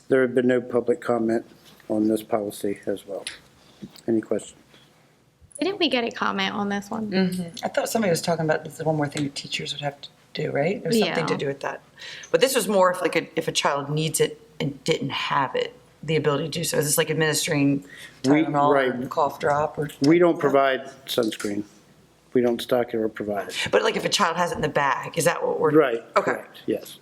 There have been no public comment on this policy as well. Any questions? Didn't we get a comment on this one? I thought somebody was talking about this is one more thing teachers would have to do, right? There's something to do with that. But this was more if a child needs it and didn't have it, the ability to do so. Is this like administering Tylenol or cough drop? Or we don't provide sunscreen. We don't stock it or provide it. But like if a child has it in the bag, is that what we're? Right. Okay. Correct, yes.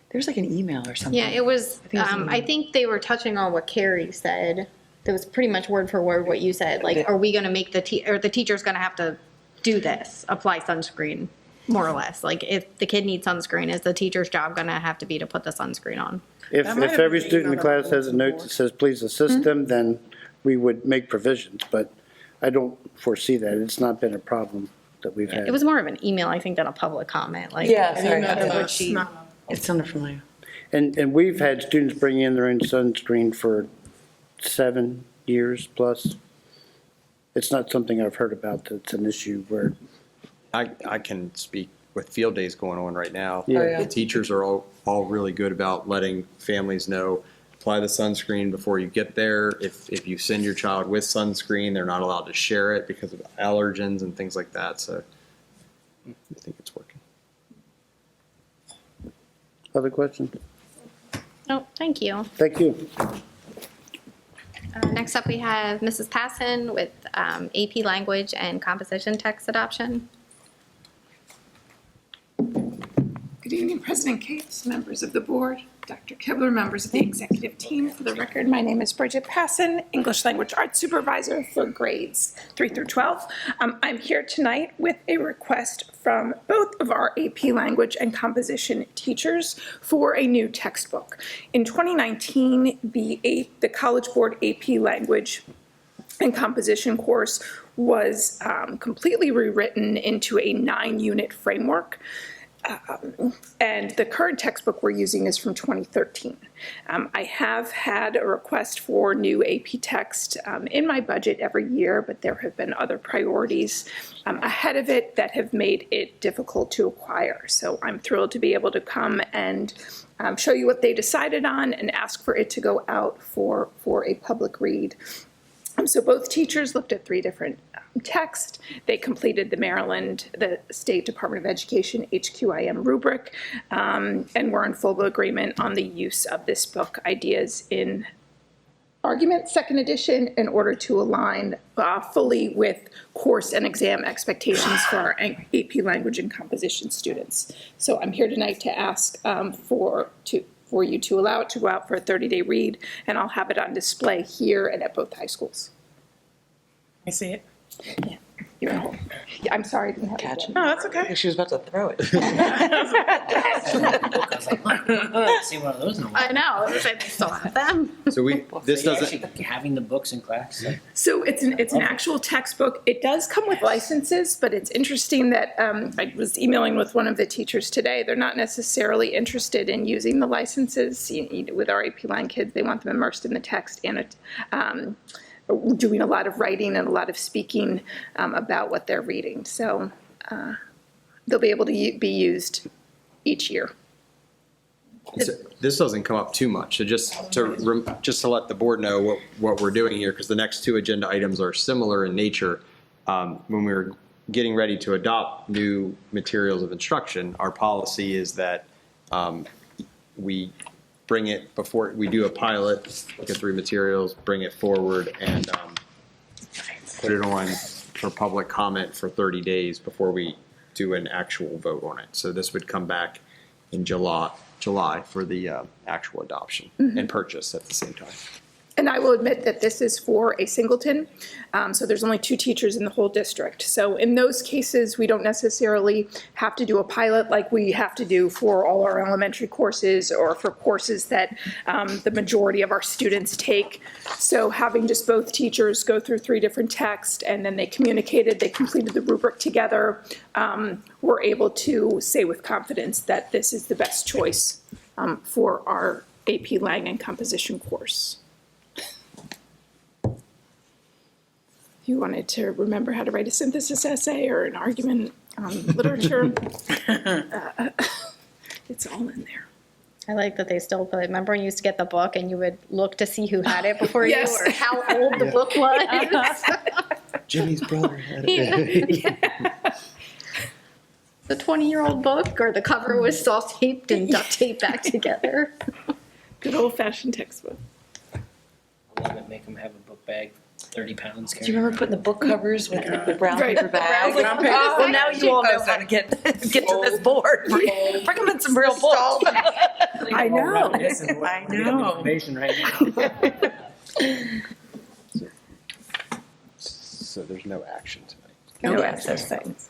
There's like an email or something. Yeah, it was, I think they were touching on what Carrie said. That was pretty much word for word what you said. Like, are we going to make the teacher's going to have to do this, apply sunscreen, more or less? Like, if the kid needs sunscreen, is the teacher's job going to have to be to put the sunscreen on? If every student in the class has a note that says, please assist them, then we would make provisions, but I don't foresee that. It's not been a problem that we've had. It was more of an email, I think, than a public comment. Like, Yeah, sorry. sorry. It sounded familiar. And we've had students bring in their own sunscreen for 7 years plus. It's not something I've heard about that's an issue where. I can speak with field days going on right now. Yeah. Oh, yeah. The teachers are all really good about letting families know, apply the sunscreen before you get there. If you send your child with sunscreen, they're not allowed to share it because of allergens and things like that. So I think it's working. Other questions? No, thank you. Thank you. Next up, we have Mrs. Passon with AP Language and Composition Text Adoption. Good evening, President Capes, members of the board, Dr. Kibler, members of the executive team. For the record, my name is Bridget Passon, English Language Arts Supervisor for grades 3 through 12. I'm here tonight with a request from both of our AP Language and Composition teachers for a new textbook. In 2019, the College Board AP Language and Composition course was completely rewritten into a 9-unit framework. And the current textbook we're using is from 2013. I have had a request for new AP text in my budget every year, but there have been other priorities ahead of it that have made it difficult to acquire. So I'm thrilled to be able to come and show you what they decided on and ask for it to go out for a public read. So both teachers looked at 3 different texts. They completed the State Department of Education HQIM rubric, and we're in full agreement on the use of this book, Ideas in Argument, 2nd edition, in order to align fully with course and exam expectations for our AP Language and Composition students. So I'm here tonight to ask for you to allow it to go out for a 30-day read, and I'll have it on display here and at both high schools. I see it. Yeah, you're at home. Yeah, I'm sorry I didn't have Catch it. No, that's okay. She was about to throw it. See one of those in a while. I know, I still have them. So this So you're doesn't, actually having the books in class? So it's an actual textbook. It does come with licenses, but it's interesting that I was emailing with one of the teachers today. They're not necessarily interested in using the licenses. With our AP Line kids, they want them immersed in the text and doing a lot of writing and a lot of speaking about what they're reading. So they'll be able to be used each year. this doesn't come up too much. So just to let the board know what we're doing here, because the next 2 agenda items are similar in nature. When we were getting ready to adopt new materials of instruction, our policy is that we bring it before we do a pilot, look at 3 materials, bring it forward, and put it on for public comment for 30 days before we do an actual vote on it. So this would come back in July for the actual adoption and purchase at the same time. And I will admit that this is for a singleton, so there's only 2 teachers in the whole district. So in those cases, we don't necessarily have to do a pilot like we have to do for all our elementary courses or for courses that the majority of our students take. So having just both teachers go through 3 different texts and then they completed the rubric together, we're able to say with confidence that this is the best choice for our AP Lang and Composition course. You wanted to remember how to write a synthesis essay or an argument on literature, it's all in there. I like that they still put, remember when you used to get the book and you would look to see who had it before Yes. you, or how old the book was? Jimmy's brother had it. Yeah. The 20-year-old book, or the cover was self-taped and duct taped back together. Good old-fashioned textbook. I love it, make them have a book bag, 30 pounds. Do you remember putting the book covers with the brown Right. paper bags? Brown paper bag. Well, now you all know how to get to this board. Bring them in some real books. I know. I know. Information right now. So there's no action tonight. No access things.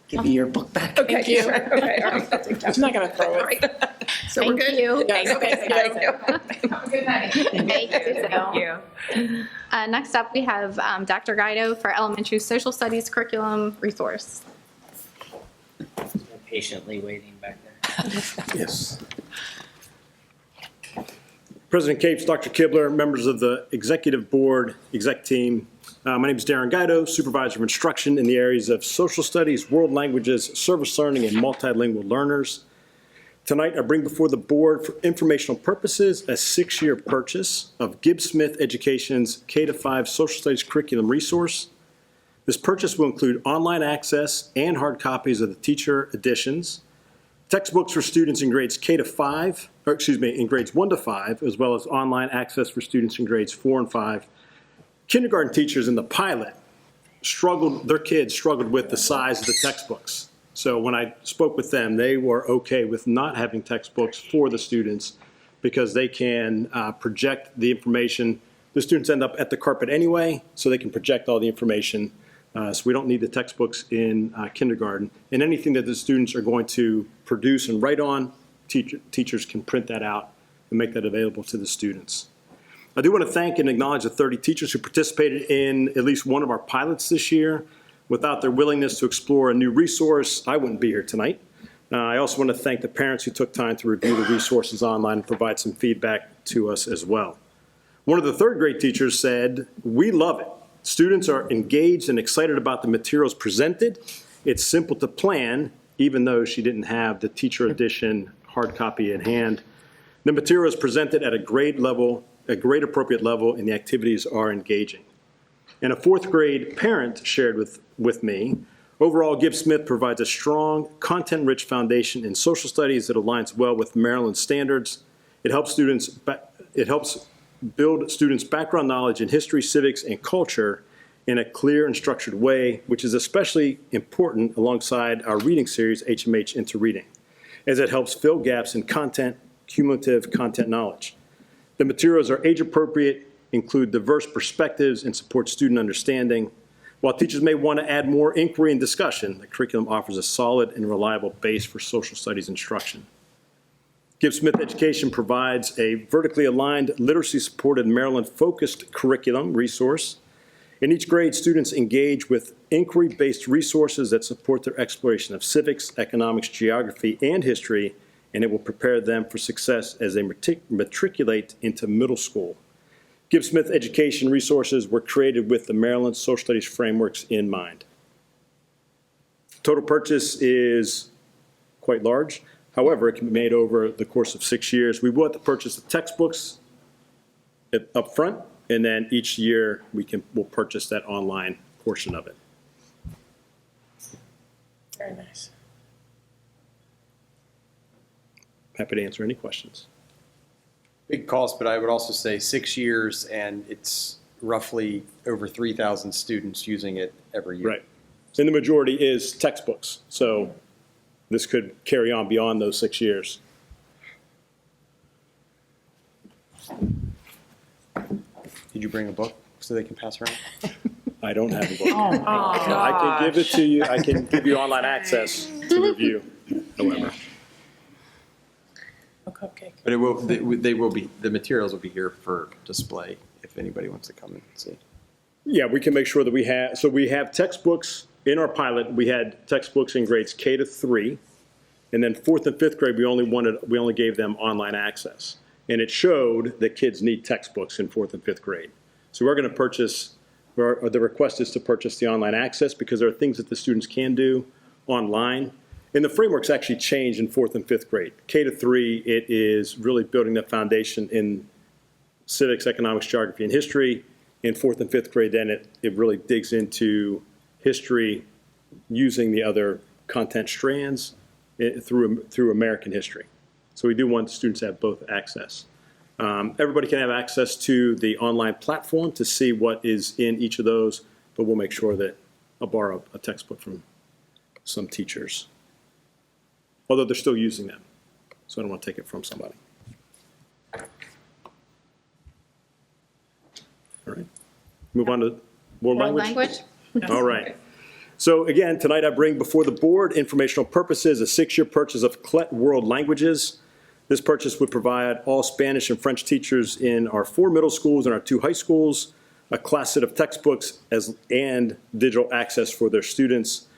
Give me your book back. Okay. Thank you. Okay, all right. I'm not gonna throw it. Right. So we're Thank good? you. Yes, okay, thank you. Have a good night. Thank you. Next up, we have Dr. Guido for Elementary Social Studies Curriculum Resource. Patiently waiting back there. Yes. President Capes, Dr. Kibler, members of the executive board, exec team. My name is Darren Guido, supervisor of instruction in the areas of social studies, world languages, service learning, and multilingual learners. Tonight, I bring before the board for informational purposes a 6-year purchase of Gibbs Smith Education's K-5 social studies curriculum resource. This purchase will include online access and hard copies of the teacher editions, textbooks for students in grades K-5, in grades 1 to 5, as well as online access for students in grades 4 and 5. Kindergarten teachers in the pilot their kids struggled with the size of the textbooks. So when I spoke with them, they were okay with not having textbooks for the students because they can project the information. The students end up at the carpet anyway, so they can project all the information. So we don't need the textbooks in kindergarten. And anything that the students are going to produce and write on, teachers can print that out and make that available to the students. I do want to thank and acknowledge the 30 teachers who participated in at least one of our pilots this year. Without their willingness to explore a new resource, I wouldn't be here tonight. I also want to thank the parents who took time to review the resources online and provide some feedback to us as well. One of the third grade teachers said, "We love it. Students are engaged and excited about the materials presented. It's simple to plan," even though she didn't have the teacher edition hard copy in hand. The materials presented at a grade appropriate level, and the activities are engaging. And a fourth grade parent shared with me, overall, Gibbs Smith provides a strong, content-rich foundation in social studies that aligns well with Maryland standards. It helps build students' background knowledge in history, civics, and culture in a clear and structured way, which is especially important alongside our reading series, HMH Into Reading, as it helps fill gaps in content, cumulative content knowledge. The materials are age-appropriate, include diverse perspectives, and support student understanding. While teachers may want to add more inquiry and discussion, the curriculum offers a solid and reliable base for social studies instruction. Gibbs Smith Education provides a vertically aligned, literacy-supported, Maryland-focused curriculum resource. In each grade, students engage with inquiry-based resources that support their exploration of civics, economics, geography, and history, and it will prepare them for success as they matriculate into middle school. Gibbs Smith Education resources were created with the Maryland Social Studies frameworks in mind. Total purchase is quite large. However, it can be made over the course of 6 years. We will have to purchase the textbooks up front, and then each year we'll purchase that online portion of it. Very nice. Happy to answer any questions. Big cost, but I would also say 6 years, and it's roughly over 3,000 students using it every year. Right. And the majority is textbooks, so this could carry on beyond those 6 years. Did you bring a book so they can pass around? I don't have a book. Oh, my I can give it to you. I can give you online access to review, however. A cupcake. But it will. They will be. The materials will be here for display if anybody wants to come and see. Yeah, we can make sure that we have. So we have textbooks in our pilot. We had textbooks in grades K to 3, and then 4th and 5th grade we only gave them online access, and it showed that kids need textbooks in 4th and 5th grade. So we're going to purchase. The request is to purchase the online access because there are things that the students can do online. And the frameworks actually changed in 4th and 5th grade. K to 3, it is really building the foundation in civics, economics, geography, and history. In 4th and 5th grade, then it really digs into history using the other content strands through American history. So we do want students to have both access. Everybody can have access to the online platform to see what is in each of those, but we'll make sure that I'll borrow a textbook from some teachers. Although they're still using them, so I don't want to take it from somebody. All right, move on to world language. All right. So again, tonight I bring before the board informational purposes a 6-year purchase of CLET World Languages. This purchase would provide all Spanish and French teachers in our 4 middle schools and our 2 high schools a class set of textbooks and digital access for their students.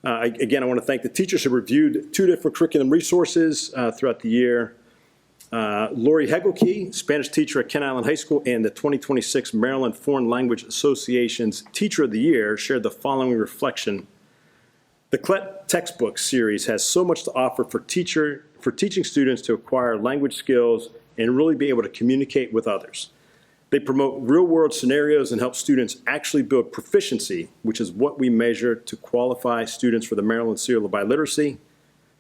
Again, I want to thank the teachers who reviewed 2 different curriculum resources throughout the year. Lori Hegelke, Spanish teacher at Kent Island High School, and the 2026 Maryland Foreign Language Association's Teacher of the Year shared the following reflection. The CLET textbook series has so much to offer for teaching students to acquire language skills and really be able to communicate with others. They promote real-world scenarios and help students actually build proficiency, which is what we measure to qualify students for the Maryland Serial of Biliteracy.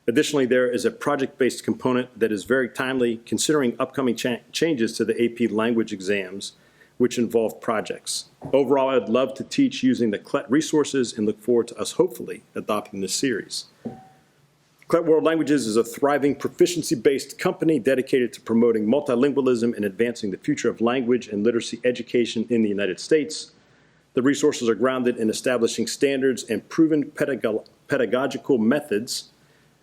Additionally, there is a project-based component that is very timely, considering upcoming changes to the AP language exams, which involve projects. Overall, I'd love to teach using the CLET resources and look forward to us hopefully adopting this series. CLET World Languages is a thriving proficiency-based company dedicated to promoting multilingualism and advancing the future of language and literacy education in the United States. The resources are grounded in establishing standards and proven pedagogical methods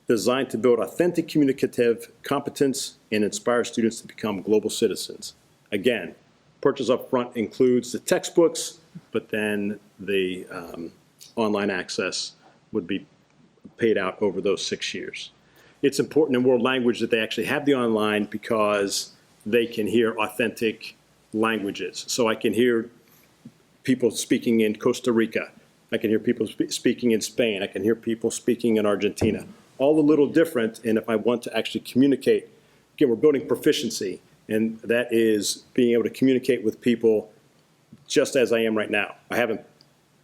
designed to build authentic communicative competence and inspire students to become global citizens. Again, purchase up front includes the textbooks, but then the online access would be paid out over those 6 years. It's important in world language that they actually have the online because they can hear authentic languages. So I can hear people speaking in Costa Rica. I can hear people speaking in Spain. I can hear people speaking in Argentina. All a little different, and if I want to actually communicate, again, we're building proficiency, and that is being able to communicate with people just as I am right now. I haven't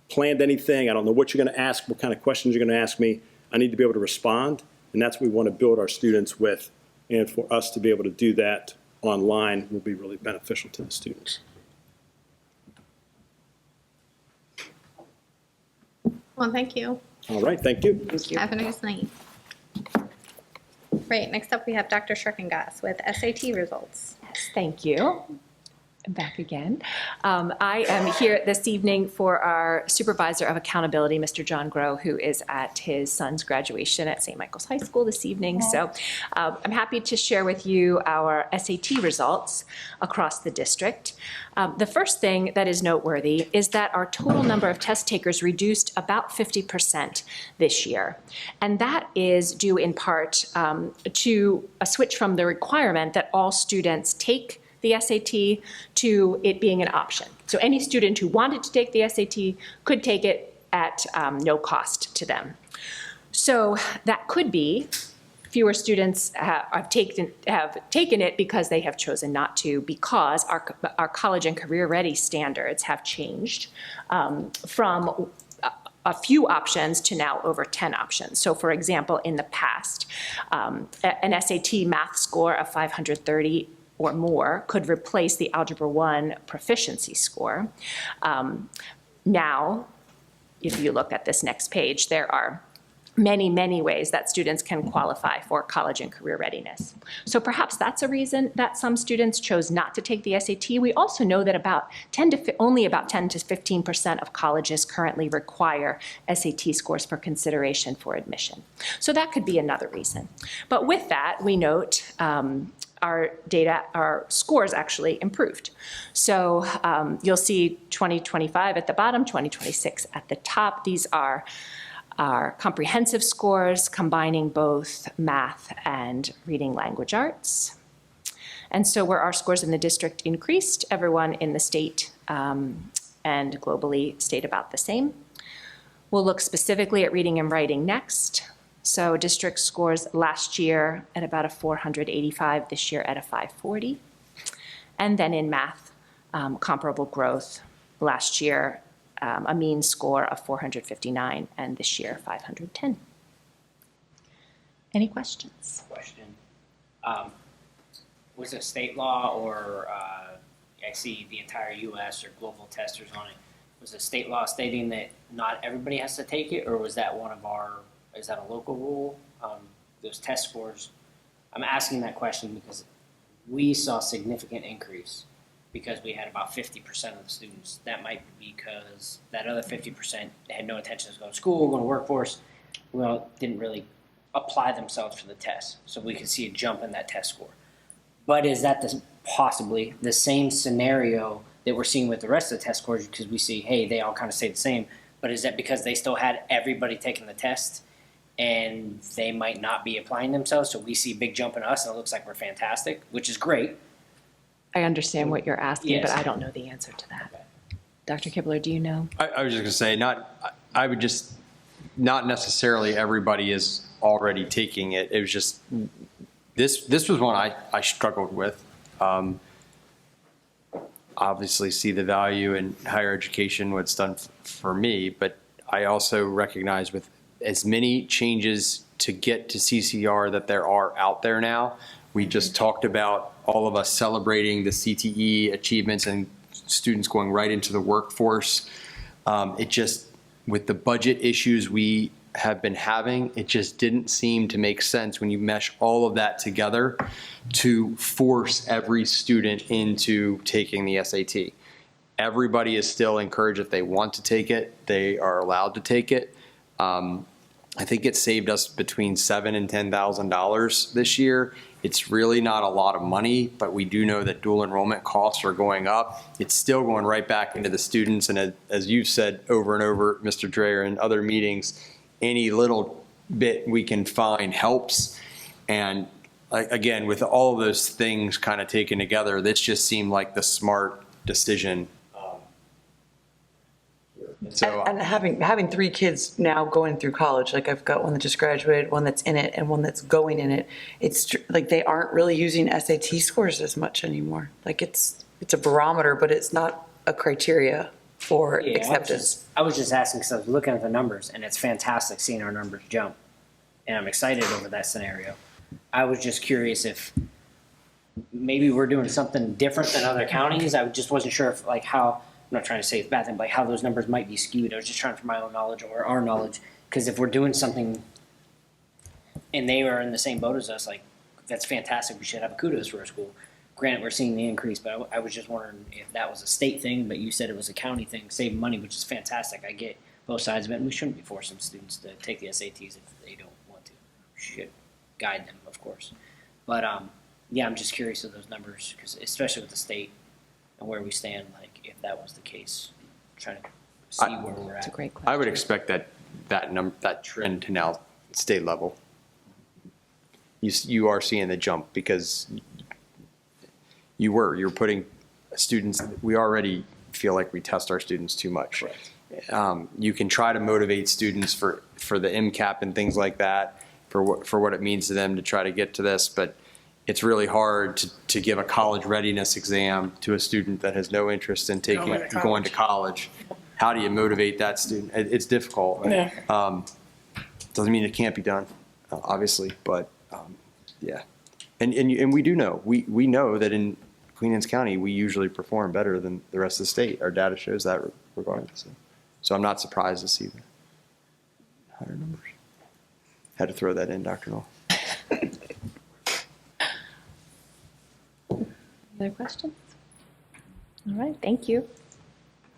planned anything. I don't know what you're going to ask, what kind of questions you're going to ask me. I need to be able to respond, and that's what we want to build our students with. And for us to be able to do that online will be really beneficial to the students. Well, thank you. All right, thank you. Have a nice night. Right, next up we have Dr. Schreckengoss with SAT results. Yes, thank you. I'm back again. I am here this evening for our Supervisor of Accountability, Mr. John Groh, who is at his son's graduation at St. Michael's High School this evening. So I'm happy to share with you our SAT results across the district. The first thing that is noteworthy is that our total number of test takers reduced about 50% this year. And that is due in part to a switch from the requirement that all students take the SAT to it being an option. So any student who wanted to take the SAT could take it at no cost to them. So that could be fewer students have taken it because they have chosen not to, because our college and career ready standards have changed from a few options to now over 10 options. So for example, in the past, an SAT math score of 530 or more could replace the Algebra 1 proficiency score. Now, if you look at this next page, there are many, many ways that students can qualify for college and career readiness. So perhaps that's a reason that some students chose not to take the SAT. We also know that only about 10 to 15% of colleges currently require SAT scores for consideration for admission. So that could be another reason. But with that, we note our scores actually improved. So you'll see 2025 at the bottom, 2026 at the top. These are our comprehensive scores combining both math and reading language arts. And so where our scores in the district increased, everyone in the state and globally stayed about the same. We'll look specifically at reading and writing next. So district scores last year at about a 485, this year at a 540. And then in math, comparable growth. Last year, a mean score of 459, and this year 510. Any questions? Question. Was it state law or I see the entire U.S. or global testers on it? Was it state law stating that not everybody has to take it, or was that is that a local rule? Those test scores. I'm asking that question because we saw a significant increase because we had about 50% of the students. That might be because that other 50% had no intention of going to school, going to workforce, didn't really apply themselves for the test. So we could see a jump in that test score. But is that possibly the same scenario that we're seeing with the rest of the test scores? Because we see, hey, they all kind of stay the same. But is that because they still had everybody taking the test and they might not be applying themselves? So we see a big jump in us and it looks like we're fantastic, which is great. I understand what you're asking, Yes. but I don't know the answer to that. Dr. Kibler, do you know? I was just going to say, not necessarily everybody is already taking it. It was just, this was one I struggled with. Obviously see the value in higher education, what's done for me, but I also recognize with as many changes to get to CCR that there are out there now. We just talked about all of us celebrating the CTE achievements and students going right into the workforce. It just, with the budget issues we have been having, it just didn't seem to make sense when you mesh all of that together to force every student into taking the SAT. Everybody is still encouraged, if they want to take it, they are allowed to take it. I think it saved us between $7,000 and $10,000 this year, It's really not a lot of money, but we do know that dual enrollment costs are going up. It's still going right back into the students. And as you've said over and over, Mr. Dreyer, in other meetings, any little bit we can find helps. And again, with all of those things kind of taken together, this just seemed like the smart decision. So, And having 3 kids now going through college, like I've got one that just graduated, one that's in it, and one that's going in it. It's like they aren't really using SAT scores as much anymore. Like it's a barometer, but it's not a criteria for acceptance. I was just asking because I was looking at the numbers, and it's fantastic seeing our numbers jump, and I'm excited over that scenario. I was just curious if maybe we're doing something different than other counties. I just wasn't sure if how. I'm not trying to say it's a bad thing, but how those numbers might be skewed. I was just trying for my own knowledge or our knowledge, because if we're doing something and they are in the same boat as us, that's fantastic. We should have a kudos for our school. Granted, we're seeing the increase, but I was just wondering if that was a state thing, but you said it was a county thing, saving money, which is fantastic. I get both sides of it, and we shouldn't be forcing students to take the SATs if they don't want to. We should guide them, of course. But yeah, I'm just curious of those numbers, because especially with the state and where we stand, if that was the case, trying to see where we're at. That's a great question. I would expect that trend to now stay level. You are seeing the jump because you're putting students. We already feel like we test our students too much. Right. You can try to motivate students for the MCAP and things like that, for what it means to them to try to get to this, but it's really hard to give a college readiness exam to a student that has no interest in going to college. How do you motivate that student? It's difficult. Yeah. Doesn't mean it can't be done, obviously, but yeah. And we do know, we know that in Queen Anne's County, we usually perform better than the rest of the state. Our data shows that regardless. So I'm not surprised to see the higher numbers. Had to throw that in, Dr. Knoll. Other questions? All right, thank you.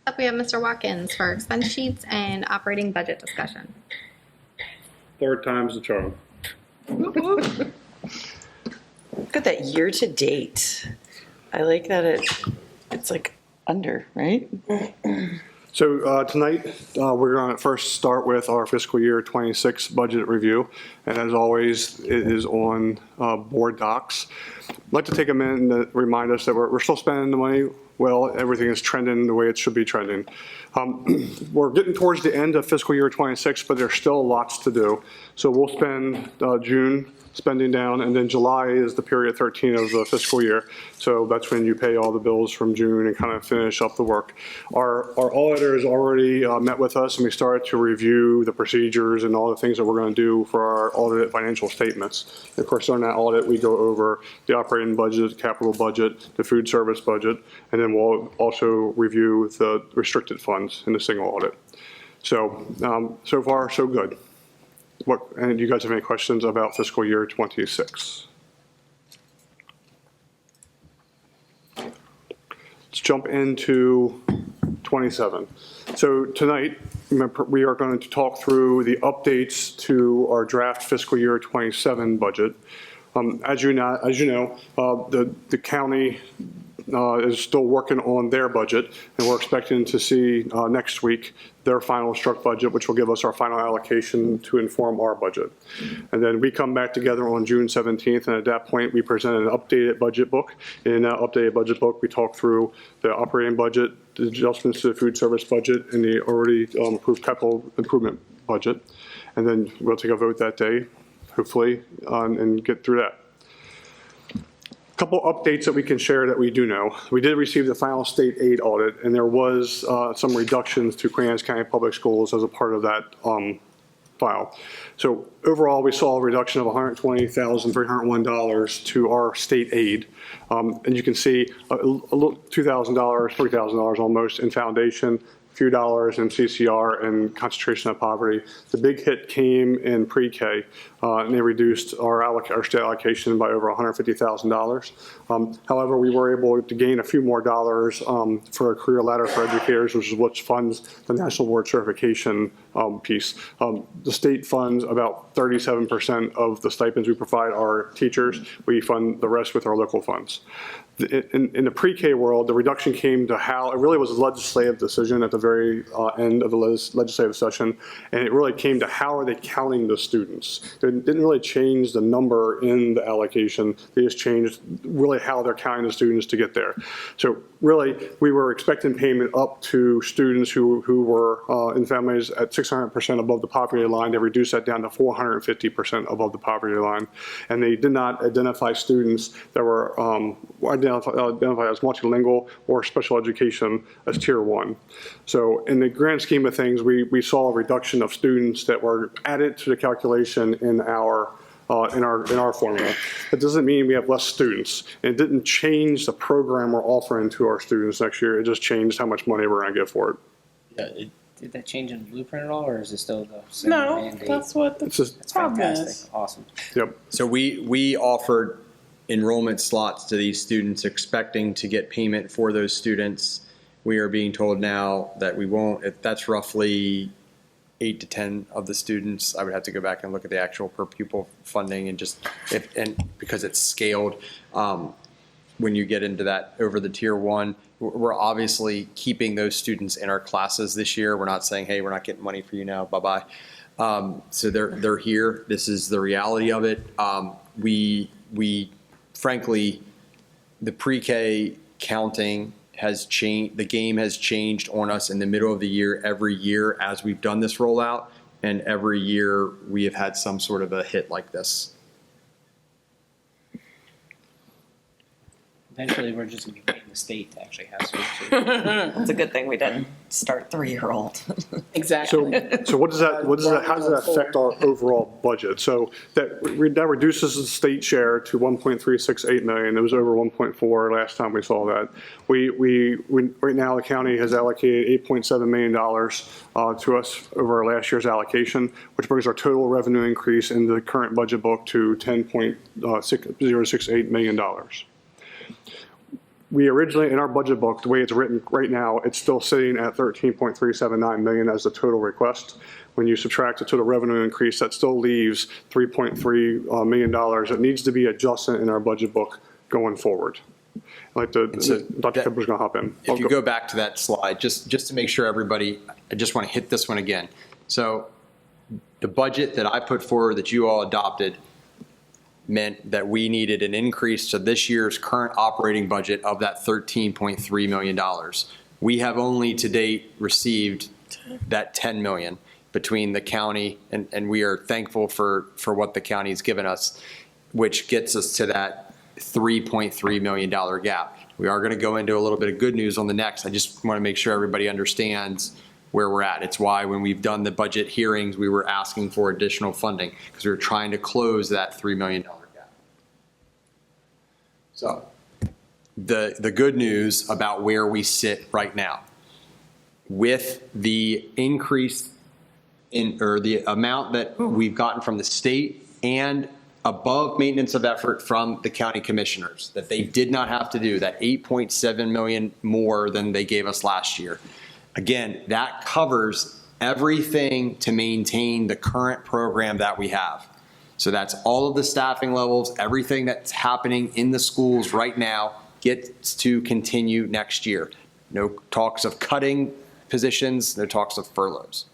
Up we have Mr. Watkins for expense sheets and operating budget discussion. Third time's the charm. Look at that year to date. I like that it's under, right? So tonight, we're going to first start with our fiscal year 26 budget review. And as always, it is on board docs. I'd like to take a minute and remind us that we're still spending the money well. Everything is trending the way it should be trending. We're getting towards the end of fiscal year 26, but there's still lots to do. So we'll spend June spending down, and then July is the period 13 of the fiscal year. So that's when you pay all the bills from June and kind of finish up the work. Our auditors already met with us, and we started to review the procedures and all the things that we're going to do for our audited financial statements. Of course, on that audit, we go over the operating budget, the capital budget, the food service budget, and then we'll also review the restricted funds in the single audit. So, so far, so good. And do you guys have any questions about fiscal year 26? Let's jump into 27. So tonight, we are going to talk through the updates to our draft fiscal year 27 budget. As you know, the county is still working on their budget, and we're expecting to see next week their final struck budget, which will give us our final allocation to inform our budget. And then we come back together on June 17th, and at that point, we present an updated budget book. In that updated budget book, we talk through the operating budget, the adjustments to the food service budget, and the already approved capital improvement budget. And then we'll take a vote that day, hopefully, and get through that. Couple updates that we can share that we do know. We did receive the final state aid audit, and there was some reductions to Queen Anne's County Public Schools as a part of that file. So overall, we saw a reduction of $120,301 to our state aid. And you can see a little $2,000, $3,000 almost in foundation, few dollars in CCR and concentration of poverty. The big hit came in pre-K, and they reduced our state allocation by over $150,000. However, we were able to gain a few more dollars for a career ladder for educators, which is what funds the National Board Certification piece. The state funds about 37% of the stipends we provide our teachers. We fund the rest with our local funds. In the pre-K world, the reduction came to how, it really was a legislative decision at the very end of the legislative session, and it really came to how are they counting the students. They didn't really change the number in the allocation, they just changed really how they're counting the students to get there. So really, we were expecting payment up to students who were in families at 600% above the poverty line. They reduced that down to 450% above the poverty line. And they did not identify students that were identified as multilingual or special education as tier 1. So in the grand scheme of things, we saw a reduction of students that were added to the calculation in our formula. That doesn't mean we have less students. It didn't change the program we're offering to our students next year. It just changed how much money we're going to get for it. Yeah, did that change in the blueprint at all, or is it still the same No, mandate? that's what the problem Fantastic. is. Awesome. Yep. So we offered enrollment slots to these students expecting to get payment for those students. We are being told now that we won't. That's roughly 8 to 10 of the students. I would have to go back and look at the actual per pupil funding and because it's scaled, when you get into that over the tier 1, we're obviously keeping those students in our classes this year. We're not saying, hey, we're not getting money for you now, bye-bye. So they're here. This is the reality of it. We frankly, the pre-K counting has changed. The game has changed on us in the middle of the year every year as we've done this rollout, and every year we have had some sort of a hit like this. Eventually, we're just going to be getting the state to actually have schools too. It's a good thing we didn't start 3-year-old. Exactly. So how does that affect our overall budget? So that reduces the state share to 1.368 million. It was over 1.4 last time we saw that. Right now the county has allocated $8.7 million to us over our last year's allocation, which brings our total revenue increase in the current budget book to $10.068 million. We originally, in our budget book, the way it's written right now, it's still sitting at 13.379 million as the total request. When you subtract the total revenue increase, that still leaves $3.3 million that needs to be adjusted in our budget book going forward. Dr. Kibler's going to hop in. If you go back to that slide, just to make sure everybody, I just want to hit this one again. So the budget that I put forward that you all adopted meant that we needed an increase to this year's current operating budget of that $13.3 million. We have only to date received that $10 million between the county, and we are thankful for what the county's given us, which gets us to that $3.3 million gap. We are going to go into a little bit of good news on the next. I just want to make sure everybody understands where we're at. It's why when we've done the budget hearings, we were asking for additional funding because we were trying to close that $3 million gap. So the good news about where we sit right now, with the increase or the amount that we've gotten from the state and above maintenance of effort from the county commissioners, that they did not have to do, that 8.7 million more than they gave us last year. Again, that covers everything to maintain the current program that we have. So that's all of the staffing levels, everything that's happening in the schools right now gets to continue next year. No talks of cutting positions, no talks of furloughs.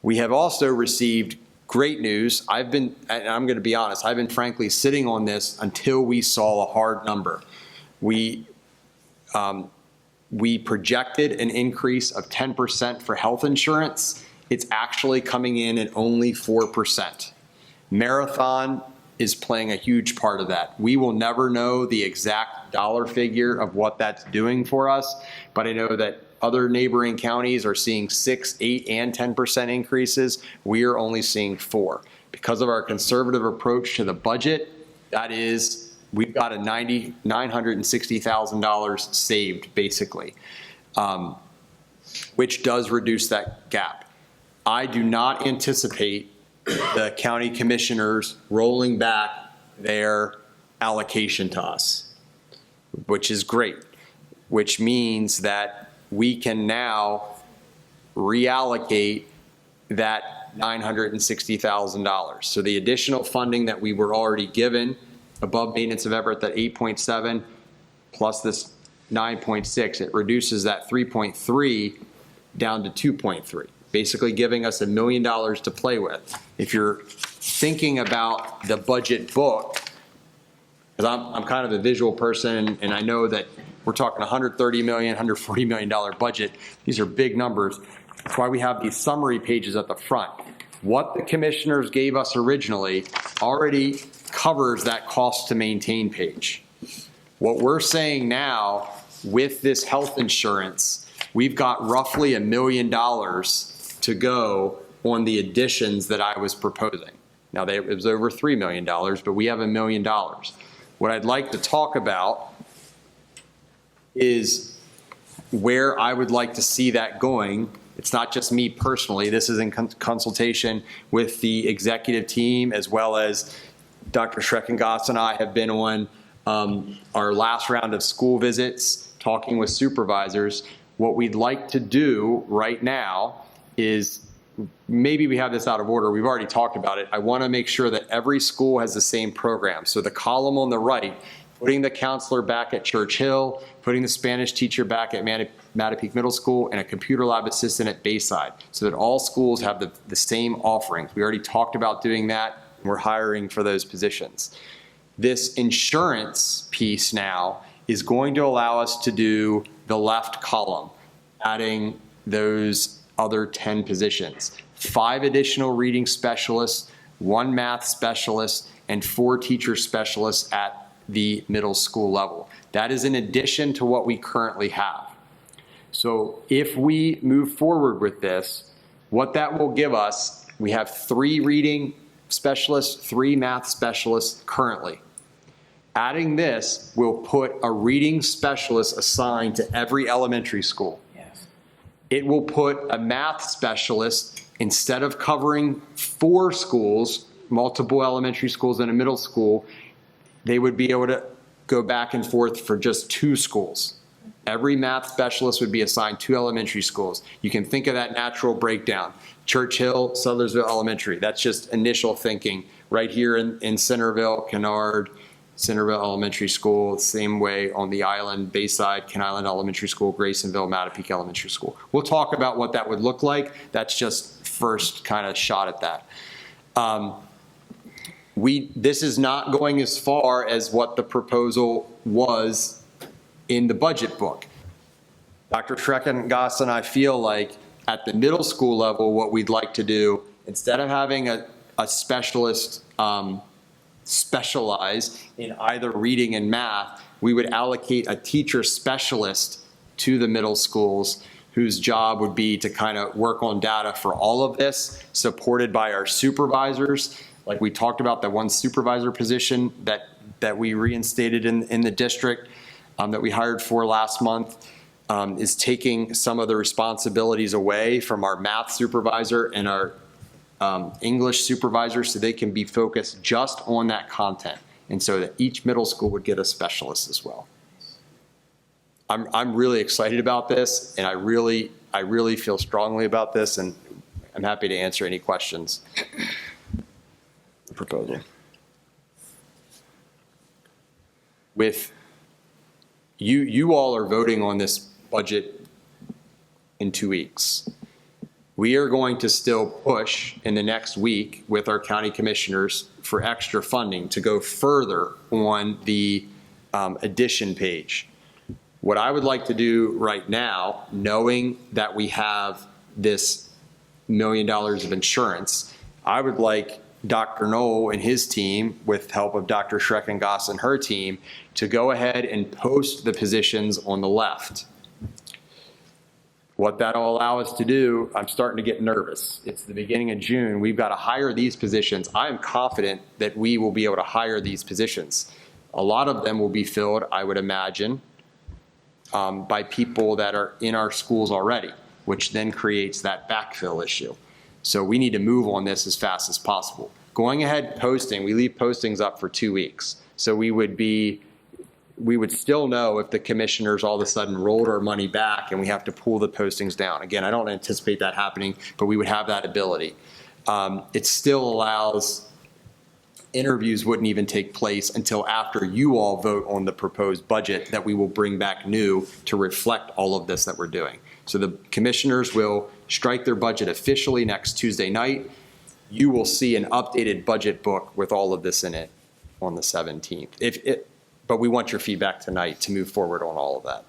We have also received great news. And I'm going to be honest, I've been frankly sitting on this until we saw a hard number. We projected an increase of 10% for health insurance. It's actually coming in at only 4%. Marathon is playing a huge part of that. We will never know the exact dollar figure of what that's doing for us, but I know that other neighboring counties are seeing 6, 8, and 10% increases. We are only seeing 4. Because of our conservative approach to the budget, that is, we've got a $960,000 saved, basically. which does reduce that gap. I do not anticipate the county commissioners rolling back their allocation to us, which is great, which means that we can now reallocate that $960,000. So the additional funding that we were already given above maintenance of effort, that 8.7 plus this 9.6, it reduces that 3.3 down to 2.3, basically giving us $1 million to play with. If you're thinking about the budget book, because I'm kind of a visual person, and I know that we're talking $130 million, $140 million budget. These are big numbers. That's why we have these summary pages at the front. What the commissioners gave us originally already covers that cost to maintain page. What we're saying now with this health insurance, we've got roughly $1 million to go on the additions that I was proposing. Now, it was over $3 million, but we have $1 million. What I'd like to talk about is where I would like to see that going. It's not just me personally. This is in consultation with the executive team, as well as Dr. Schreckengoss and I have been on our last round of school visits, talking with supervisors. What we'd like to do right now is, maybe we have this out of order. We've already talked about it. I want to make sure that every school has the same program. So the column on the right, putting the counselor back at Church Hill, putting the Spanish teacher back at Mattapique Middle School, and a computer lab assistant at Bayside, so that all schools have the same offerings. We already talked about doing that. And we're hiring for those positions. This insurance piece now is going to allow us to do the left column, adding those other 10 positions, 5 additional reading specialists, 1 math specialist, and 4 teacher specialists at the middle school level. That is in addition to what we currently have. So if we move forward with this, what that will give us, we have 3 reading specialists, 3 math specialists currently. Adding this will put a reading specialist assigned to every elementary school. Yes. It will put a math specialist, instead of covering 4 schools, multiple elementary schools and a middle school, they would be able to go back and forth for just 2 schools. Every math specialist would be assigned 2 elementary schools. You can think of that natural breakdown. Church Hill, Sudlersville Elementary. That's just initial thinking. Right here in Centerville, Kennard, Centerville Elementary School, same way on the island, Bayside, Ken Island Elementary School, Graysonville, Mattapique Elementary School. We'll talk about what that would look like. That's just first kind of shot at that. This is not going as far as what the proposal was in the budget book. Dr. Schreckengoss and I feel like at the middle school level, what we'd like to do, instead of having a specialist specialize in either reading and math, we would allocate a teacher specialist to the middle schools whose job would be to kind of work on data for all of this, supported by our supervisors. Like we talked about, that one supervisor position that we reinstated in the district that we hired for last month is taking some of the responsibilities away from our math supervisor and our English supervisor, so they can be focused just on that content, and so that each middle school would get a specialist as well. I'm really excited about this, and I really feel strongly about this, and I'm happy to answer any questions. The proposal. With you all are voting on this budget in 2 weeks. We are going to still push in the next week with our county commissioners for extra funding to go further on the addition page. What I would like to do right now, knowing that we have this $1 million of insurance, I would like Dr. Knoll and his team, with help of Dr. Schreckengoss and her team, to go ahead and post the positions on the left. What that'll allow us to do, I'm starting to get nervous. It's the beginning of June. We've got to hire these positions. I am confident that we will be able to hire these positions. A lot of them will be filled, I would imagine, by people that are in our schools already. which then creates that backfill issue. So we need to move on this as fast as possible. Going ahead posting, we leave postings up for 2 weeks. So we would still know if the commissioners all of a sudden rolled our money back and we have to pull the postings down. Again, I don't anticipate that happening, but we would have that ability. It still allows, interviews wouldn't even take place until after you all vote on the proposed budget that we will bring back new to reflect all of this that we're doing. So the commissioners will strike their budget officially next Tuesday night. You will see an updated budget book with all of this in it on the 17th. But we want your feedback tonight to move forward on all of that.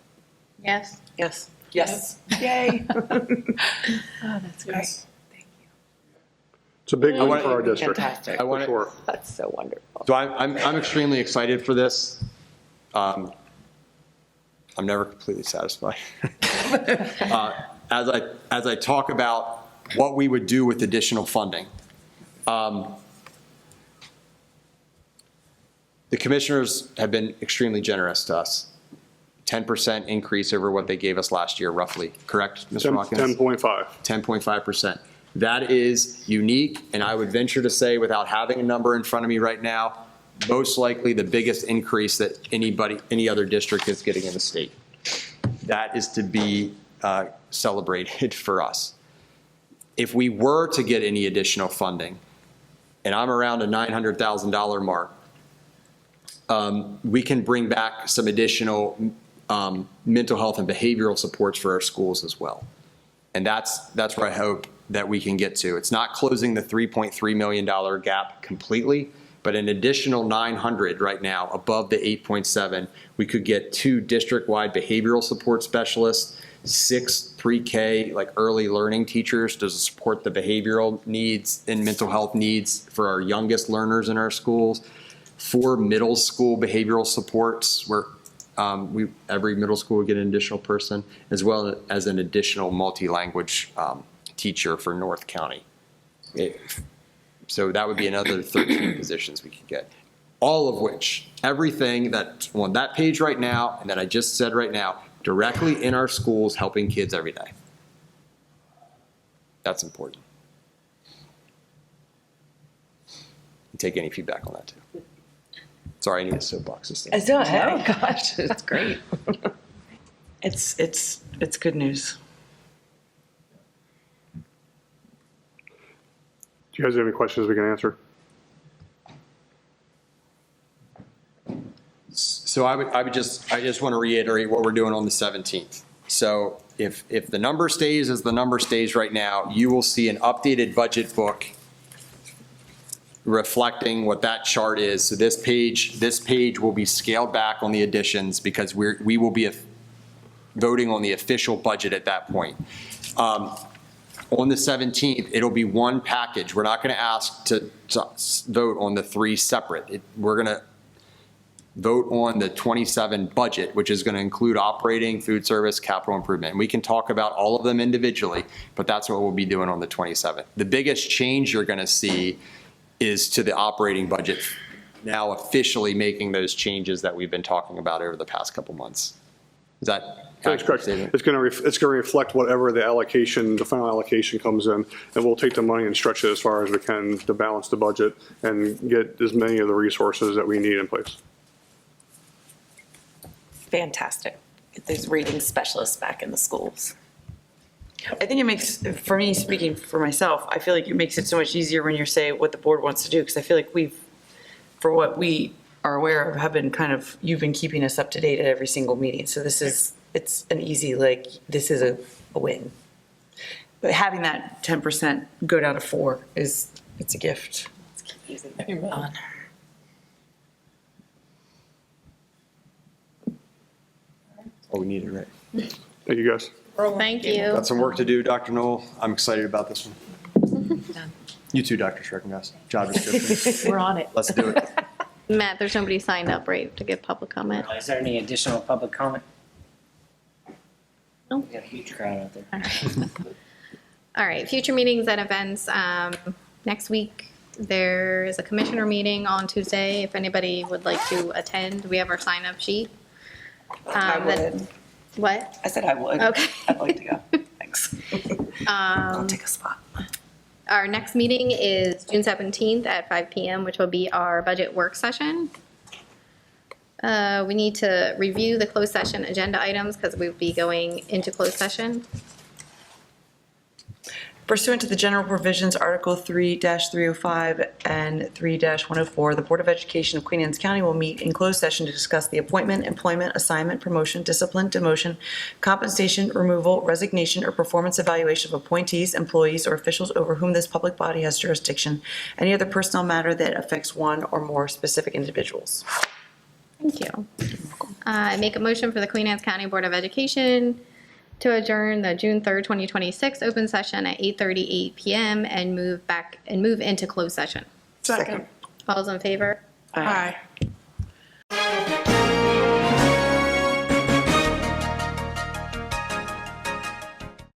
Yes? Yes. Yes. Yay. Oh, that's great. It's a big I win wanna- for our district. Fantastic. I want to. Sure. That's so wonderful. So I'm extremely excited for this. I'm never completely satisfied. As I talk about what we would do with additional funding, the commissioners have been extremely generous to us. 10% increase over what they gave us last year, roughly. Correct, Mr. Watkins? 10.5. 10.5%. That is unique, and I would venture to say, without having a number in front of me right now, most likely the biggest increase that any other district is getting in the state. That is to be celebrated for us. If we were to get any additional funding, and I'm around a $900,000 mark, we can bring back some additional mental health and behavioral supports for our schools as well. And that's where I hope that we can get to. It's not closing the $3.3 million gap completely, but an additional 900 right now above the 8.7, we could get 2 district-wide behavioral support specialists, 6 pre-K like early learning teachers to support the behavioral needs and mental health needs for our youngest learners in our schools, 4 middle school behavioral supports where every middle school would get an additional person, as well as an additional multi-language teacher for North County. So that would be another 13 positions we could get. All of which, everything that's on that page right now and that I just said right now, directly in our schools helping kids every day. That's important. And take any feedback on that too. Sorry, I need a soapbox to stand. Oh gosh, it's great. It's good news. Do you guys have any questions we can answer? So I just want to reiterate what we're doing on the 17th. So if the number stays as the number stays right now, you will see an updated budget book reflecting what that chart is. So this page will be scaled back on the additions because we will be voting on the official budget at that point. On the 17th, it'll be one package. We're not going to ask to vote on the 3 separate. We're going to vote on the 27 budget, which is going to include operating, food service, capital improvement. And we can talk about all of them individually, but that's what we'll be doing on the 27th. The biggest change you're going to see is to the operating budget, now officially making those changes that we've been talking about over the past couple months. Is that That's correct. It's going to reflect whatever the final allocation comes in, and we'll take the money and stretch it as far as we can to balance the budget and get as many of the resources that we need in place. Fantastic. Get those reading specialists back in the schools. I think it makes, for me, speaking for myself, I feel like it makes it so much easier when you say what the board wants to do, because I feel like for what we are aware of, you've been keeping us up to date at every single meeting. So it's an easy, this is a win. But having that 10% go down to 4 it's a gift. It's easy. Oh, we need it, right? Thank you, guys. Thank you. Got some work to do, Dr. Knoll. I'm excited about this one. You too, Dr. Schreckengoss. Job description. We're on it. Let's do it. Matt, there's nobody signed up, right, to give public comment? Is there any additional public comment? No. We got a huge crowd out there. All right. All right, future meetings and events. Next week, there is a commissioner meeting on Tuesday. If anybody would like to attend, we have our sign-up sheet. I would. What? I said I would. Okay. I'd like to go. Thanks. Thanks. I'll take a spot. Our next meeting is June 17th at 5 PM, which will be our budget work session. We need to review the closed session agenda items because we'll be going into closed session. Pursuant to the general provisions, Article 3-305 and 3-104, the Board of Education of Queen Anne's County will meet in closed session to discuss the appointment, employment, assignment, promotion, discipline, demotion, compensation, removal, resignation, or performance evaluation of appointees, employees, or officials over whom this public body has jurisdiction, any other personnel matter that affects one or more specific individuals. Thank you. I make a motion for the Queen Anne's County Board of Education to adjourn the June 3rd, 2026 open session at 8:38 PM and move into closed session. Second. All those in favor? Aye.